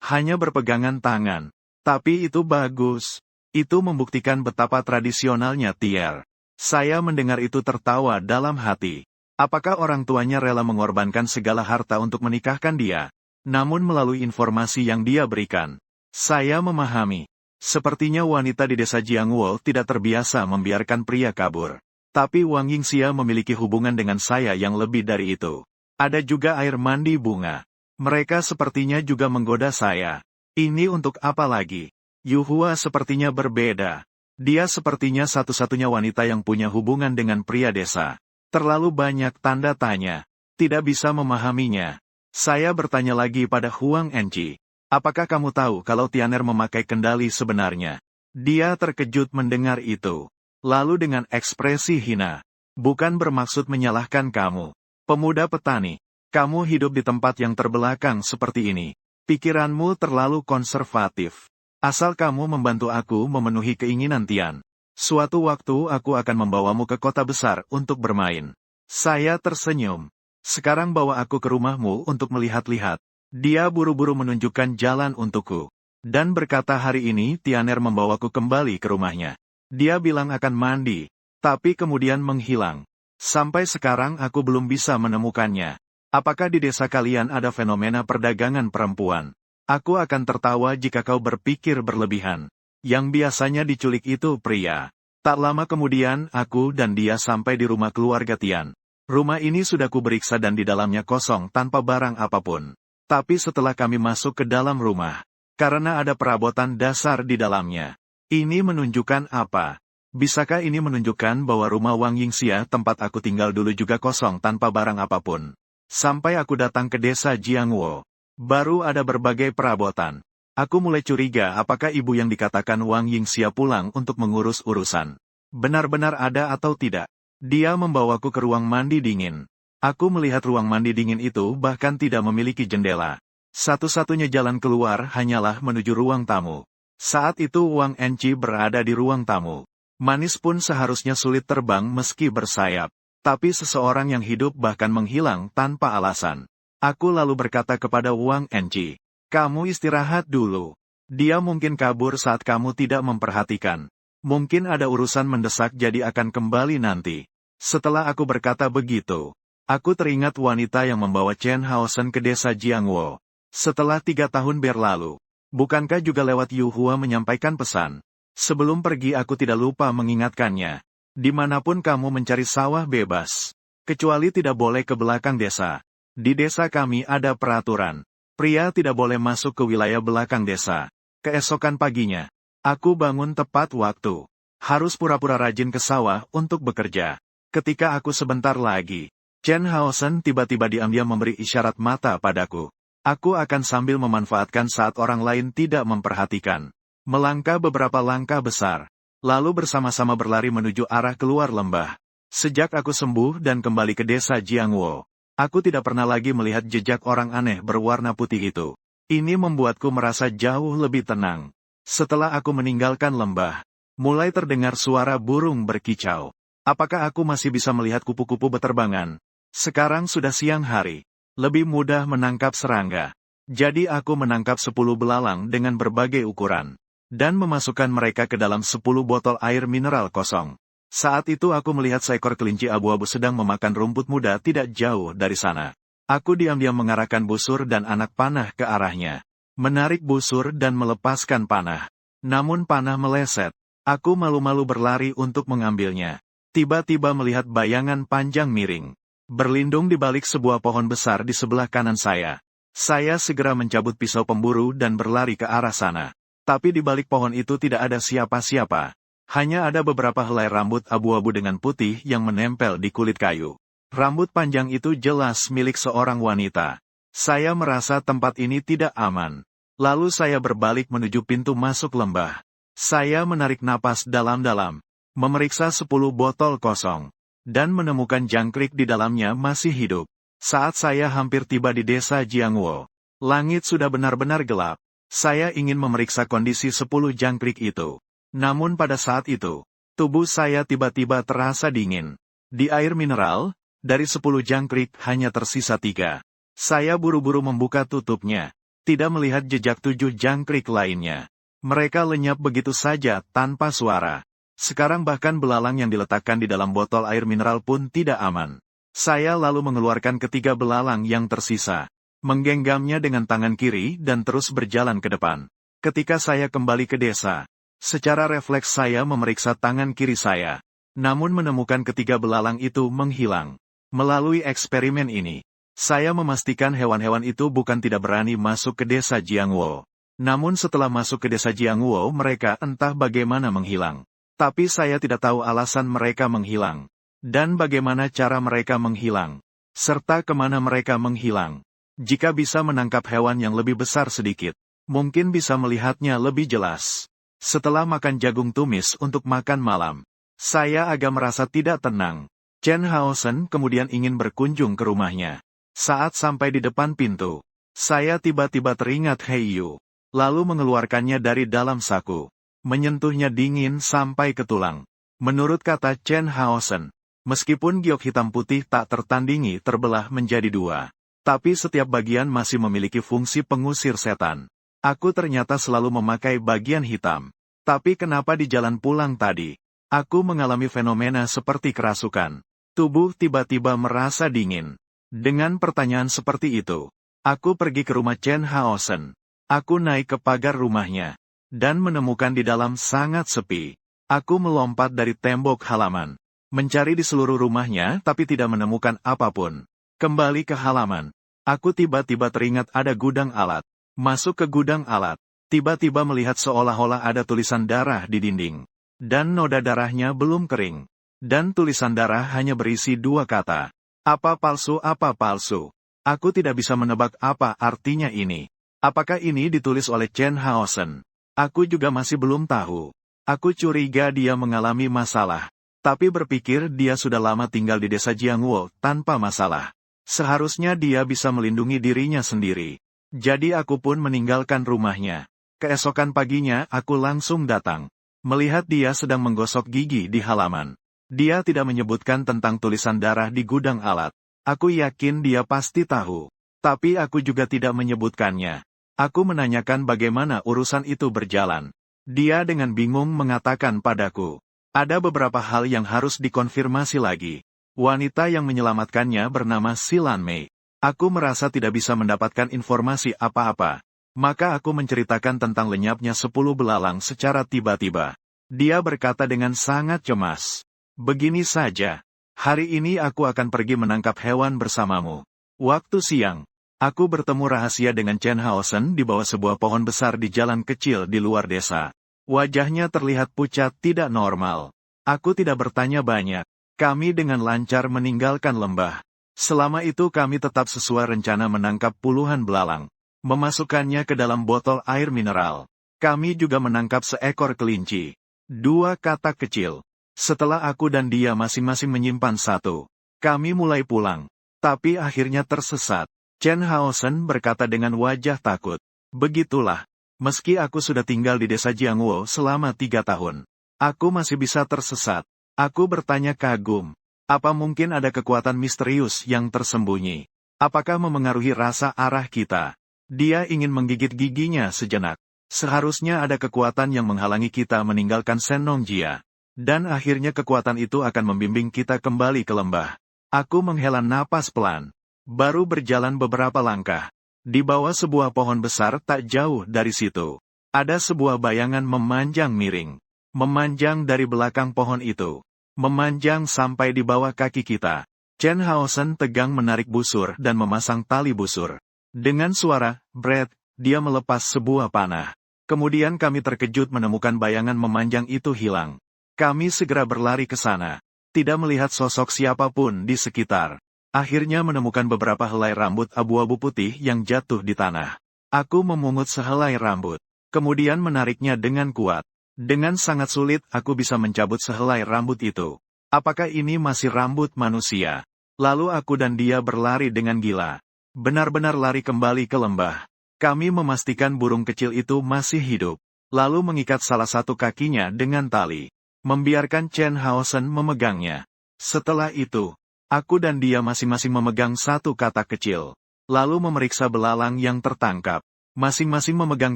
Hanya berpegangan tangan. Tapi itu bagus. Itu membuktikan betapa tradisionalnya Tier. Saya mendengar itu tertawa dalam hati. Apakah orang tuanya rela mengorbankan segala harta untuk menikahkan dia? Namun melalui informasi yang dia berikan, saya memahami. Sepertinya wanita di desa Jiangwo tidak terbiasa membiarkan pria kabur. Tapi Wang Yingxia memiliki hubungan dengan saya yang lebih dari itu. Ada juga air mandi bunga. Mereka sepertinya juga menggoda saya. Ini untuk apa lagi? Yuhua sepertinya berbeda. Dia sepertinya satu-satunya wanita yang punya hubungan dengan pria desa. Terlalu banyak tanda tanya. Tidak bisa memahaminya. Saya bertanya lagi pada Huang Enchi. Apakah kamu tahu kalau Tianer memakai kendali sebenarnya? Dia terkejut mendengar itu. Lalu dengan ekspresi hina. Bukan bermaksud menyalahkan kamu. Pemuda petani. Kamu hidup di tempat yang terbelakang seperti ini. Pikiranmu terlalu konservatif. Asal kamu membantu aku memenuhi keinginan Tian. Suatu waktu aku akan membawamu ke kota besar untuk bermain. Saya tersenyum. Sekarang bawa aku ke rumahmu untuk melihat-lihat. Dia buru-buru menunjukkan jalan untukku. Dan berkata hari ini Tianer membawaku kembali ke rumahnya. Dia bilang akan mandi, tapi kemudian menghilang. Sampai sekarang aku belum bisa menemukannya. Apakah di desa kalian ada fenomena perdagangan perempuan? Aku akan tertawa jika kau berpikir berlebihan. Yang biasanya diculik itu pria. Tak lama kemudian, aku dan dia sampai di rumah keluarga Tian. Rumah ini sudah kuperiksa dan di dalamnya kosong tanpa barang apapun. Tapi setelah kami masuk ke dalam rumah, karena ada perabotan dasar di dalamnya. Ini menunjukkan apa? Bisakah ini menunjukkan bahwa rumah Wang Yingxia tempat aku tinggal dulu juga kosong tanpa barang apapun? Sampai aku datang ke desa Jiangwo, baru ada berbagai perabotan. Aku mulai curiga apakah ibu yang dikatakan Wang Yingxia pulang untuk mengurus urusan. Benar-benar ada atau tidak? Dia membawaku ke ruang mandi dingin. Aku melihat ruang mandi dingin itu bahkan tidak memiliki jendela. Satu-satunya jalan keluar hanyalah menuju ruang tamu. Saat itu Wang Enci berada di ruang tamu. Manis pun seharusnya sulit terbang meski bersayap. Tapi seseorang yang hidup bahkan menghilang tanpa alasan. Aku lalu berkata kepada Wang Enci, "Kamu istirahat dulu. Dia mungkin kabur saat kamu tidak memperhatikan. Mungkin ada urusan mendesak jadi akan kembali nanti." Setelah aku berkata begitu, aku teringat wanita yang membawa Chen Haosen ke desa Jiangwo. Setelah 3 tahun berlalu, bukankah juga lewat Yu Hua menyampaikan pesan? Sebelum pergi aku tidak lupa mengingatkannya. Dimanapun kamu mencari sawah bebas. Kecuali tidak boleh ke belakang desa. Di desa kami ada peraturan. Pria tidak boleh masuk ke wilayah belakang desa. Keesokan paginya, aku bangun tepat waktu. Harus pura-pura rajin ke sawah untuk bekerja. Ketika aku sebentar lagi, Chen Haosen tiba-tiba diam-diam memberi isyarat mata padaku. Aku akan sambil memanfaatkan saat orang lain tidak memperhatikan. Melangkah beberapa langkah besar. Lalu bersama-sama berlari menuju arah keluar lembah. Sejak aku sembuh dan kembali ke desa Jiangwo, aku tidak pernah lagi melihat jejak orang aneh berwarna putih itu. Ini membuatku merasa jauh lebih tenang. Setelah aku meninggalkan lembah, mulai terdengar suara burung berkicau. Apakah aku masih bisa melihat kupu-kupu beterbangan? Sekarang sudah siang hari. Lebih mudah menangkap serangga. Jadi aku menangkap 10 belalang dengan berbagai ukuran. Dan memasukkan mereka ke dalam 10 botol air mineral kosong. Saat itu aku melihat seekor kelinci abu-abu sedang memakan rumput muda tidak jauh dari sana. Aku diam-diam mengarahkan busur dan anak panah ke arahnya. Menarik busur dan melepaskan panah. Namun panah meleset. Aku malu-malu berlari untuk mengambilnya. Tiba-tiba melihat bayangan panjang miring. Berlindung di balik sebuah pohon besar di sebelah kanan saya. Saya segera mencabut pisau pemburu dan berlari ke arah sana. Tapi di balik pohon itu tidak ada siapa-siapa. Hanya ada beberapa helai rambut abu-abu dengan putih yang menempel di kulit kayu. Rambut panjang itu jelas milik seorang wanita. Saya merasa tempat ini tidak aman. Lalu saya berbalik menuju pintu masuk lembah. Saya menarik napas dalam-dalam, memeriksa 10 botol kosong, dan menemukan jangkrik di dalamnya masih hidup. Saat saya hampir tiba di desa Jiangwo, langit sudah benar-benar gelap. Saya ingin memeriksa kondisi 10 jangkrik itu. Namun pada saat itu, tubuh saya tiba-tiba terasa dingin. Di air mineral, dari 10 jangkrik hanya tersisa 3. Saya buru-buru membuka tutupnya. Tidak melihat jejak 7 jangkrik lainnya. Mereka lenyap begitu saja tanpa suara. Sekarang bahkan belalang yang diletakkan di dalam botol air mineral pun tidak aman. Saya lalu mengeluarkan ketiga belalang yang tersisa. Menggenggamnya dengan tangan kiri dan terus berjalan ke depan. Ketika saya kembali ke desa, secara refleks saya memeriksa tangan kiri saya. Namun menemukan ketiga belalang itu menghilang. Melalui eksperimen ini, saya memastikan hewan-hewan itu bukan tidak berani masuk ke desa Jiangwo. Namun setelah masuk ke desa Jiangwo mereka entah bagaimana menghilang. Tapi saya tidak tahu alasan mereka menghilang. Dan bagaimana cara mereka menghilang. Serta kemana mereka menghilang. Jika bisa menangkap hewan yang lebih besar sedikit, mungkin bisa melihatnya lebih jelas. Setelah makan jagung tumis untuk makan malam, saya agak merasa tidak tenang. Chen Haosen kemudian ingin berkunjung ke rumahnya. Saat sampai di depan pintu, saya tiba-tiba teringat Hei Yu, lalu mengeluarkannya dari dalam saku. Menyentuhnya dingin sampai ke tulang. Menurut kata Chen Haosen, meskipun giok hitam putih tak tertandingi terbelah menjadi 2. Tapi setiap bagian masih memiliki fungsi pengusir setan. Aku ternyata selalu memakai bagian hitam. Tapi kenapa di jalan pulang tadi, aku mengalami fenomena seperti kerasukan. Tubuh tiba-tiba merasa dingin. Dengan pertanyaan seperti itu, aku pergi ke rumah Chen Haosen. Aku naik ke pagar rumahnya, dan menemukan di dalam sangat sepi. Aku melompat dari tembok halaman, mencari di seluruh rumahnya tapi tidak menemukan apapun. Kembali ke halaman, aku tiba-tiba teringat ada gudang alat. Masuk ke gudang alat, tiba-tiba melihat seolah-olah ada tulisan darah di dinding. Dan noda darahnya belum kering. Dan tulisan darah hanya berisi 2 kata. Apa palsu, apa palsu. Aku tidak bisa menebak apa artinya ini. Apakah ini ditulis oleh Chen Haosen? Aku juga masih belum tahu. Aku curiga dia mengalami masalah. Tapi berpikir dia sudah lama tinggal di desa Jiangwo tanpa masalah. Seharusnya dia bisa melindungi dirinya sendiri. Jadi aku pun meninggalkan rumahnya. Keesokan paginya aku langsung datang. Melihat dia sedang menggosok gigi di halaman. Dia tidak menyebutkan tentang tulisan darah di gudang alat. Aku yakin dia pasti tahu. Tapi aku juga tidak menyebutkannya. Aku menanyakan bagaimana urusan itu berjalan. Dia dengan bingung mengatakan padaku, ada beberapa hal yang harus dikonfirmasi lagi. Wanita yang menyelamatkannya bernama Silan Mei. Aku merasa tidak bisa mendapatkan informasi apa-apa. Maka aku menceritakan tentang lenyapnya 10 belalang secara tiba-tiba. Dia berkata dengan sangat cemas. Begini saja. Hari ini aku akan pergi menangkap hewan bersamamu. Waktu siang, aku bertemu rahasia dengan Chen Haosen di bawah sebuah pohon besar di jalan kecil di luar desa. Wajahnya terlihat pucat tidak normal. Aku tidak bertanya banyak. Kami dengan lancar meninggalkan lembah. Selama itu kami tetap sesuai rencana menangkap puluhan belalang. Memasukkannya ke dalam botol air mineral. Kami juga menangkap seekor kelinci. 2 katak kecil. Setelah aku dan dia masing-masing menyimpan 1, kami mulai pulang. Tapi akhirnya tersesat. Chen Haosen berkata dengan wajah takut. Begitulah. Meski aku sudah tinggal di desa Jiangwo selama 3 tahun. Aku masih bisa tersesat. Aku bertanya kagum. Apa mungkin ada kekuatan misterius yang tersembunyi? Apakah memengaruhi rasa arah kita? Dia ingin menggigit giginya sejenak. Seharusnya ada kekuatan yang menghalangi kita meninggalkan Senongjia. Dan akhirnya kekuatan itu akan membimbing kita kembali ke lembah. Aku menghela napas pelan. Baru berjalan beberapa langkah. Di bawah sebuah pohon besar tak jauh dari situ. Ada sebuah bayangan memanjang miring. Memanjang dari belakang pohon itu. Memanjang sampai di bawah kaki kita. Chen Haosen tegang menarik busur dan memasang tali busur. Dengan suara, "Bret," dia melepas sebuah panah. Kemudian kami terkejut menemukan bayangan memanjang itu hilang. Kami segera berlari ke sana. Tidak melihat sosok siapapun di sekitar. Akhirnya menemukan beberapa helai rambut abu-abu putih yang jatuh di tanah. Aku memungut sehelai rambut. Kemudian menariknya dengan kuat. Dengan sangat sulit aku bisa mencabut sehelai rambut itu. Apakah ini masih rambut manusia? Lalu aku dan dia berlari dengan gila. Benar-benar lari kembali ke lembah. Kami memastikan burung kecil itu masih hidup. Lalu mengikat salah satu kakinya dengan tali. Membiarkan Chen Haosen memegangnya. Setelah itu, aku dan dia masing-masing memegang 1 katak kecil. Lalu memeriksa belalang yang tertangkap. Masing-masing memegang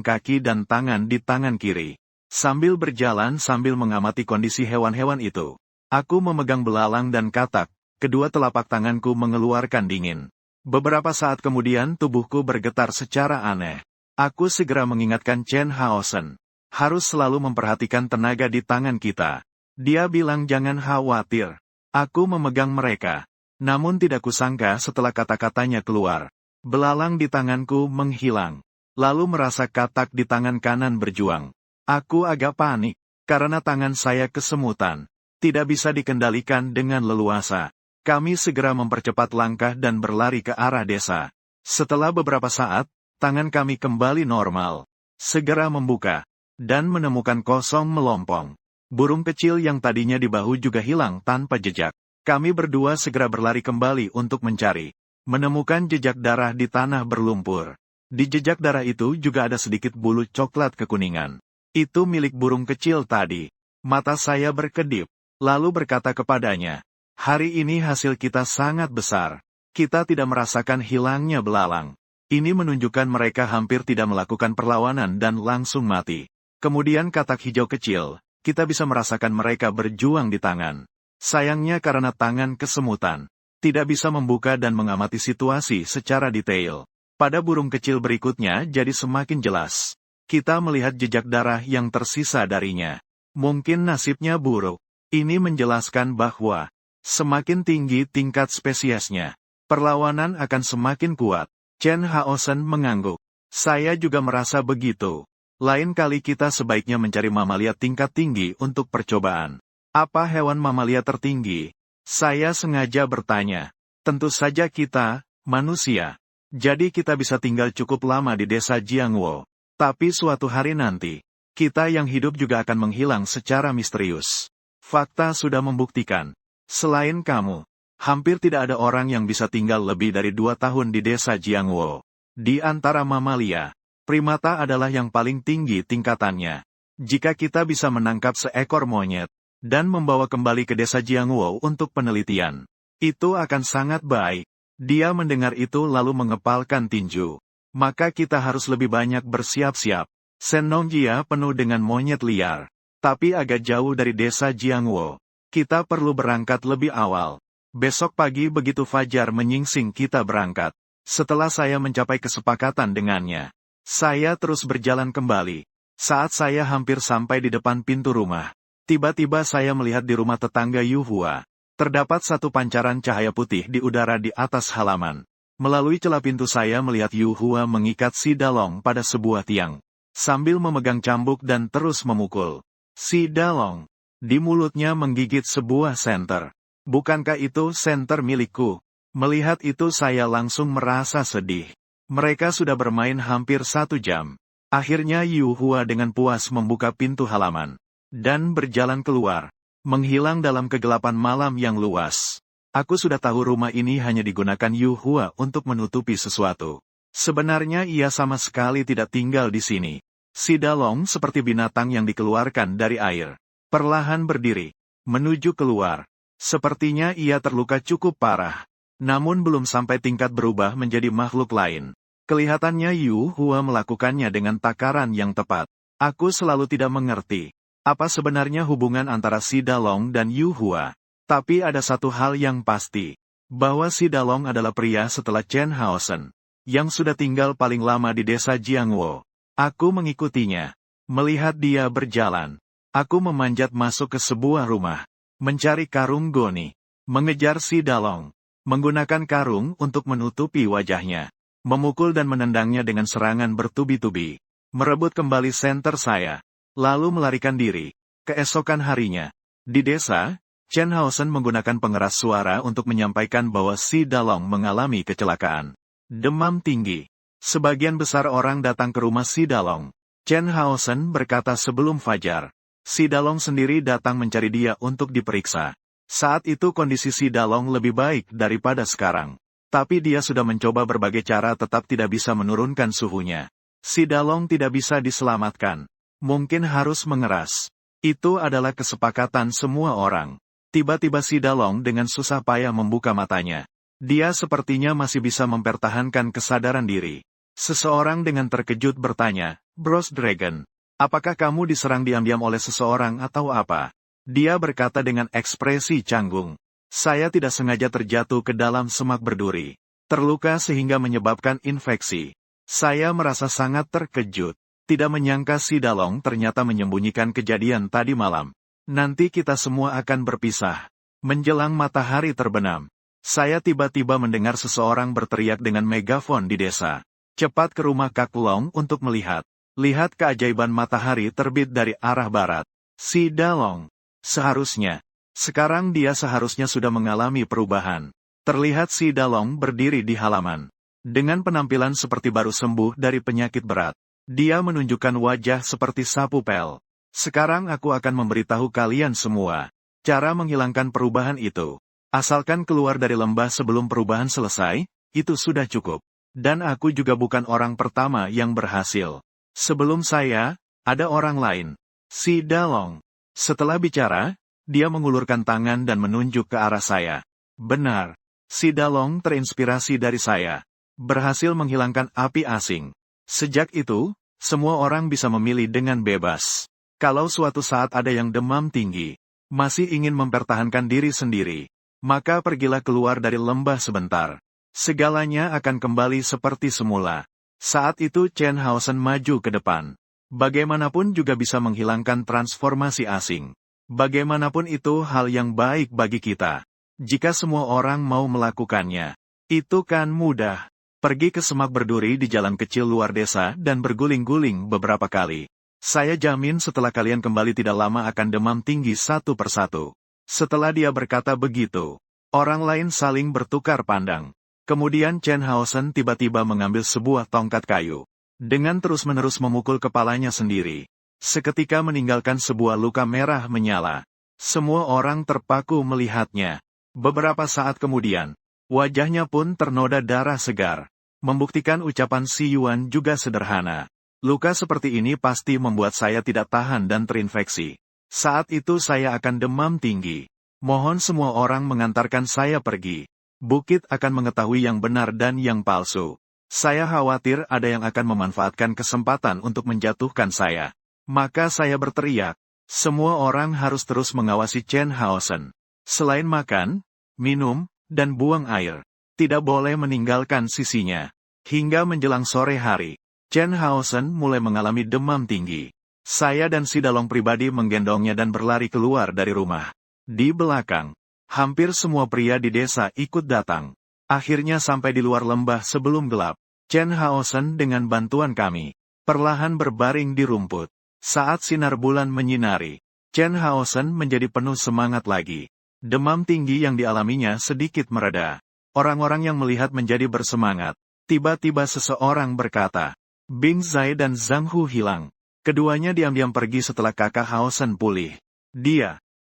kaki dan tangan di tangan kiri. Sambil berjalan sambil mengamati kondisi hewan-hewan itu. Aku memegang belalang dan katak, kedua telapak tanganku mengeluarkan dingin. Beberapa saat kemudian tubuhku bergetar secara aneh. Aku segera mengingatkan Chen Haosen. Harus selalu memperhatikan tenaga di tangan kita. Dia bilang jangan khawatir. Aku memegang mereka. Namun tidak kusangka setelah kata-katanya keluar. Belalang di tanganku menghilang. Lalu merasa katak di tangan kanan berjuang. Aku agak panik, karena tangan saya kesemutan. Tidak bisa dikendalikan dengan leluasa. Kami segera mempercepat langkah dan berlari ke arah desa. Setelah beberapa saat, tangan kami kembali normal. Segera membuka, dan menemukan kosong melompong. Burung kecil yang tadinya di bahu juga hilang tanpa jejak. Kami berdua segera berlari kembali untuk mencari. Menemukan jejak darah di tanah berlumpur. Di jejak darah itu juga ada sedikit bulu coklat kekuningan. Itu milik burung kecil tadi. Mata saya berkedip, lalu berkata kepadanya, hari ini hasil kita sangat besar. Kita tidak merasakan hilangnya belalang. Ini menunjukkan mereka hampir tidak melakukan perlawanan dan langsung mati. Kemudian katak hijau kecil, kita bisa merasakan mereka berjuang di tangan. Sayangnya karena tangan kesemutan. Tidak bisa membuka dan mengamati situasi secara detail. Pada burung kecil berikutnya jadi semakin jelas. Kita melihat jejak darah yang tersisa darinya. Mungkin nasibnya buruk. Ini menjelaskan bahwa semakin tinggi tingkat spesiesnya, perlawanan akan semakin kuat. Chen Haosen mengangguk. Saya juga merasa begitu. Lain kali kita sebaiknya mencari mamalia tingkat tinggi untuk percobaan. Apa hewan mamalia tertinggi? Saya sengaja bertanya. Tentu saja kita, manusia. Jadi kita bisa tinggal cukup lama di desa Jiangwo. Tapi suatu hari nanti, kita yang hidup juga akan menghilang secara misterius. Fakta sudah membuktikan. Selain kamu, hampir tidak ada orang yang bisa tinggal lebih dari 2 tahun di desa Jiangwo. Di antara mamalia, primata adalah yang paling tinggi tingkatannya. Jika kita bisa menangkap seekor monyet, dan membawa kembali ke desa Jiangwo untuk penelitian, itu akan sangat baik. Dia mendengar itu lalu mengepalkan tinju. Maka kita harus lebih banyak bersiap-siap. Senongjia penuh dengan monyet liar. Tapi agak jauh dari desa Jiangwo. Kita perlu berangkat lebih awal. Besok pagi begitu fajar menyingsing kita berangkat. Setelah saya mencapai kesepakatan dengannya, saya terus berjalan kembali. Saat saya hampir sampai di depan pintu rumah, tiba-tiba saya melihat di rumah tetangga Yu Hua. Terdapat satu pancaran cahaya putih di udara di atas halaman. Melalui celah pintu saya melihat Yu Hua mengikat si Dalong pada sebuah tiang, sambil memegang cambuk dan terus memukul. Si Dalong, di mulutnya menggigit sebuah senter. Bukankah itu senter milikku? Melihat itu saya langsung merasa sedih. Mereka sudah bermain hampir 1 jam. Akhirnya Yu Hua dengan puas membuka pintu halaman, dan berjalan keluar, menghilang dalam kegelapan malam yang luas. Aku sudah tahu rumah ini hanya digunakan Yu Hua untuk menutupi sesuatu. Sebenarnya ia sama sekali tidak tinggal di sini. Si Dalong seperti binatang yang dikeluarkan dari air. Perlahan berdiri, menuju keluar. Sepertinya ia terluka cukup parah. Namun belum sampai tingkat berubah menjadi makhluk lain. Kelihatannya Yu Hua melakukannya dengan takaran yang tepat. Aku selalu tidak mengerti apa sebenarnya hubungan antara si Dalong dan Yu Hua. Tapi ada satu hal yang pasti, bahwa si Dalong adalah pria setelah Chen Haosen, yang sudah tinggal paling lama di desa Jiangwo. Aku mengikutinya. Melihat dia berjalan, aku memanjat masuk ke sebuah rumah, mencari karung goni, mengejar si Dalong, menggunakan karung untuk menutupi wajahnya, memukul dan menendangnya dengan serangan bertubi-tubi, merebut kembali senter saya, lalu melarikan diri. Keesokan harinya, di desa, Chen Haosen menggunakan pengeras suara untuk menyampaikan bahwa si Dalong mengalami kecelakaan. Demam tinggi. Sebagian besar orang datang ke rumah si Dalong. Chen Haosen berkata sebelum fajar. Si Dalong sendiri datang mencari dia untuk diperiksa. Saat itu kondisi si Dalong lebih baik daripada sekarang. Tapi dia sudah mencoba berbagai cara tetap tidak bisa menurunkan suhunya. Si Dalong tidak bisa diselamatkan. Mungkin harus mengeras. Itu adalah kesepakatan semua orang. Tiba-tiba si Dalong dengan susah payah membuka matanya. Dia sepertinya masih bisa mempertahankan kesadaran diri. Seseorang dengan terkejut bertanya, "Bros Dragon, apakah kamu diserang diam-diam oleh seseorang atau apa?" Dia berkata dengan ekspresi canggung, "Saya tidak sengaja terjatuh ke dalam semak berduri. Terluka sehingga menyebabkan infeksi." Saya merasa sangat terkejut. Tidak menyangka si Dalong ternyata menyembunyikan kejadian tadi malam. Nanti kita semua akan berpisah. Menjelang matahari terbenam, saya tiba-tiba mendengar seseorang berteriak dengan megafon di desa. Cepat ke rumah Kak Long untuk melihat. Lihat keajaiban matahari terbit dari arah barat. Si Dalong. Seharusnya. Sekarang dia seharusnya sudah mengalami perubahan. Terlihat si Dalong berdiri di halaman. Dengan penampilan seperti baru sembuh dari penyakit berat. Dia menunjukkan wajah seperti sapu pel. Sekarang aku akan memberitahu kalian semua cara menghilangkan perubahan itu. Asalkan keluar dari lembah sebelum perubahan selesai, itu sudah cukup. Dan aku juga bukan orang pertama yang berhasil. Sebelum saya, ada orang lain. Si Dalong. Setelah bicara, dia mengulurkan tangan dan menunjuk ke arah saya. Benar. Si Dalong terinspirasi dari saya. Berhasil menghilangkan api asing. Sejak itu, semua orang bisa memilih dengan bebas. Kalau suatu saat ada yang demam tinggi, masih ingin mempertahankan diri sendiri, Maka pergilah keluar dari lembah sebentar. Segalanya akan kembali seperti semula. Saat itu Chen Haosen maju ke depan. Bagaimanapun juga bisa menghilangkan transformasi asing. Bagaimanapun itu hal yang baik bagi kita. Jika semua orang mau melakukannya, itu kan mudah. Pergi ke semak berduri di jalan kecil luar desa dan berguling-guling beberapa kali. Saya jamin setelah kalian kembali tidak lama akan demam tinggi satu persatu. Setelah dia berkata begitu, orang lain saling bertukar pandang. Kemudian Chen Haosen tiba-tiba mengambil sebuah tongkat kayu. Dengan terus-menerus memukul kepalanya sendiri. Seketika meninggalkan sebuah luka merah menyala. Semua orang terpaku melihatnya. Beberapa saat kemudian, wajahnya pun ternoda darah segar. Membuktikan ucapan Si Yuan juga sederhana. Luka seperti ini pasti membuat saya tidak tahan dan terinfeksi. Saat itu saya akan demam tinggi. Mohon semua orang mengantarkan saya pergi. Bukit akan mengetahui yang benar dan yang palsu. Saya khawatir ada yang akan memanfaatkan kesempatan untuk menjatuhkan saya. Maka saya berteriak. Semua orang harus terus mengawasi Chen Haosen. Selain makan, minum, dan buang air, tidak boleh meninggalkan sisinya. Hingga menjelang sore hari, Chen Haosen mulai mengalami demam tinggi. Saya dan si Dalong pribadi menggendongnya dan berlari keluar dari rumah. Di belakang, hampir semua pria di desa ikut datang. Akhirnya sampai di luar lembah sebelum gelap. Chen Haosen dengan bantuan kami, perlahan berbaring di rumput. Saat sinar bulan menyinari, Chen Haosen menjadi penuh semangat lagi. Demam tinggi yang dialaminya sedikit mereda. Orang-orang yang melihat menjadi bersemangat. Tiba-tiba seseorang berkata, Bing Zai dan Zhang Hu hilang. Keduanya diam-diam pergi setelah kakak Haosen pulih.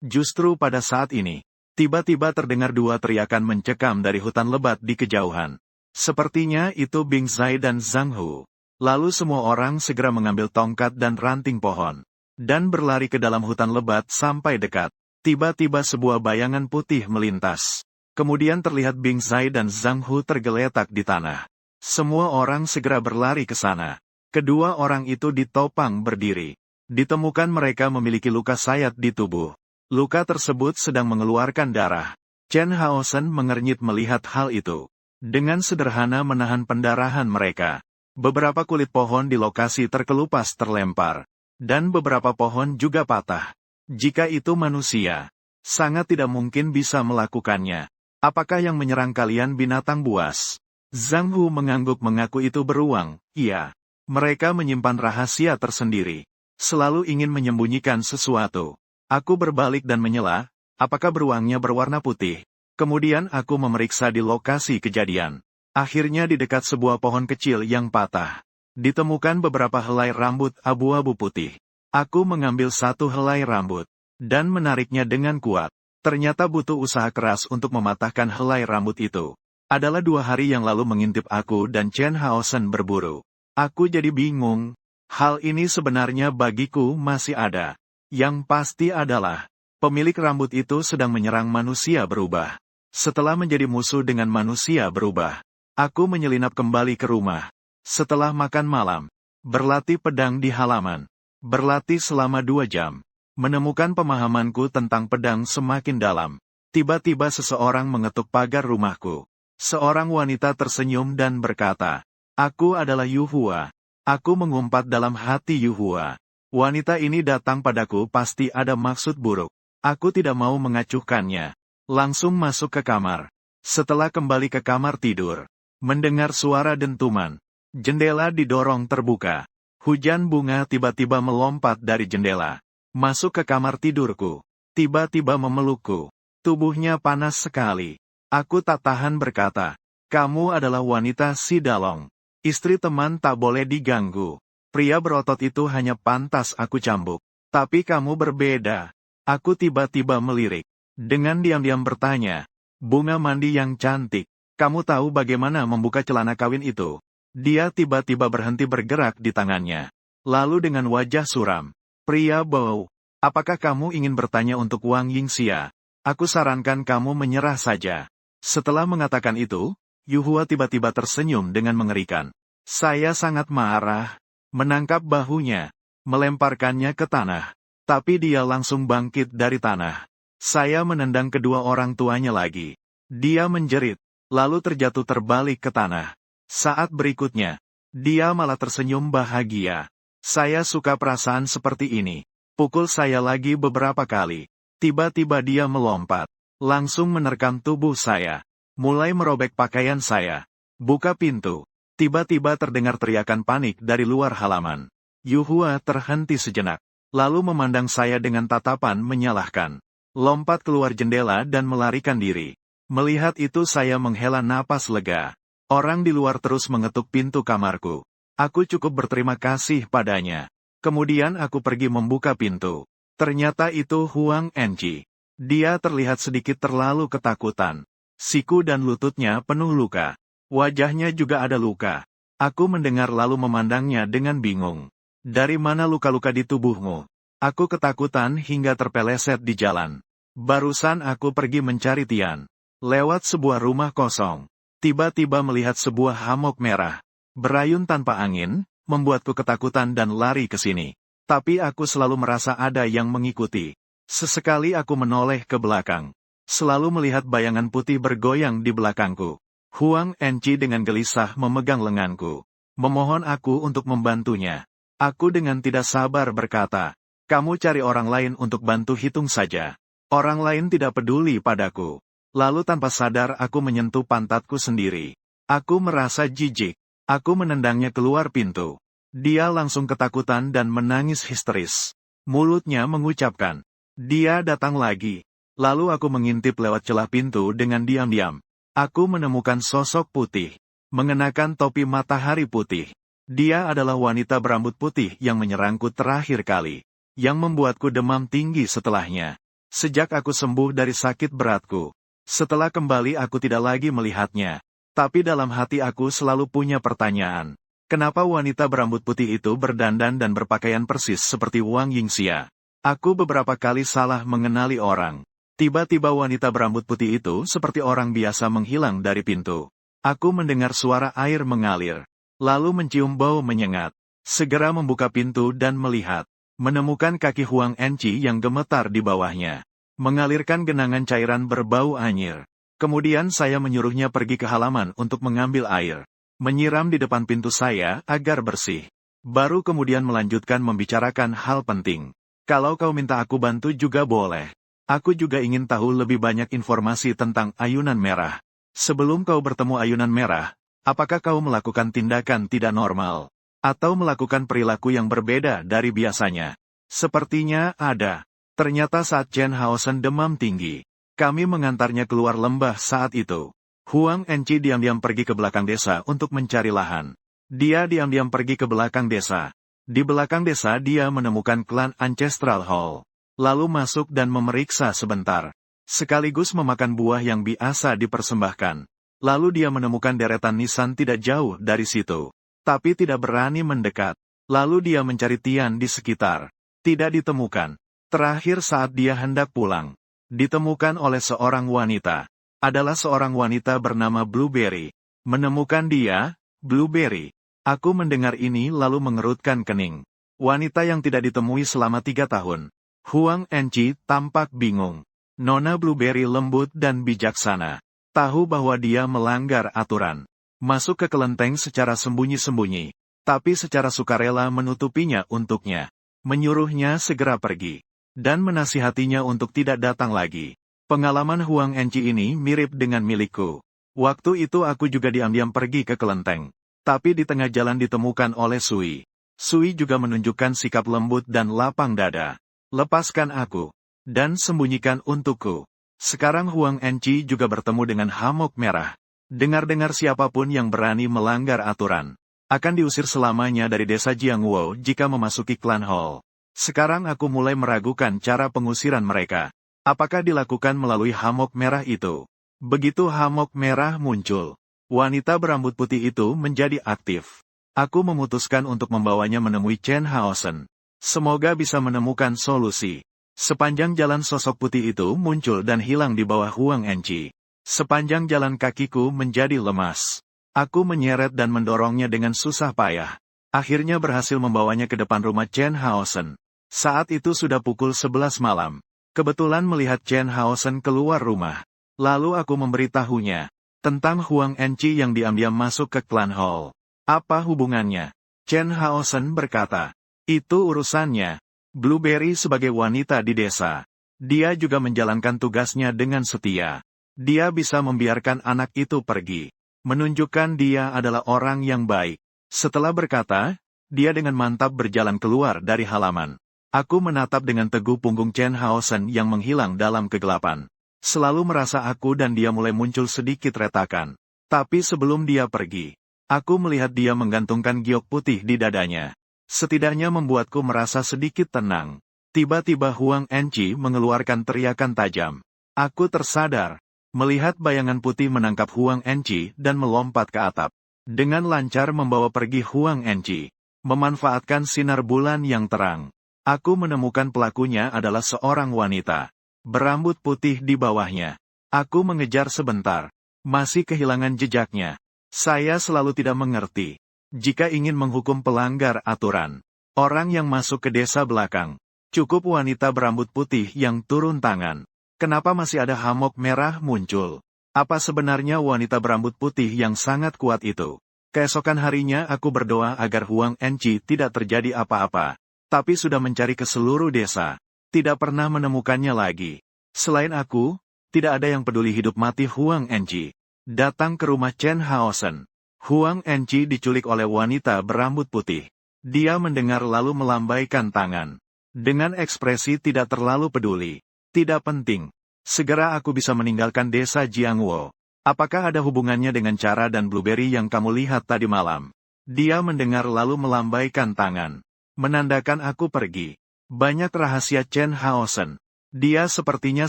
Justru pada saat ini, tiba-tiba terdengar dua teriakan mencekam dari hutan lebat di kejauhan. Sepertinya itu Bing Zai dan Zhang Hu. Lalu semua orang segera mengambil tongkat dan ranting pohon. Dan berlari ke dalam hutan lebat sampai dekat. Tiba-tiba sebuah bayangan putih melintas. Kemudian terlihat Bing Zai dan Zhang Hu tergeletak di tanah. Semua orang segera berlari ke sana. Kedua orang itu ditopang berdiri. Ditemukan mereka memiliki luka sayat di tubuh. Luka tersebut sedang mengeluarkan darah. Chen Haosen mengernyit melihat hal itu. Dengan sederhana menahan pendarahan mereka. Beberapa kulit pohon di lokasi terkelupas terlempar. Dan beberapa pohon juga patah. Jika itu manusia, sangat tidak mungkin bisa melakukannya. Apakah yang menyerang kalian binatang buas? Zhang Hu mengangguk mengaku itu beruang. Iya. Mereka menyimpan rahasia tersendiri. Selalu ingin menyembunyikan sesuatu. Aku berbalik dan menyela, apakah beruangnya berwarna putih? Kemudian aku memeriksa di lokasi kejadian. Akhirnya di dekat sebuah pohon kecil yang patah. Ditemukan beberapa helai rambut abu-abu putih. Aku mengambil satu helai rambut. Dan menariknya dengan kuat. Ternyata butuh usaha keras untuk mematahkan helai rambut itu. Adalah 2 hari yang lalu mengintip aku dan Chen Haosen berburu. Aku jadi bingung. Hal ini sebenarnya bagiku masih ada. Yang pasti adalah, pemilik rambut itu sedang menyerang manusia berubah. Setelah menjadi musuh dengan manusia berubah, aku menyelinap kembali ke rumah. Setelah makan malam, berlatih pedang di halaman. Berlatih selama 2 jam. Menemukan pemahamanku tentang pedang semakin dalam. Tiba-tiba seseorang mengetuk pagar rumahku. Seorang wanita tersenyum dan berkata, Aku adalah Yuhua. Aku mengumpat dalam hati Yuhua. Wanita ini datang padaku pasti ada maksud buruk. Aku tidak mau mengacuhkannya. Langsung masuk ke kamar. Setelah kembali ke kamar tidur, mendengar suara dentuman. Jendela didorong terbuka. Hujan bunga tiba-tiba melompat dari jendela. Masuk ke kamar tidurku. Tiba-tiba memelukku. Tubuhnya panas sekali. Aku tak tahan berkata, kamu adalah wanita Si Dalong. Istri teman tak boleh diganggu. Pria berotot itu hanya pantas aku cambuk. Tapi kamu berbeda. Aku tiba-tiba melirik. Dengan diam-diam bertanya, bunga mandi yang cantik, kamu tahu bagaimana membuka celana kawin itu? Dia tiba-tiba berhenti bergerak di tangannya. Lalu dengan wajah suram, pria bau, apakah kamu ingin bertanya untuk Wang Yingxia? Aku sarankan kamu menyerah saja. Setelah mengatakan itu, Yuhua tiba-tiba tersenyum dengan mengerikan. Saya sangat marah. Menangkap bahunya, melemparkannya ke tanah. Tapi dia langsung bangkit dari tanah. Saya menendang kedua orang tuanya lagi. Dia menjerit, lalu terjatuh terbalik ke tanah. Saat berikutnya, dia malah tersenyum bahagia. Saya suka perasaan seperti ini. Pukul saya lagi beberapa kali. Tiba-tiba dia melompat. Langsung menerkam tubuh saya. Mulai merobek pakaian saya. Buka pintu. Tiba-tiba terdengar teriakan panik dari luar halaman. Yuhua terhenti sejenak. Lalu memandang saya dengan tatapan menyalahkan. Lompat keluar jendela dan melarikan diri. Melihat itu saya menghela napas lega. Orang di luar terus mengetuk pintu kamarku. Aku cukup berterima kasih padanya. Kemudian aku pergi membuka pintu. Ternyata itu Huang Enci. Dia terlihat sedikit terlalu ketakutan. Siku dan lututnya penuh luka. Wajahnya juga ada luka. Aku mendengar lalu memandangnya dengan bingung. Dari mana luka-luka di tubuhmu? Aku ketakutan hingga terpeleset di jalan. Barusan aku pergi mencari Tian. Lewat sebuah rumah kosong. Tiba-tiba melihat sebuah hamok merah. Berayun tanpa angin, membuatku ketakutan dan lari ke sini. Tapi aku selalu merasa ada yang mengikuti. Sesekali aku menoleh ke belakang. Selalu melihat bayangan putih bergoyang di belakangku. Huang Enci dengan gelisah memegang lenganku. Memohon aku untuk membantunya. Aku dengan tidak sabar berkata, kamu cari orang lain untuk bantu hitung saja. Orang lain tidak peduli padaku. Lalu tanpa sadar aku menyentuh pantatku sendiri. Aku merasa jijik. Aku menendangnya keluar pintu. Dia langsung ketakutan dan menangis histeris. Mulutnya mengucapkan, dia datang lagi. Lalu aku mengintip lewat celah pintu dengan diam-diam. Aku menemukan sosok putih. Mengenakan topi matahari putih. Dia adalah wanita berambut putih yang menyerangku terakhir kali. Yang membuatku demam tinggi setelahnya. Sejak aku sembuh dari sakit beratku. Setelah kembali aku tidak lagi melihatnya. Tapi dalam hati aku selalu punya pertanyaan. Kenapa wanita berambut putih itu berdandan dan berpakaian persis seperti Wang Yingxia? Aku beberapa kali salah mengenali orang. Tiba-tiba wanita berambut putih itu seperti orang biasa menghilang dari pintu. Aku mendengar suara air mengalir. Lalu mencium bau menyengat. Segera membuka pintu dan melihat. Menemukan kaki Huang Enci yang gemetar di bawahnya. Mengalirkan genangan cairan berbau anyir. Kemudian saya menyuruhnya pergi ke halaman untuk mengambil air. Menyiram di depan pintu saya agar bersih. Baru kemudian melanjutkan membicarakan hal penting. Kalau kau minta aku bantu juga boleh. Aku juga ingin tahu lebih banyak informasi tentang ayunan merah. Sebelum kau bertemu ayunan merah, apakah kau melakukan tindakan tidak normal? Atau melakukan perilaku yang berbeda dari biasanya? Sepertinya ada. Ternyata saat Chen Haosen demam tinggi, kami mengantarnya keluar lembah saat itu. Huang Enci diam-diam pergi ke belakang desa untuk mencari lahan. Dia diam-diam pergi ke belakang desa. Di belakang desa dia menemukan klan Ancestral Hall. Lalu masuk dan memeriksa sebentar. Sekaligus memakan buah yang biasa dipersembahkan. Lalu dia menemukan deretan nisan tidak jauh dari situ. Tapi tidak berani mendekat. Lalu dia mencari Tian di sekitar. Tidak ditemukan. Terakhir saat dia hendak pulang. Ditemukan oleh seorang wanita. Adalah seorang wanita bernama Blueberry. Menemukan dia, Blueberry. Aku mendengar ini lalu mengerutkan kening. Wanita yang tidak ditemui selama 3 tahun. Huang Enci tampak bingung. Nona Blueberry lembut dan bijaksana. Tahu bahwa dia melanggar aturan. Masuk ke kelenteng secara sembunyi-sembunyi. Tapi secara sukarela menutupinya untuknya. Menyuruhnya segera pergi. Dan menasihatinya untuk tidak datang lagi. Pengalaman Huang Enci ini mirip dengan milikku. Waktu itu aku juga diam-diam pergi ke kelenteng. Tapi di tengah jalan ditemukan oleh Sui. Sui juga menunjukkan sikap lembut dan lapang dada. Lepaskan aku. Dan sembunyikan untukku. Sekarang Huang Enci juga bertemu dengan hamok merah. Dengar-dengar siapapun yang berani melanggar aturan. Akan diusir selamanya dari desa Jiangwo jika memasuki klan Hall. Sekarang aku mulai meragukan cara pengusiran mereka. Apakah dilakukan melalui hamok merah itu? Begitu hamok merah muncul. Wanita berambut putih itu menjadi aktif. Aku memutuskan untuk membawanya menemui Chen Haosen. Semoga bisa menemukan solusi. Sepanjang jalan sosok putih itu muncul dan hilang di bawah Huang Enci. Sepanjang jalan kakiku menjadi lemas. Aku menyeret dan mendorongnya dengan susah payah. Akhirnya berhasil membawanya ke depan rumah Chen Haosen. Saat itu sudah pukul 11 malam. Kebetulan melihat Chen Haosen keluar rumah. Lalu aku memberitahunya tentang Huang Enci yang diam-diam masuk ke Clan Hall. Apa hubungannya? Chen Haosen berkata, itu urusannya. Blueberry sebagai wanita di desa. Dia juga menjalankan tugasnya dengan setia. Dia bisa membiarkan anak itu pergi. Menunjukkan dia adalah orang yang baik. Setelah berkata, dia dengan mantap berjalan keluar dari halaman. Aku menatap dengan teguh punggung Chen Haosen yang menghilang dalam kegelapan. Selalu merasa aku dan dia mulai muncul sedikit retakan. Tapi sebelum dia pergi, aku melihat dia menggantungkan giok putih di dadanya. Setidaknya membuatku merasa sedikit tenang. Tiba-tiba Huang Enci mengeluarkan teriakan tajam. Aku tersadar, melihat bayangan putih menangkap Huang Enci dan melompat ke atap. Dengan lancar membawa pergi Huang Enci. Memanfaatkan sinar bulan yang terang. Aku menemukan pelakunya adalah seorang wanita. Berambut putih di bawahnya. Aku mengejar sebentar. Masih kehilangan jejaknya. Saya selalu tidak mengerti. Jika ingin menghukum pelanggar aturan, orang yang masuk ke desa belakang, cukup wanita berambut putih yang turun tangan. Kenapa masih ada hamok merah muncul? Apa sebenarnya wanita berambut putih yang sangat kuat itu? Keesokan harinya aku berdoa agar Huang Enci tidak terjadi apa-apa. Tapi sudah mencari ke seluruh desa. Tidak pernah menemukannya lagi. Selain aku, tidak ada yang peduli hidup mati Huang Enci. Datang ke rumah Chen Haosen. Huang Enci diculik oleh wanita berambut putih. Dia mendengar lalu melambaikan tangan. Dengan ekspresi tidak terlalu peduli. Tidak penting. Segera aku bisa meninggalkan desa Jiangwo. Apakah ada hubungannya dengan cara dan blueberry yang kamu lihat tadi malam? Dia mendengar lalu melambaikan tangan. Menandakan aku pergi. Banyak rahasia Chen Haosen. Dia sepertinya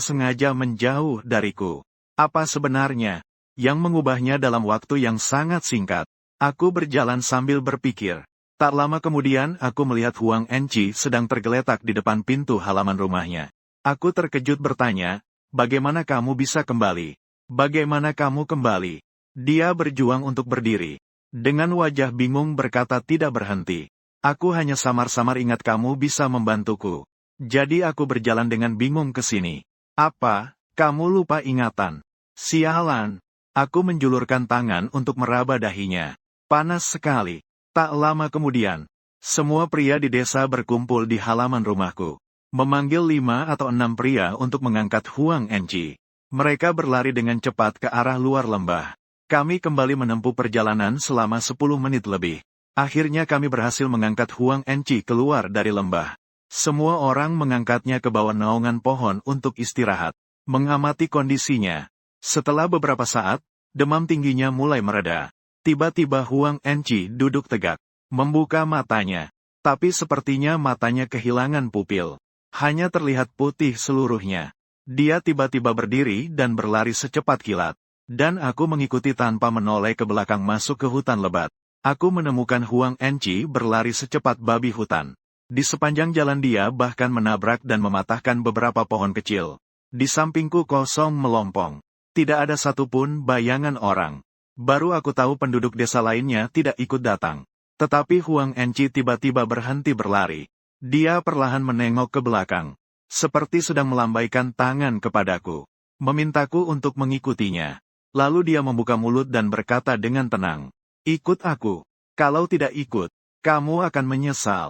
sengaja menjauh dariku. Apa sebenarnya yang mengubahnya dalam waktu yang sangat singkat? Aku berjalan sambil berpikir. Tak lama kemudian aku melihat Huang Enci sedang tergeletak di depan pintu halaman rumahnya. Aku terkejut bertanya, bagaimana kamu bisa kembali? Bagaimana kamu kembali? Dia berjuang untuk berdiri. Dengan wajah bingung berkata tidak berhenti. Aku hanya samar-samar ingat kamu bisa membantuku. Jadi aku berjalan dengan bingung ke sini. Apa? Kamu lupa ingatan? Sialan. Aku menjulurkan tangan untuk meraba dahinya. Panas sekali. Tak lama kemudian, semua pria di desa berkumpul di halaman rumahku. Memanggil 5 atau 6 pria untuk mengangkat Huang Enci. Mereka berlari dengan cepat ke arah luar lembah. Kami kembali menempuh perjalanan selama 10 menit lebih. Akhirnya kami berhasil mengangkat Huang Enci keluar dari lembah. Semua orang mengangkatnya ke bawah naungan pohon untuk istirahat. Mengamati kondisinya. Setelah beberapa saat, demam tingginya mulai mereda. Tiba-tiba Huang Enci duduk tegak. Membuka matanya. Tapi sepertinya matanya kehilangan pupil. Hanya terlihat putih seluruhnya. Dia tiba-tiba berdiri dan berlari secepat kilat. Dan aku mengikuti tanpa menoleh ke belakang masuk ke hutan lebat. Aku menemukan Huang Enci berlari secepat babi hutan. Di sepanjang jalan dia bahkan menabrak dan mematahkan beberapa pohon kecil. Di sampingku kosong melompong. Tidak ada satupun bayangan orang. Baru aku tahu penduduk desa lainnya tidak ikut datang. Tetapi Huang Enci tiba-tiba berhenti berlari. Dia perlahan menengok ke belakang. Seperti sedang melambaikan tangan kepadaku. Memintaku untuk mengikutinya. Lalu dia membuka mulut dan berkata dengan tenang. Ikut aku. Kalau tidak ikut, kamu akan menyesal.